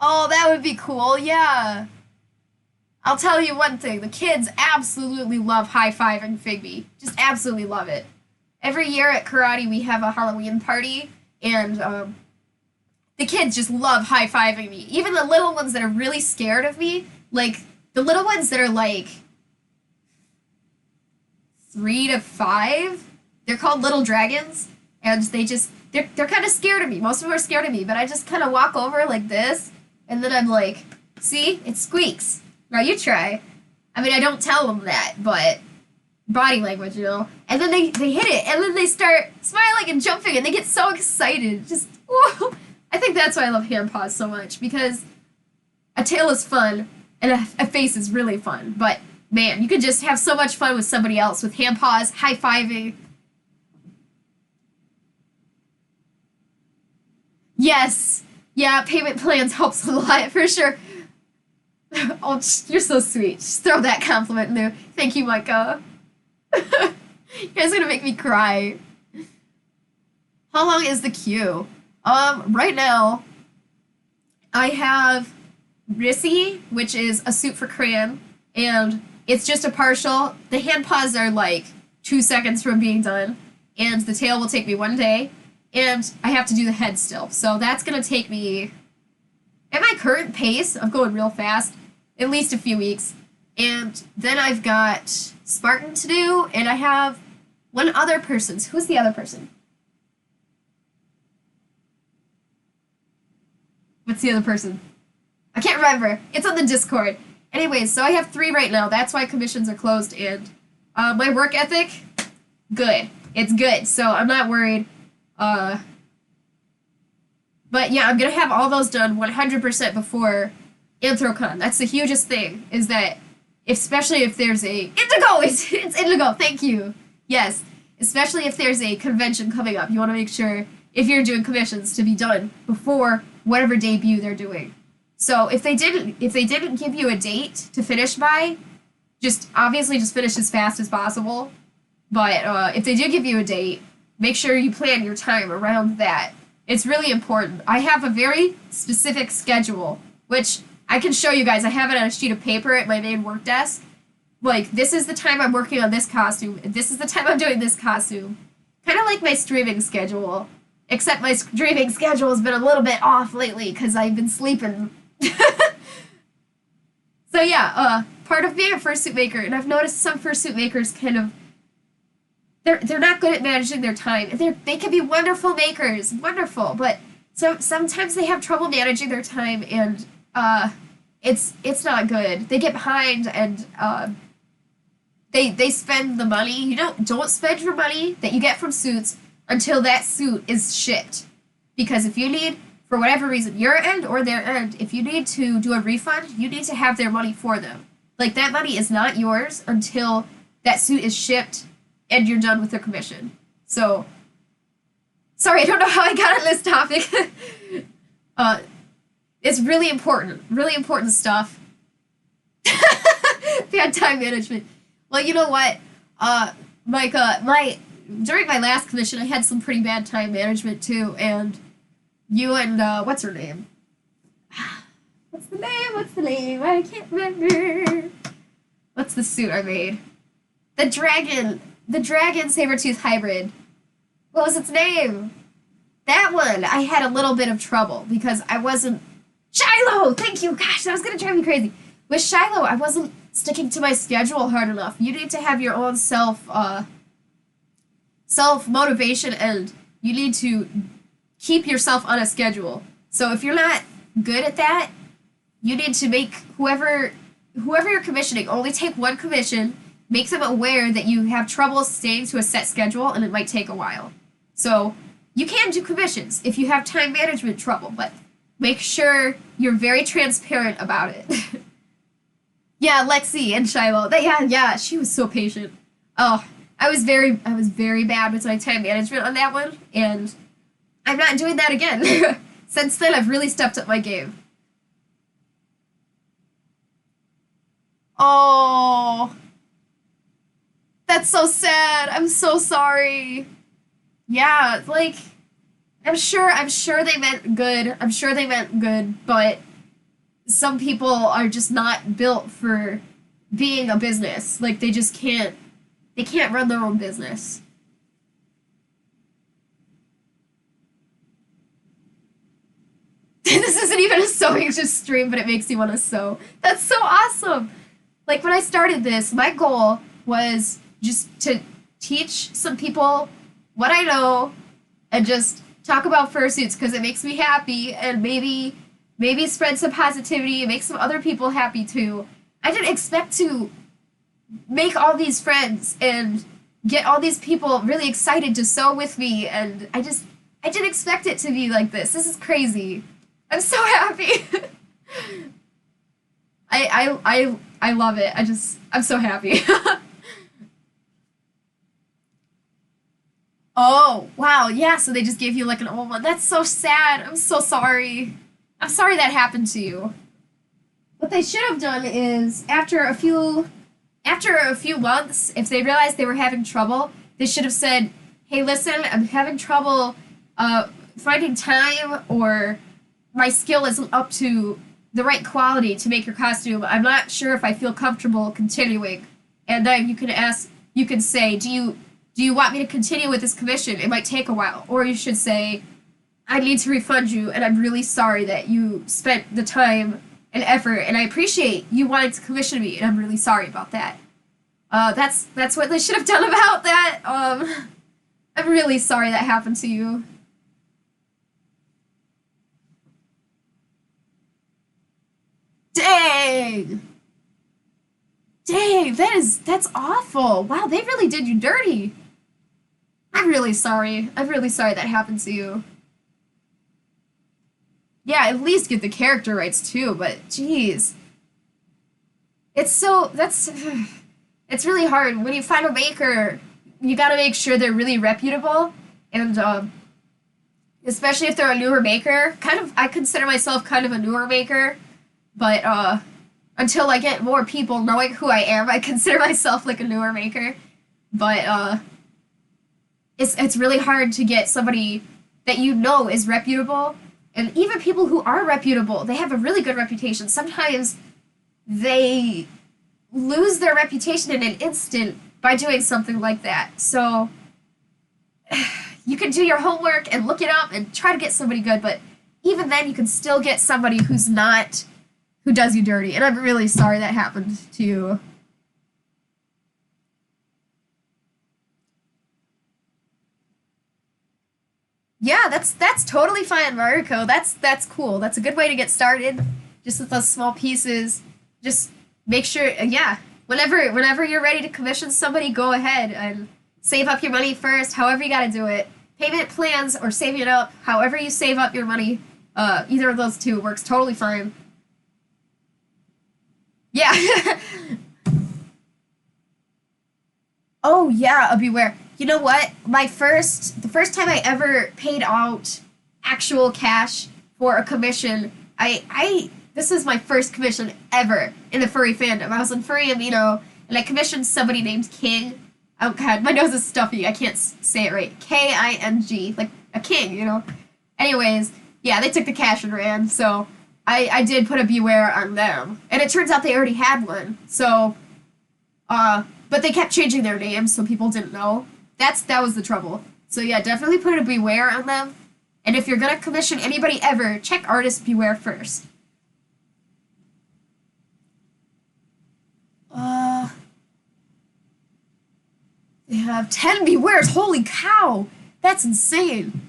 Oh, that would be cool, yeah. I'll tell you one thing, the kids absolutely love high-fiving Figby. Just absolutely love it. Every year at karate we have a Halloween party, and the kids just love high-fiving me. Even the little ones that are really scared of me, like, the little ones that are like 3 to 5, they're called little dragons, and they're kind of scared of me. Most of them are scared of me, but I just kind of walk over like this, and then I'm like, see, it squeaks. Now you try. I mean, I don't tell them that, but body language, you know. And then they hit it, and then they start smiling and jumping, and they get so excited. Just, whoa. I think that's why I love hand paws so much, because a tail is fun, and a face is really fun, but man, you could just have so much fun with somebody else with hand paws, high-fiving. Yes. Yeah, payment plans helps a lot, for sure. Oh, you're so sweet. Just throw that compliment in there. Thank you, Micah. You guys are gonna make me cry. How long is the queue? Right now, I have Rissy, which is a suit for Cran, and it's just a partial. The hand paws are like 2 seconds from being done, and the tail will take me 1 day, and I have to do the head still. So that's gonna take me, at my current pace of going real fast, at least a few weeks. And then I've got Spartan to do, and I have one other person. Who's the other person? What's the other person? I can't remember. It's on the Discord. Anyways, so I have 3 right now. That's why commissions are closed, and my work ethic, good. It's good, so I'm not worried. But yeah, I'm gonna have all those done 100% before Anthrocon. That's the hugest thing, is that especially if there's a Indigo, it's Indigo, thank you. Yes, especially if there's a convention coming up, you want to make sure, if you're doing commissions, to be done before whatever debut they're doing. So if they didn't give you a date to finish by, just obviously just finish as fast as possible. But if they do give you a date, make sure you plan your time around that. It's really important. I have a very specific schedule, which I can show you guys. I have it on a sheet of paper at my main work desk. Like, this is the time I'm working on this costume, and this is the time I'm doing this costume. Kind of like my streaming schedule, except my streaming schedule has been a little bit off lately because I've been sleeping. So yeah, part of being a fursuit maker, and I've noticed some fursuit makers kind of, they're not good at managing their time. They can be wonderful makers, wonderful, but sometimes they have trouble managing their time, and it's not good. They get behind, and they spend the money. You don't spend your money that you get from suits until that suit is shipped, because if you need, for whatever reason, your end or their end, if you need to do a refund, you need to have their money for them. Like, that money is not yours until that suit is shipped and you're done with their commission. So, sorry, I don't know how I got on this topic. It's really important stuff. Bad time management. Well, you know what, during my last commission, I had some pretty bad time management too, and you and, what's her name? What's the name? I can't remember. What's the suit I made? The dragon saber-tooth hybrid. What was its name? That one, I had a little bit of trouble because I wasn't... Shiloh! Thank you! Gosh, that was gonna drive me crazy. With Shiloh, I wasn't sticking to my schedule hard enough. You need to have your own self-motivation, and you need to keep yourself on a schedule. So if you're not good at that, you need to make whoever you're commissioning, only take one commission, make them aware that you have trouble staying to a set schedule and it might take a while. So you can do commissions if you have time management trouble, but make sure you're very transparent about it. Yeah, Lexi and Shiloh. Yeah, she was so patient. Oh, I was very bad with my time management on that one, and I'm not doing that again. Since then, I've really stepped up my game. Oh, that's so sad. I'm so sorry. Yeah, like, I'm sure they meant good. I'm sure they meant good, but some people are just not built for being a business. Like, they can't run their own business. This isn't even a sewing just stream, but it makes you want to sew. That's so awesome! Like, when I started this, my goal was just to teach some people what I know and just talk about fursuits because it makes me happy, and maybe spread some positivity and make some other people happy too. I didn't expect to make all these friends and get all these people really excited to sew with me, and I didn't expect it to be like this. This is crazy. I'm so happy. I love it. I'm so happy. Oh, wow, yeah, so they just gave you like an old one. That's so sad. I'm so sorry. I'm sorry that happened to you. What they should have done is, after a few months, if they realized they were having trouble, they should have said, hey, listen, I'm having trouble finding time, or my skill isn't up to the right quality to make your costume. I'm not sure if I feel comfortable continuing. And then you can say, do you want me to continue with this commission? It might take a while. Or you should say, I need to refund you, and I'm really sorry that you spent the time and effort, and I appreciate you wanting to commission me, and I'm really sorry about that. That's what they should have done about that. I'm really sorry that happened to you. Dang! Dang, that's awful. Wow, they really did you dirty. I'm really sorry. I'm really sorry that happened to you. Yeah, at least get the character rights too, but jeez. It's really hard. When you find a maker, you gotta make sure they're really reputable, and especially if they're a newer maker. I consider myself kind of a newer maker, but until I get more people knowing who I am, I consider myself like a newer maker. But it's really hard to get somebody that you know is reputable. And even people who are reputable, they have a really good reputation. Sometimes they lose their reputation in an instant by doing something like that. So you can do your homework and look it up and try to get somebody good, but even then you can still get somebody who does you dirty. And I'm really sorry that happened to you. Yeah, that's totally fine, Mariko. That's cool. That's a good way to get started. Just with those small pieces. Just make sure, yeah. Whenever you're ready to commission somebody, go ahead and save up your money first. However you gotta do it. Payment plans or saving it up. However you save up your money. Either of those two works totally fine. Yeah. Oh yeah, beware. You know what? The first time I ever paid out actual cash for a commission, this is my first commission ever in the furry fandom. I was in Furry Amino, and I commissioned somebody named King. Oh god, my nose is stuffy. I can't say it right. King, like a king, you know. Anyways, yeah, they took the cash and ran. So I did put a beware on them, and it turns out they already had one. So, but they kept changing their names, so people didn't know. That was the trouble. So yeah, definitely put a beware on them. And if you're gonna commission anybody ever, check artist beware first. They have 10 bewares. Holy cow! That's insane.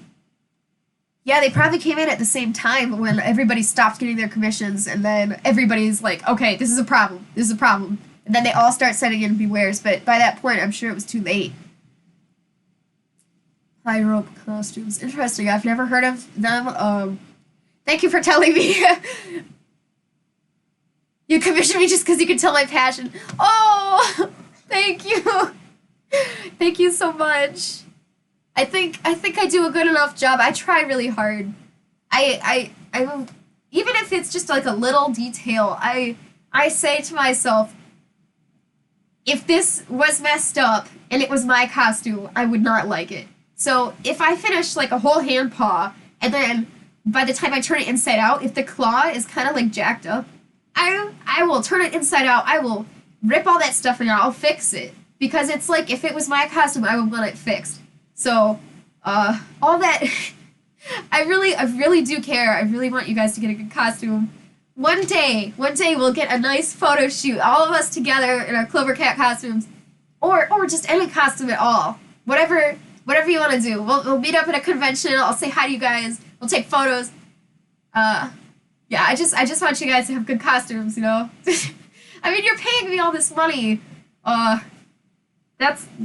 Yeah, they probably came in at the same time when everybody stopped getting their commissions, and then everybody's like, okay, this is a problem. This is a problem. And then they all start sending in bewares, but by that point, I'm sure it was too late. High rope costumes. Interesting. I've never heard of them. Thank you for telling me. You commissioned me just because you could tell my passion. Oh, thank you. Thank you so much. I think I do a good enough job. I try really hard. I even if it's just like a little detail, I say to myself, if this was messed up and it was my costume, I would not like it. So if I finish like a whole hand paw, and then by the time I turn it inside out, if the claw is kind of like jacked up, I will turn it inside out. I will rip all that stuff and I'll fix it. Because it's like, if it was my costume, I would want it fixed. So, all that, I really do care. I really want you guys to get a good costume. One day we'll get a nice photo shoot, all of us together in our CloverCat costumes, or just any costume at all. Whatever you want to do. We'll meet up at a convention. I'll say hi to you guys. We'll take photos. Yeah, I just want you guys to have good costumes, you know? I mean, you're paying me all this money.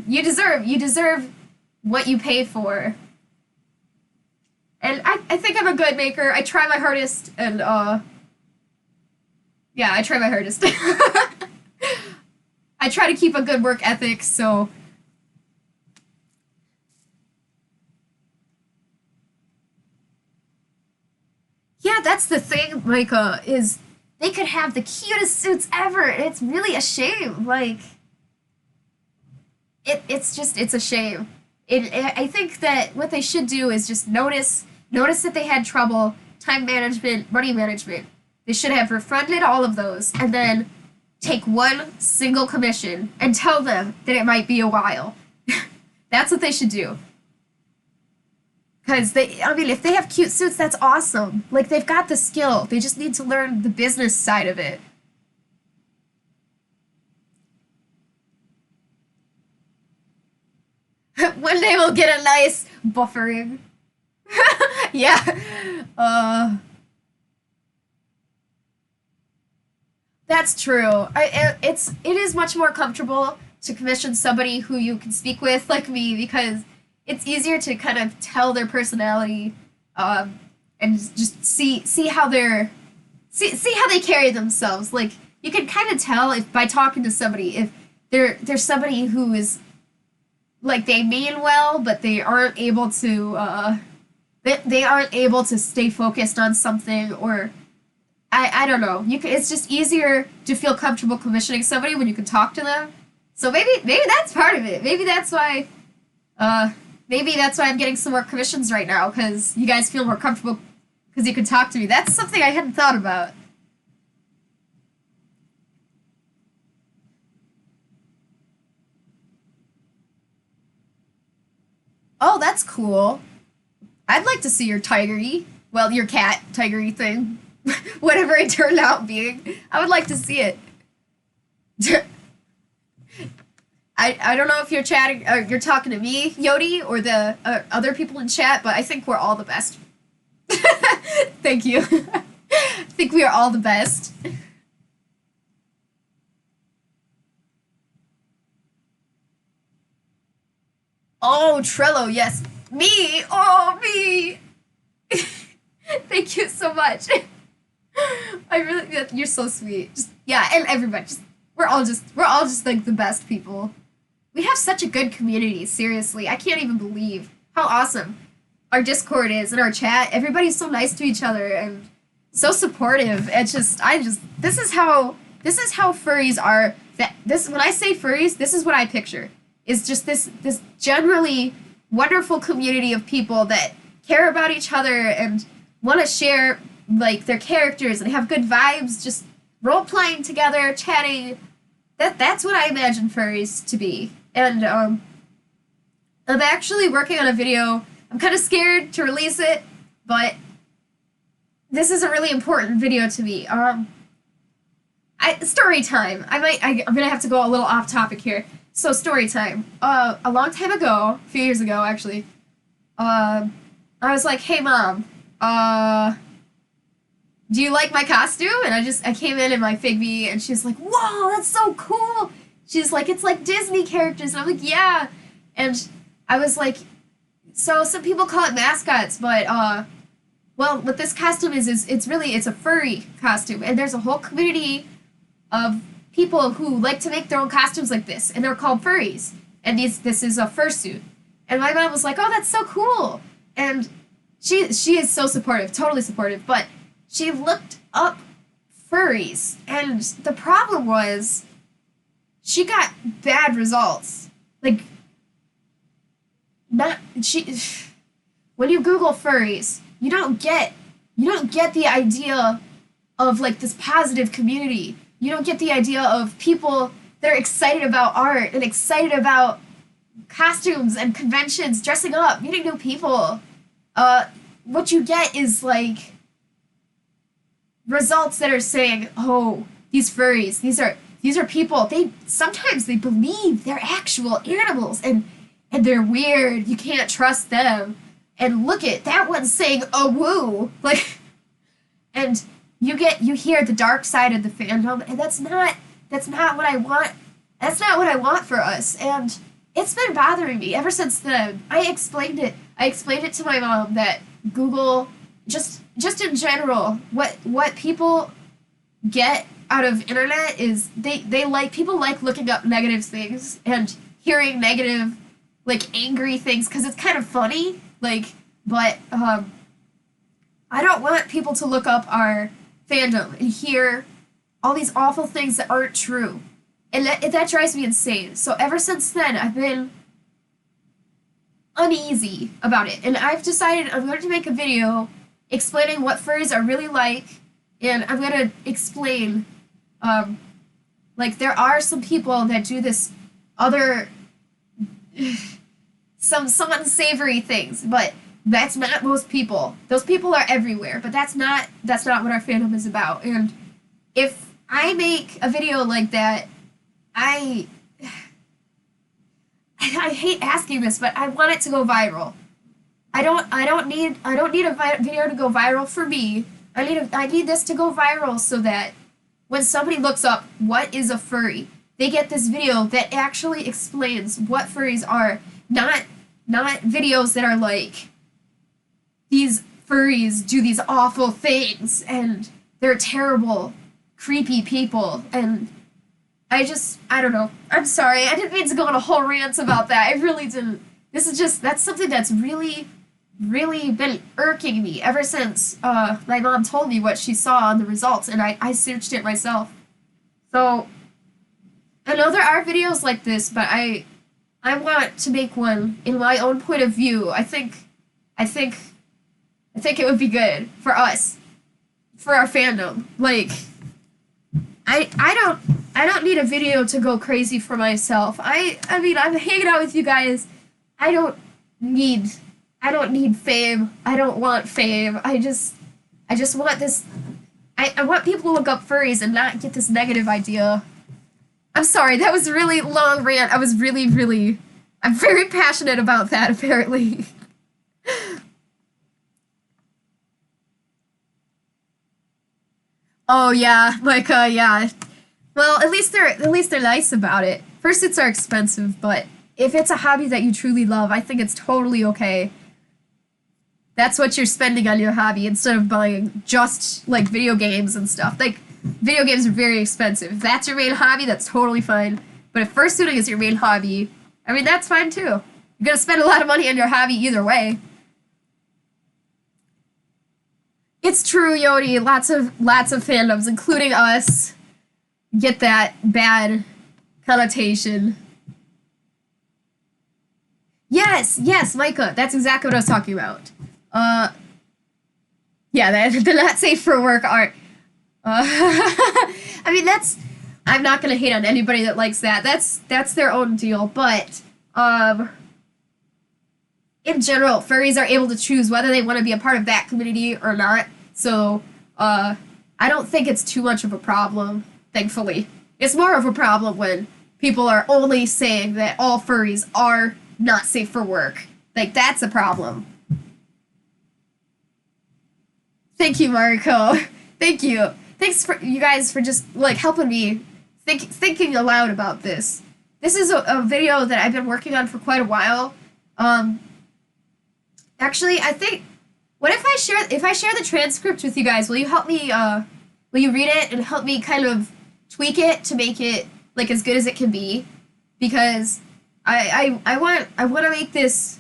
You deserve what you pay for. And I think I'm a good maker. I try my hardest, and, yeah, I try my hardest. I try to keep a good work ethic, so... Yeah, that's the thing, Micah, is they could have the cutest suits ever, and it's really a shame, like... It's a shame. I think that what they should do is just notice that they had trouble, time management, money management. They should have refunded all of those, and then take one single commission and tell them that it might be a while. That's what they should do. Because if they have cute suits, that's awesome. Like, they've got the skill. They just need to learn the business side of it. One day we'll get a nice buffering. Yeah. That's true. It is much more comfortable to commission somebody who you can speak with, like me, because it's easier to kind of tell their personality, and just see how see how they carry themselves. Like, you can kind of tell if by talking to somebody if there's somebody who is like, they mean well, but they aren't able to they aren't able to stay focused on something, or I don't know. It's just easier to feel comfortable commissioning somebody when you can talk to them. So maybe that's part of it. Maybe that's why Maybe that's why I'm getting some more commissions right now, because you guys feel more comfortable because you can talk to me. That's something I hadn't thought about. Oh, that's cool. I'd like to see your tigery. Well, your cat tigery thing. Whatever it turned out being. I would like to see it. I don't know if you're chatting or you're talking to me, Yodi, or the other people in chat, but I think we're all the best. Thank you. I think we are all the best. Oh, Trello, yes. Me! Oh, me! Thank you so much. I really, you're so sweet. Just, yeah, and everybody, we're all just like the best people. We have such a good community, seriously. I can't even believe how awesome our Discord is and our chat. Everybody's so nice to each other and so supportive. This is how furries are. When I say furries, this is what I picture. Is just this generally wonderful community of people that care about each other and want to share like their characters and have good vibes, just role playing together, chatting. That's what I imagine furries to be. And I'm actually working on a video. I'm kind of scared to release it, but this is a really important video to me. Story time. I'm gonna have to go a little off topic here. So story time. A long time ago, a few years ago actually, I was like, "Hey mom, do you like my costume?" And I came in my Figby, and she's like, "Whoa, that's so cool." She's like, "It's like Disney characters." And I'm like, "Yeah." And I was like, so some people call it mascots, but well, what this costume is it's a furry costume, and there's a whole community of people who like to make their own costumes like this, and they're called furries. And this is a fursuit. And my mom was like, "Oh, that's so cool." And she is so supportive, totally supportive, but she looked up furries, and the problem was she got bad results. Like, when you Google furries, you don't get the idea of like this positive community. You don't get the idea of people that are excited about art and excited about costumes and conventions, dressing up, meeting new people. What you get is like results that are saying, "Oh, these furries, these are people. Sometimes they believe they're actual animals and they're weird. You can't trust them. And look at that one saying, 'oh woo,' like." And you hear the dark side of the fandom, and that's not what I want. That's not what I want for us. And it's been bothering me ever since then. I explained it to my mom that Google, just in general, what people get out of internet is people like looking up negative things and hearing negative, like, angry things, because it's kind of funny, like, but I don't want people to look up our fandom and hear all these awful things that aren't true. And that drives me insane. So ever since then, I've been uneasy about it. And I've decided I'm going to make a video explaining what furries are really like. And I'm going to explain, like, there are some people that do this other, some unsavory things, but that's not most people. Those people are everywhere, but that's not what our fandom is about. And if I make a video like that, I hate asking this, but I want it to go viral. I don't need a video to go viral for me. I need this to go viral so that when somebody looks up what is a furry, they get this video that actually explains what furries are, not videos that are like, these furries do these awful things and they're terrible, creepy people. And I don't know. I'm sorry. I didn't mean to go on a whole rant about that. I really didn't. That's something that's really, really been irking me ever since my mom told me what she saw on the results, and I searched it myself. So I know there are videos like this, but I I want to make one in my own point of view. I think it would be good for us, for our fandom. Like, I don't need a video to go crazy for myself. I mean, I'm hanging out with you guys. I don't need fame. I don't want fame. I just want this. I want people to look up furries and not get this negative idea. I'm sorry, that was a really long rant. I'm very passionate about that, apparently. Oh yeah, like yeah. Well, at least they're nice about it. Fursuits are expensive, but if it's a hobby that you truly love, I think it's totally okay. That's what you're spending on your hobby instead of buying just like video games and stuff. Like video games are very expensive. If that's your main hobby, that's totally fine. But if fursuiting is your main hobby, I mean that's fine too. You're gonna spend a lot of money on your hobby either way. It's true, Yodi. Lots of fandoms, including us, get that bad connotation. Yes, Micah. That's exactly what I was talking about. Yeah, they're not safe for work art. I mean, I'm not gonna hate on anybody that likes that. That's their own deal. But in general, furries are able to choose whether they want to be a part of that community or not. So I don't think it's too much of a problem. Thankfully, it's more of a problem when people are only saying that all furries are not safe for work. Like that's a problem. Thank you, Mariko. Thank you. Thanks for you guys for just like helping me thinking aloud about this. This is a video that I've been working on for quite a while. Actually, I think what if I share the transcript with you guys? Will you help me? Will you read it and help me kind of tweak it to make it like as good as it can be? Because I want to make this.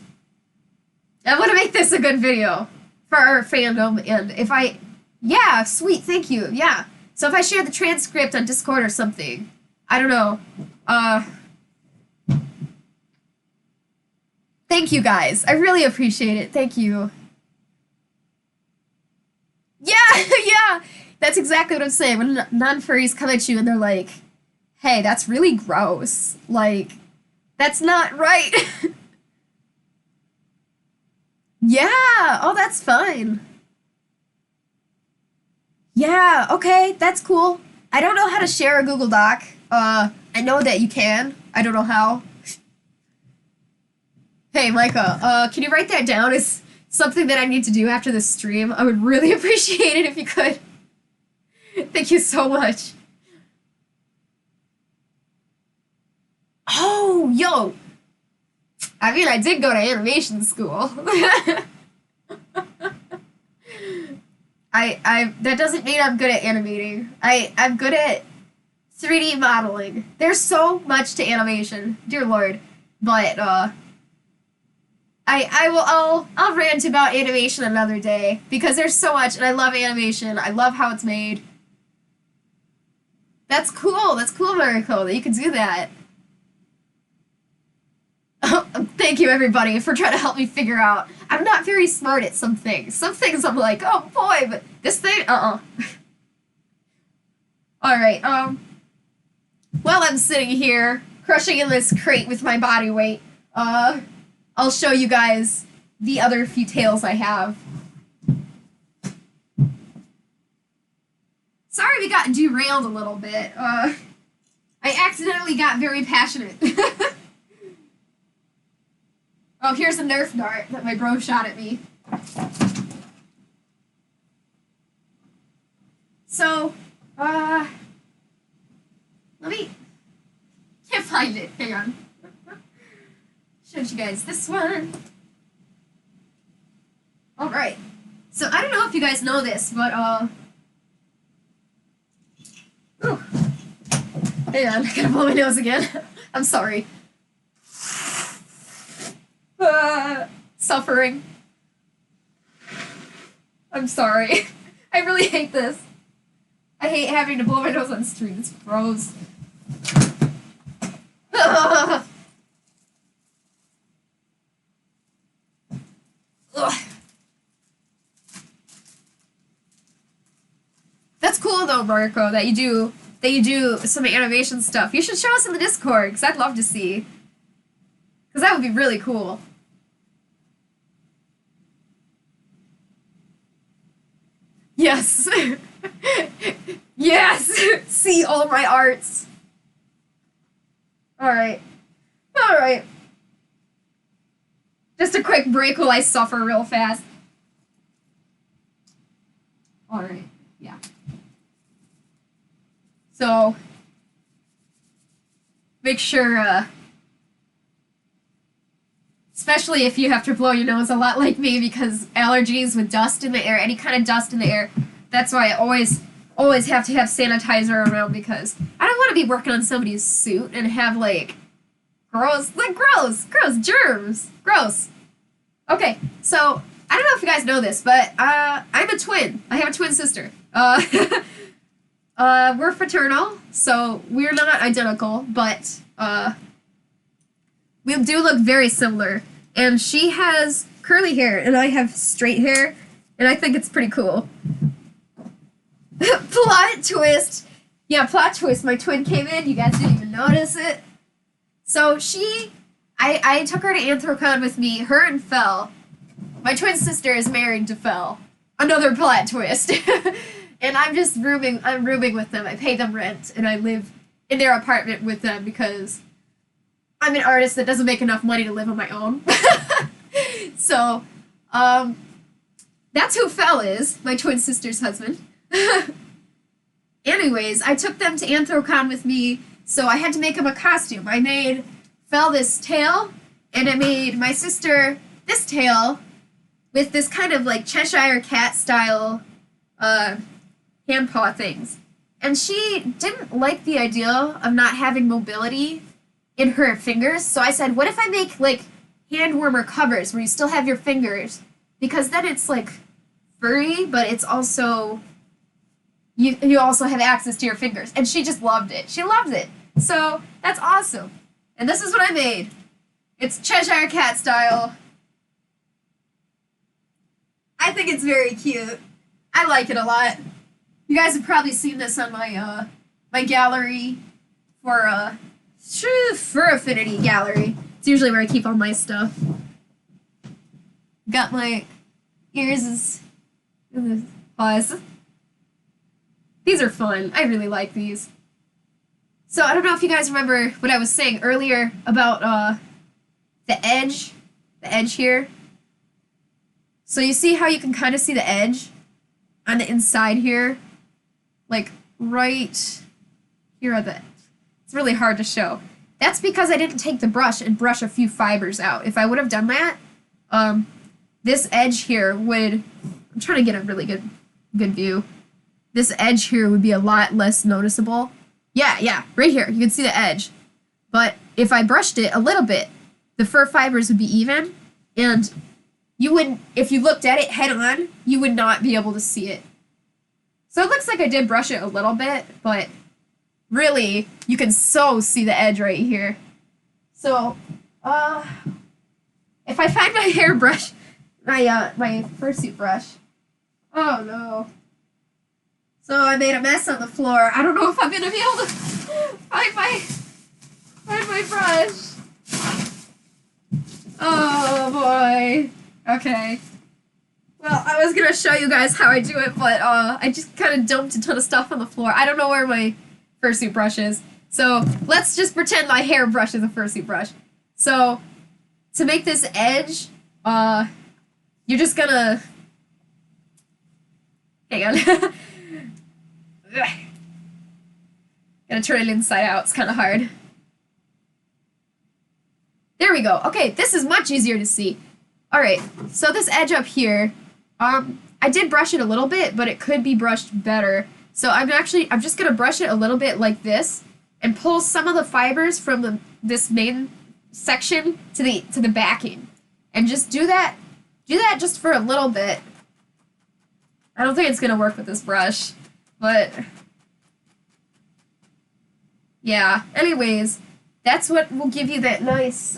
I want to make this a good video for our fandom, and yeah, sweet, thank you, yeah. So if I share the transcript on Discord or something, I don't know, thank you guys, I really appreciate it, thank you. Yeah, yeah, that's exactly what I'm saying, when non-furries come at you and they're like, hey, that's really gross, like, that's not right. Yeah, oh, that's fine. Yeah, okay, that's cool. I don't know how to share a Google Doc. I know that you can. I don't know how. Hey, Micah, can you write that down as something that I need to do after this stream? I would really appreciate it if you could. Thank you so much. Oh, yo! I mean, I did go to animation school. That doesn't mean I'm good at animating. I'm good at 3D modeling. There's so much to animation, dear lord. But I'll rant about animation another day because there's so much, and I love animation. I love how it's made. That's cool. That's cool, Mariko, that you can do that. Thank you, everybody, for trying to help me figure out. I'm not very smart at some things. Some things I'm like, oh boy, but this thing, Alright, while I'm sitting here, crushing in this crate with my body weight, I'll show you guys the other few tales I have. Sorry we got derailed a little bit. I accidentally got very passionate. Oh, here's a Nerf dart that my bro shot at me. So, let me... Can't find it. Hang on. Showed you guys this one. Alright. So, I don't know if you guys know this, but, Ooh. Hang on, I gotta blow my nose again. I'm sorry. Suffering. I'm sorry. I really hate this. I hate having to blow my nose on stream. It's gross. know, Marco, that you do some animation stuff. You should show us in the Discord, because I'd love to see. Because that would be really cool. Yes. Yes. See all my arts. Alright. Alright. Just a quick break while I suffer real fast. Alright. Yeah. So, make sure, especially if you have to blow your nose a lot like me, because allergies with dust in the air, any kind of dust in the air, that's why I always have to have sanitizer around, because I don't want to be working on somebody's suit and have, like, gross germs. Gross. Okay, so, I don't know if you guys know this, but, I'm a twin. I have a twin sister. We're fraternal, so we're not identical, but, we do look very similar. And she has curly hair, and I have straight hair, and I think it's pretty cool. Plot twist! Yeah, plot twist. My twin came in, you guys didn't even notice it. So I took her to Anthrocon with me, her and Fel. My twin sister is married to Fel. Another plot twist. And I'm rooming with them. I pay them rent, and I live in their apartment with them because I'm an artist that doesn't make enough money to live on my own. So, that's who Fel is, my twin sister's husband. Anyways, I took them to Anthrocon with me, so I had to make them a costume. I made Fel this tail, and I made my sister this tail with this kind of like Cheshire cat style hand paw things. And she didn't like the idea of not having mobility in her fingers, so I said, what if I make like hand warmer covers where you still have your fingers, because then it's like furry, but it's also you also have access to your fingers. And she just loved it. She loved it. So that's awesome. And this is what I made. It's Cheshire cat style. I think it's very cute. I like it a lot. You guys have probably seen this on my my gallery for Affinity gallery. It's usually where I keep all my stuff. Got my ears in the paws. These are fun. I really like these. So I don't know if you guys remember what I was saying earlier about the edge here. So you see how you can kind of see the edge on the inside here? Like right here at the... It's really hard to show. That's because I didn't take the brush and brush a few fibers out. If I would have done that, this edge here would... I'm trying to get a really good view. This edge here would be a lot less noticeable. Yeah, right here. You can see the edge. But if I brushed it a little bit, the fur fibers would be even, and you wouldn't, if you looked at it head on, you would not be able to see it. So it looks like I did brush it a little bit, but really, you can so see the edge right here. So, if I find my hairbrush, my fursuit brush, oh no. So I made a mess on the floor. I don't know if I'm gonna be able to find my brush. Oh boy. Okay. Well, I was gonna show you guys how I do it, but I just kind of dumped a ton of stuff on the floor. I don't know where my fursuit brush is. So let's just pretend my hairbrush is a fursuit brush. So to make this edge, you're just gonna... Hang on. Gotta turn it inside out. It's kind of hard. There we go. Okay, this is much easier to see. Alright, so this edge up here, I did brush it a little bit, but it could be brushed better. So I'm just gonna brush it a little bit like this, and pull some of the fibers from this main section to the backing. And just do that just for a little bit. I don't think it's gonna work with this brush. But, yeah, anyways, that's what will give you that nice,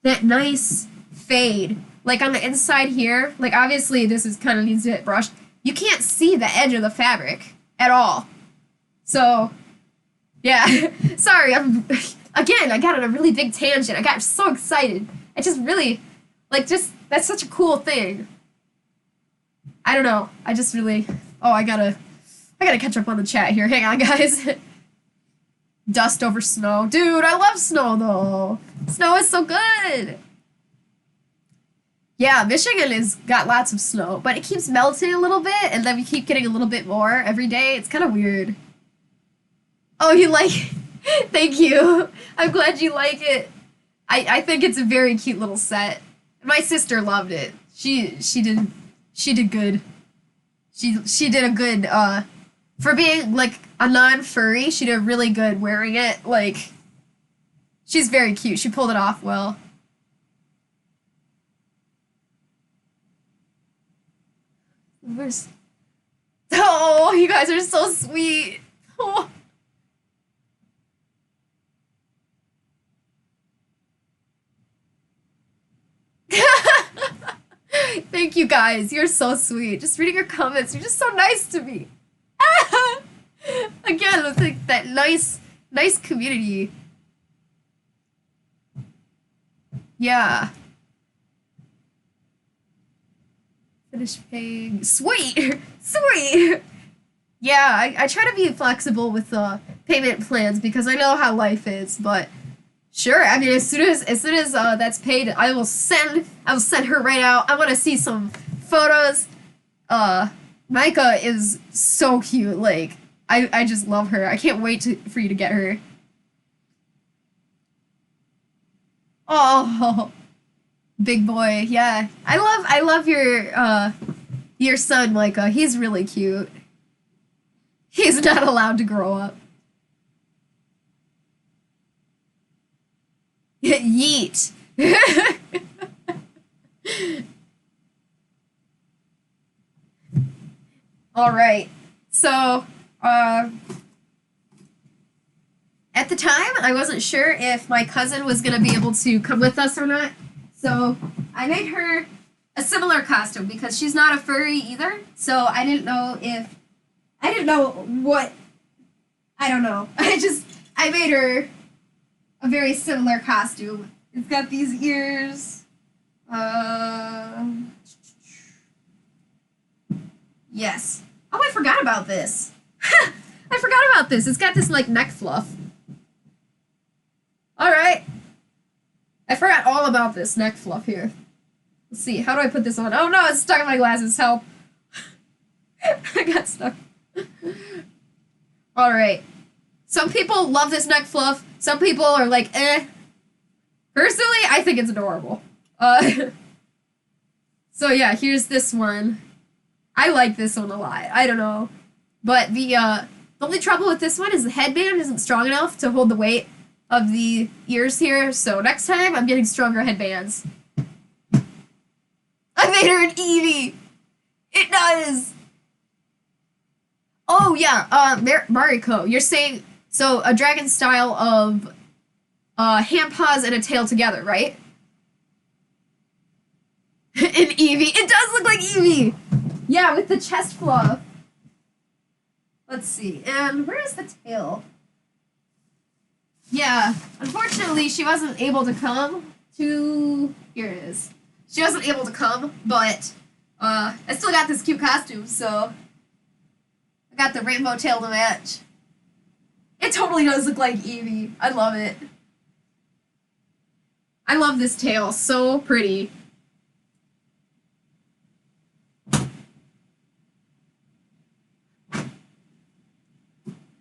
that nice fade. Like on the inside here, like obviously this is kind of needs to get brushed, you can't see the edge of the fabric at all. So, yeah. Sorry, again, I got on a really big tangent. I got so excited. I just really, that's such a cool thing. I don't know. I just really, I gotta catch up on the chat here. Hang on, guys. Dust over snow. Dude, I love snow, though. Snow is so good. Yeah, Michigan has got lots of snow, but it keeps melting a little bit, and then we keep getting a little bit more every day. It's kind of weird. Oh, you like it? Thank you. I'm glad you like it. I think it's a very cute little set. My sister loved it. She did good. She did a good, for being, like, a non-furry, she did really good wearing it. Like, she's very cute. She pulled it off well. Oh, you guys are so sweet. Oh. Thank you guys. You're so sweet. Just reading your comments. You're just so nice to me. Again, with like that nice community. Yeah. Finish paying. Sweet! Sweet! Yeah, I try to be flexible with payment plans because I know how life is, but sure, I mean as soon as that's paid, I will send her right out. I want to see some photos. Micah is so cute. Like I just love her. I can't wait for you to get her. Oh, big boy. Yeah. I love your son, Micah. He's really cute. He's not allowed to grow up. Yeet. All right. So, at the time, I wasn't sure if my cousin was going to be able to come with us or not. So, I made her a similar costume because she's not a furry either. So, I didn't know what, I don't know. I made her a very similar costume. It's got these ears. Yes. Oh, I forgot about this. I forgot about this. It's got this, like, neck fluff. Alright. I forgot all about this neck fluff here. Let's see. How do I put this on? Oh, no, it's stuck in my glasses. Help. I got stuck. Alright. Some people love this neck fluff. Some people are like, eh. Personally, I think it's adorable. So yeah, here's this one. I like this one a lot. I don't know. But the only trouble with this one is the headband isn't strong enough to hold the weight of the ears here. So next time, I'm getting stronger headbands. I made her an Eevee! It does! Oh yeah, Mariko, you're saying... So, a dragon style of hand paws and a tail together, right? An Eevee. It does look like Eevee! Yeah, with the chest fluff. Let's see. And where is the tail? Yeah, unfortunately, she wasn't able to come to... Here it is. She wasn't able to come, but I still got this cute costume, so... I got the rainbow tail to match. It totally does look like Eevee. I love it. I love this tail. So pretty.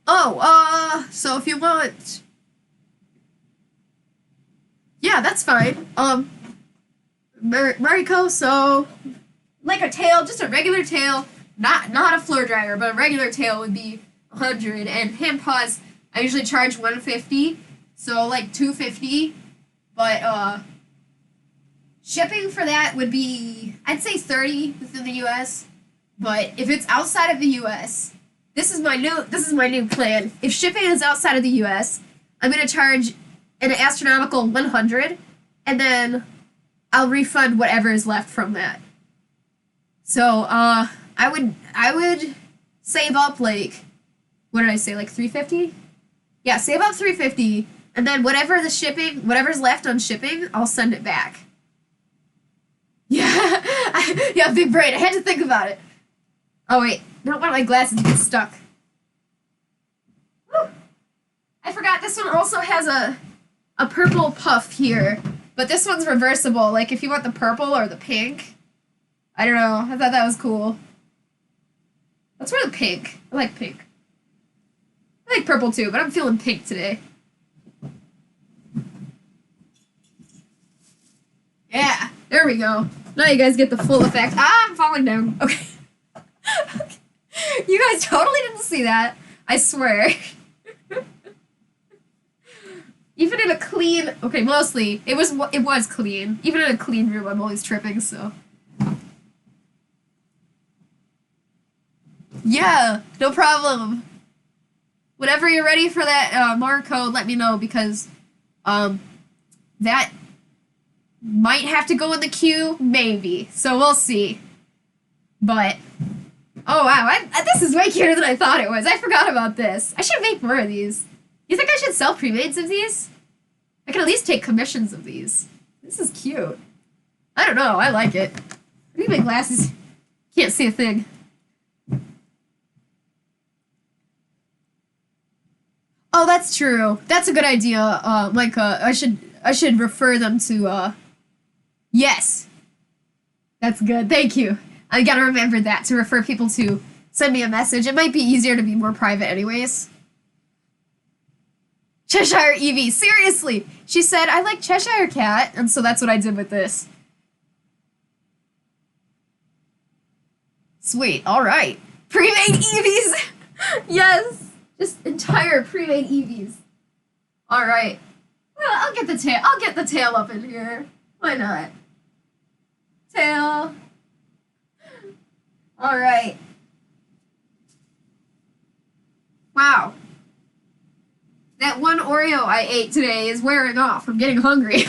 Oh, so if you want... Yeah, that's fine. Mariko, so... Like a tail, just a regular tail. Not a floor dryer, but a regular tail would be 100. And hand paws... I usually charge $150, so like $250, but shipping for that would be, I'd say $30 within the U.S. But if it's outside of the U.S., this is my new plan. If shipping is outside of the U.S., I'm gonna charge an astronomical $100, and then I'll refund whatever is left from that. So I would save up like, what did I say, like 350? Yeah, save up 350, and then whatever's left on shipping, I'll send it back. Yeah, yeah, big brain. I had to think about it. Oh wait, I don't want my glasses to get stuck. Woo. I forgot this one also has a purple puff here, but this one's reversible. Like if you want the purple or the pink. I don't know. I thought that was cool. Let's wear the pink. I like pink. I like purple too, but I'm feeling pink today. Yeah, there we go. Now you guys get the full effect. Ah, I'm falling down. Okay. Okay. You guys totally didn't see that. I swear. Even in a clean, okay, mostly it was clean. Even in a clean room, I'm always tripping. So. Yeah, no problem. Whenever you're ready for that Marco, let me know because that might have to go in the queue, maybe. So we'll see. But oh wow, this is way cuter than I thought it was. I forgot about this. I should make more of these. You think I should sell pre-mades of these? I can at least take commissions of these. This is cute. I don't know. I like it. I need my glasses. Can't see a thing. Oh, that's true. That's a good idea. I should refer them to. Yes. That's good. Thank you. I gotta remember that to refer people to send me a message. It might be easier to be more private, anyways. Cheshire Evie, seriously. She said I like Cheshire Cat, and so that's what I did with this. Sweet. All right. Pre-made Eevees. Yes. Just entire pre-made Eevees. All right. Well, I'll get the tail. I'll get the tail up in here. Why not? Tail. All right. Wow. That one Oreo I ate today is wearing off. I'm getting hungry.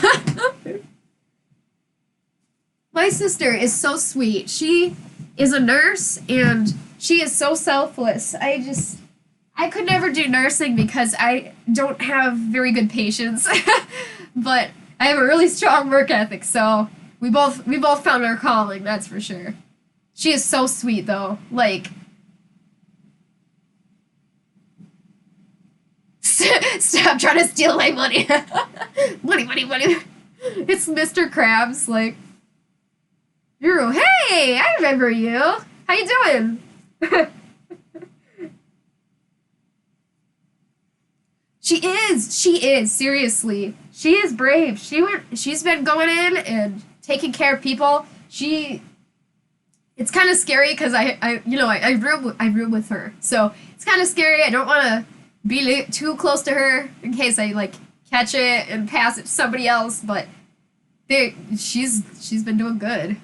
My sister is so sweet. She is a nurse and she is so selfless. I could never do nursing because I don't have very good patience. But I have a really strong work ethic, so we both found our calling, that's for sure. She is so sweet though. Like stop trying to steal my money. money. It's Mr. Krabs, like Drew, hey, I remember you. How you doing? She is, seriously. She is brave. She's been going in and taking care of people. It's kind of scary because I room with her. So it's kind of scary. I don't want to be too close to her in case I like catch it and pass it to somebody else, but she's been doing good.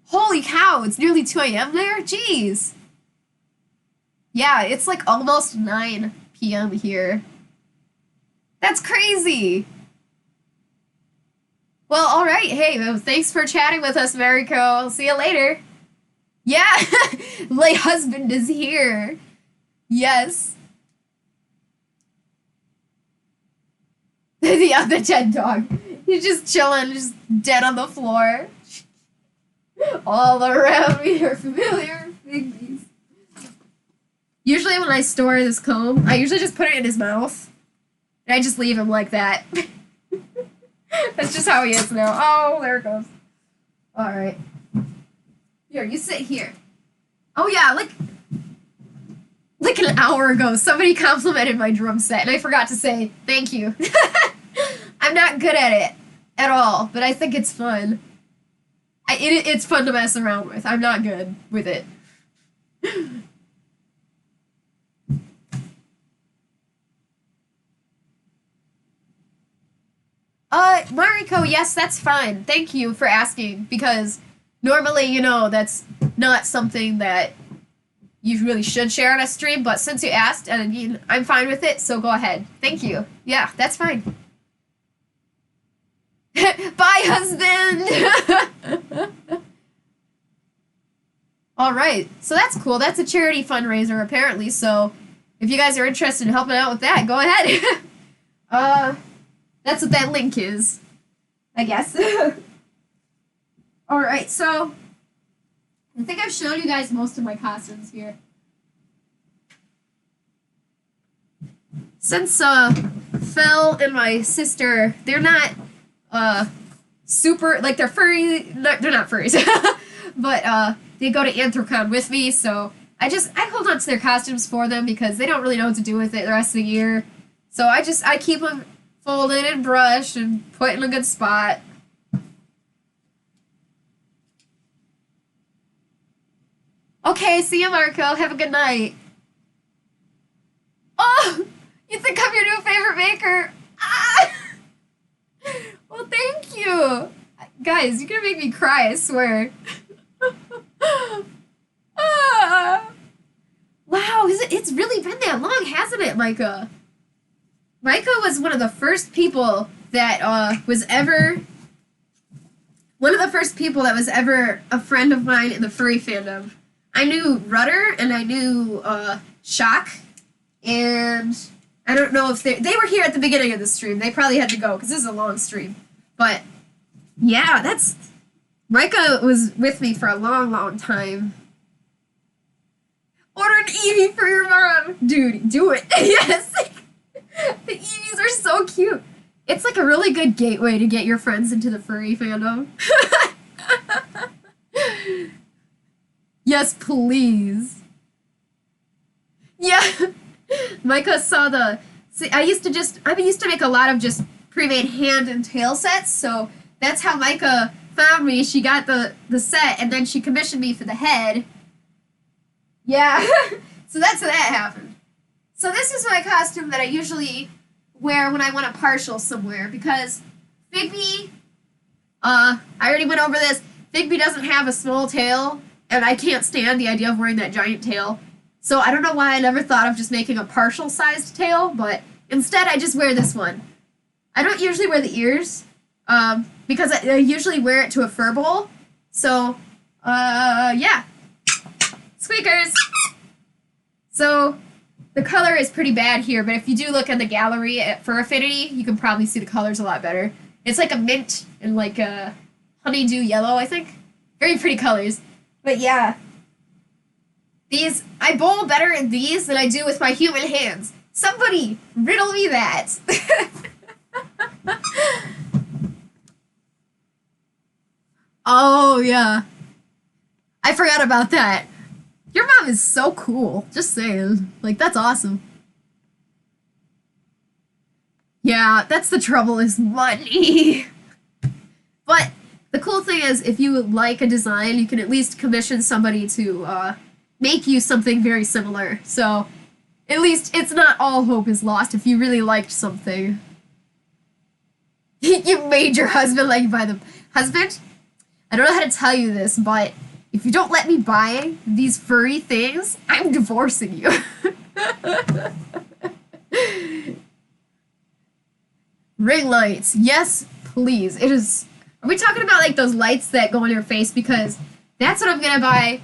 Holy cow, it's nearly 2 a.m. there? Jeez. Yeah, it's like almost 9 p.m. here. That's crazy. Well, all right. Hey, well, thanks for chatting with us, Mariko. I'll see you later. Yeah, my husband is here. Yes. The dead dog. He's just chilling, just dead on the floor. All around me are familiar Figbies. Usually when I store this comb, I usually just put it in his mouth. And I just leave him like that. That's just how he is now. Oh, there it goes. Alright. Here, you sit here. Oh yeah, like an hour ago, somebody complimented my drum set, and I forgot to say thank you. I'm not good at it at all, but I think it's fun. It's fun to mess around with. I'm not good with it. Mariko, yes, that's fine. Thank you for asking, because normally, you know, that's not something that you really should share on a stream, but since you asked, and I mean, I'm fine with it, so go ahead. Thank you. Yeah, that's fine. Bye, husband! All right, so that's cool. That's a charity fundraiser, apparently. So, if you guys are interested in helping out with that, go ahead. That's what that link is, I guess. All right, so I think I've shown you guys most of my costumes here. Since Phil and my sister, they're not super, like, they're furry. They're not furries, but they go to Anthrocon with me, so I hold on to their costumes for them because they don't really know what to do with it the rest of the year. So I keep them folded and brushed and put in a good spot. Okay, see you, Marco. Have a good night. Oh, you think I'm your new favorite maker? Ah! Well, thank you. Guys, you're gonna make me cry, I swear. Ah! Wow, it's really been that long, hasn't it, Micah? Micah was one of the first people that was ever a friend of mine in the furry fandom. I knew Rudder and I knew Shock, and I don't know if they were here at the beginning of the stream. They probably had to go because this is a long stream. But yeah, Micah was with me for a long, long time. Order an Eevee for your mom, dude. Do it. Yes. The Eevees are so cute. It's like a really good gateway to get your friends into the furry fandom. Yes, please. Yeah. Micah saw I used to make a lot of just pre-made hand and tail sets, so that's how Micah found me. She got the set, and then she commissioned me for the head. Yeah. So that's how that happened. So this is my costume that I usually wear when I want to partial somewhere, because Figby, I already went over this. Figby doesn't have a small tail, and I can't stand the idea of wearing that giant tail. So I don't know why I never thought of just making a partial-sized tail, but instead I just wear this one. I don't usually wear the ears, because I usually wear it to a fur bowl. So, yeah. Squeakers! So, the color is pretty bad here, but if you do look at the gallery at Fur Affinity, you can probably see the colors a lot better. It's like a mint and like a honeydew yellow, I think. Very pretty colors. But yeah. I bowl better in these than I do with my human hands. Somebody riddle me that. Oh, yeah. I forgot about that. Your mom is so cool. Just saying. Like, that's awesome. Yeah, that's the trouble, is money. But the cool thing is, if you like a design, you can at least commission somebody to make you something very similar. So, at least it's not all hope is lost if you really liked something. You made your husband like you buy them. Husband, I don't know how to tell you this, but if you don't let me buy these furry things, I'm divorcing you. Ring lights. Yes, please. It is... Are we talking about, like, those lights that go on your face? Because that's what I'm gonna buy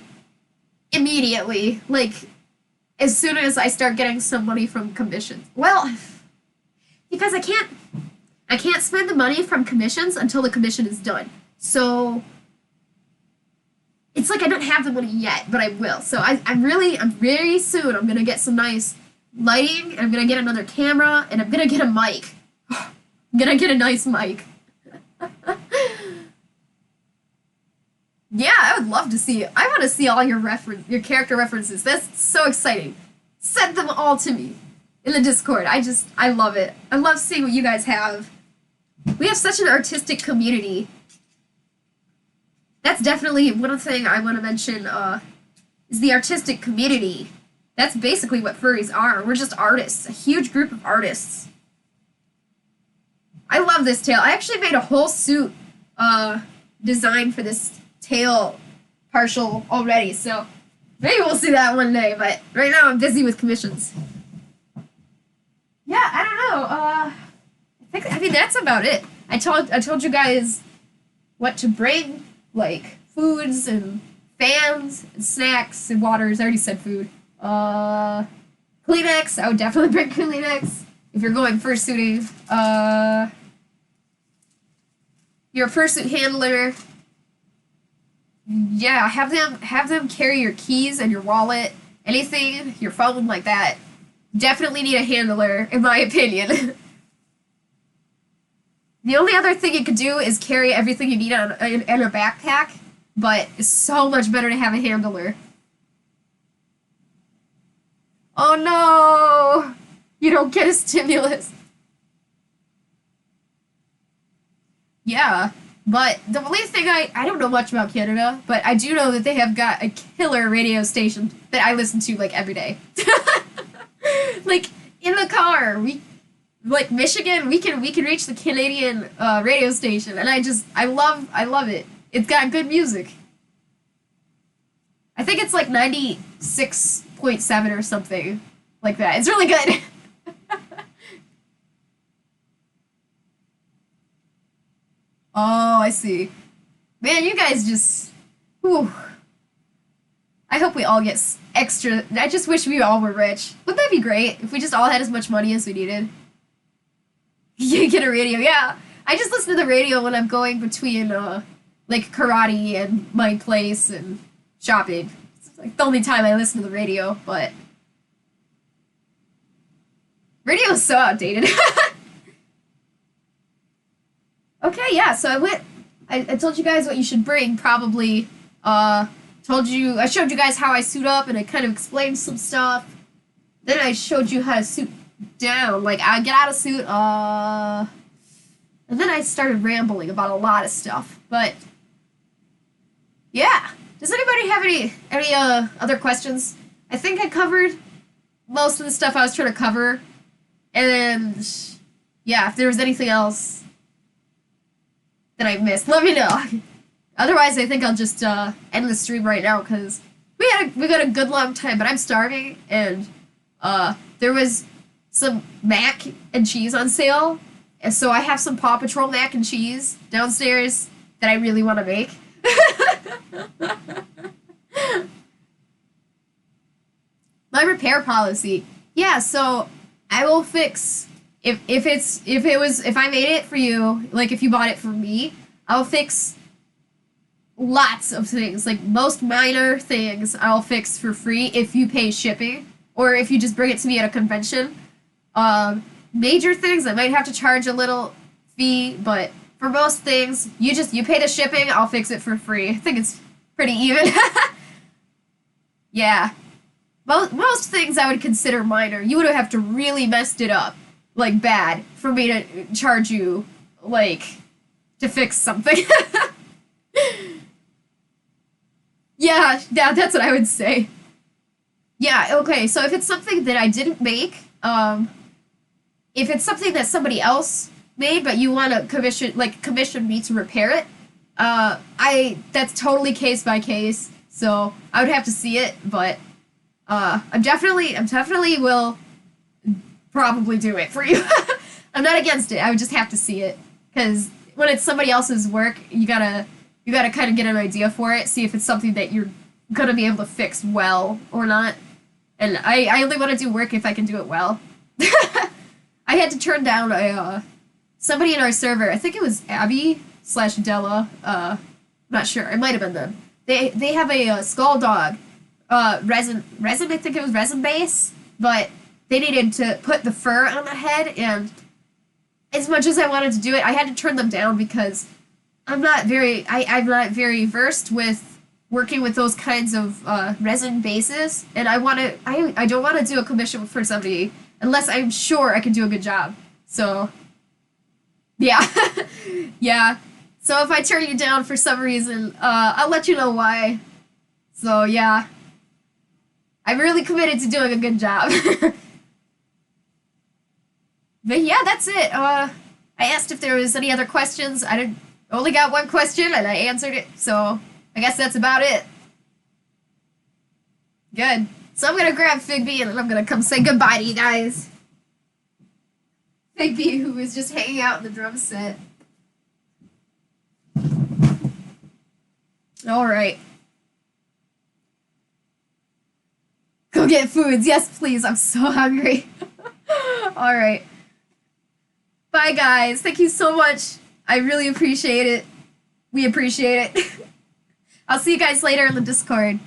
immediately. Like, as soon as I start getting some money from commissions. Well, because I can't spend the money from commissions until the commission is done. So... It's like I don't have the money yet, but I will. So I'm very soon, I'm going to get some nice lighting, and I'm going to get another camera, and I'm going to get a mic. I'm going to get a nice mic. Yeah, I would love to see, I want to see all your character references. That's so exciting. Send them all to me in the Discord. I love it. I love seeing what you guys have. We have such an artistic community. That's definitely one thing I want to mention, is the artistic community. That's basically what furries are. We're just artists. A huge group of artists. I love this tail. I actually made a whole suit design for this tail partial already, so maybe we'll see that one day, but right now I'm busy with commissions. Yeah, I don't know. I mean, that's about it. I told you guys what to bring, like foods and fans, and snacks, and waters. I already said food. Kleenex. I would definitely bring Kleenex if you're going fursuiting. Your fursuit handler. Yeah, have them carry your keys and your wallet, anything, your phone like that. Definitely need a handler, in my opinion. The only other thing you could do is carry everything you need in a backpack, but it's so much better to have a handler. Oh no! You don't get a stimulus. Yeah, but the only thing I don't know much about Canada, but I do know that they have got a killer radio station that I listen to like every day. Like in the car, like Michigan, we can reach the Canadian radio station, and I love it. It's got good music. I think it's like 96.7 or something like that. It's really good. Oh, I see. Man, you guys just... Whew. I hope we all get extra... I just wish we all were rich. Wouldn't that be great if we just all had as much money as we needed? You get a radio, yeah. I just listen to the radio when I'm going between, like, karate and my place and shopping. It's like the only time I listen to the radio, but... Radio is so outdated. Okay, yeah, so I told you guys what you should bring, probably. I showed you guys how I suit up, and I kind of explained some stuff. Then I showed you how to suit down, like, I get out of suit, and then I started rambling about a lot of stuff, but, yeah. Does anybody have any other questions? I think I covered most of the stuff I was trying to cover, and, yeah, if there was anything else that I missed, let me know. Otherwise, I think I'll just end the stream right now because we got a good long time. But I'm starving, and there was some mac and cheese on sale, and so I have some Paw Patrol mac and cheese downstairs that I really want to make. My repair policy, yeah. So I will fix. If I made it for you, like if you bought it for me, I'll fix lots of things. Like most minor things I'll fix for free if you pay shipping or if you just bring it to me at a convention. Major things I might have to charge a little fee, but for most things, you pay the shipping, I'll fix it for free. I think it's pretty even. Yeah. Most things I would consider minor. You would have to really messed it up. Like, bad, for me to charge you, like, to fix something. Yeah, that's what I would say. Yeah, okay, so if it's something that I didn't make, if it's something that somebody else made, but you want to commission me to repair it, that's totally case by case, so I would have to see it, but, I'm definitely will probably do it for you. I'm not against it. I would just have to see it because when it's somebody else's work, you gotta kind of get an idea for it, see if it's something that you're gonna be able to fix well or not. And I only want to do work if I can do it well. I had to turn down somebody in our server. I think it was Abby/Della. Not sure. It might have been them. They have a skull dog, resin. I think it was resin base, but they needed to put the fur on the head, and as much as I wanted to do it, I had to turn them down because I'm not very versed with working with those kinds of resin bases, and I don't want to do a commission for somebody unless I'm sure I can do a good job. So, yeah. Yeah. So if I turn you down for some reason, I'll let you know why. So, yeah. I'm really committed to doing a good job. But yeah, that's it. I asked if there was any other questions. I only got one question, and I answered it, so I guess that's about it. Good. So I'm gonna grab Figby, and then I'm gonna come say goodbye to you guys. Figby, who is just hanging out in the drum set. Alright. Go get foods. Yes, please. I'm so hungry. All right. Bye, guys. Thank you so much. I really appreciate it. We appreciate it. I'll see you guys later in the Discord.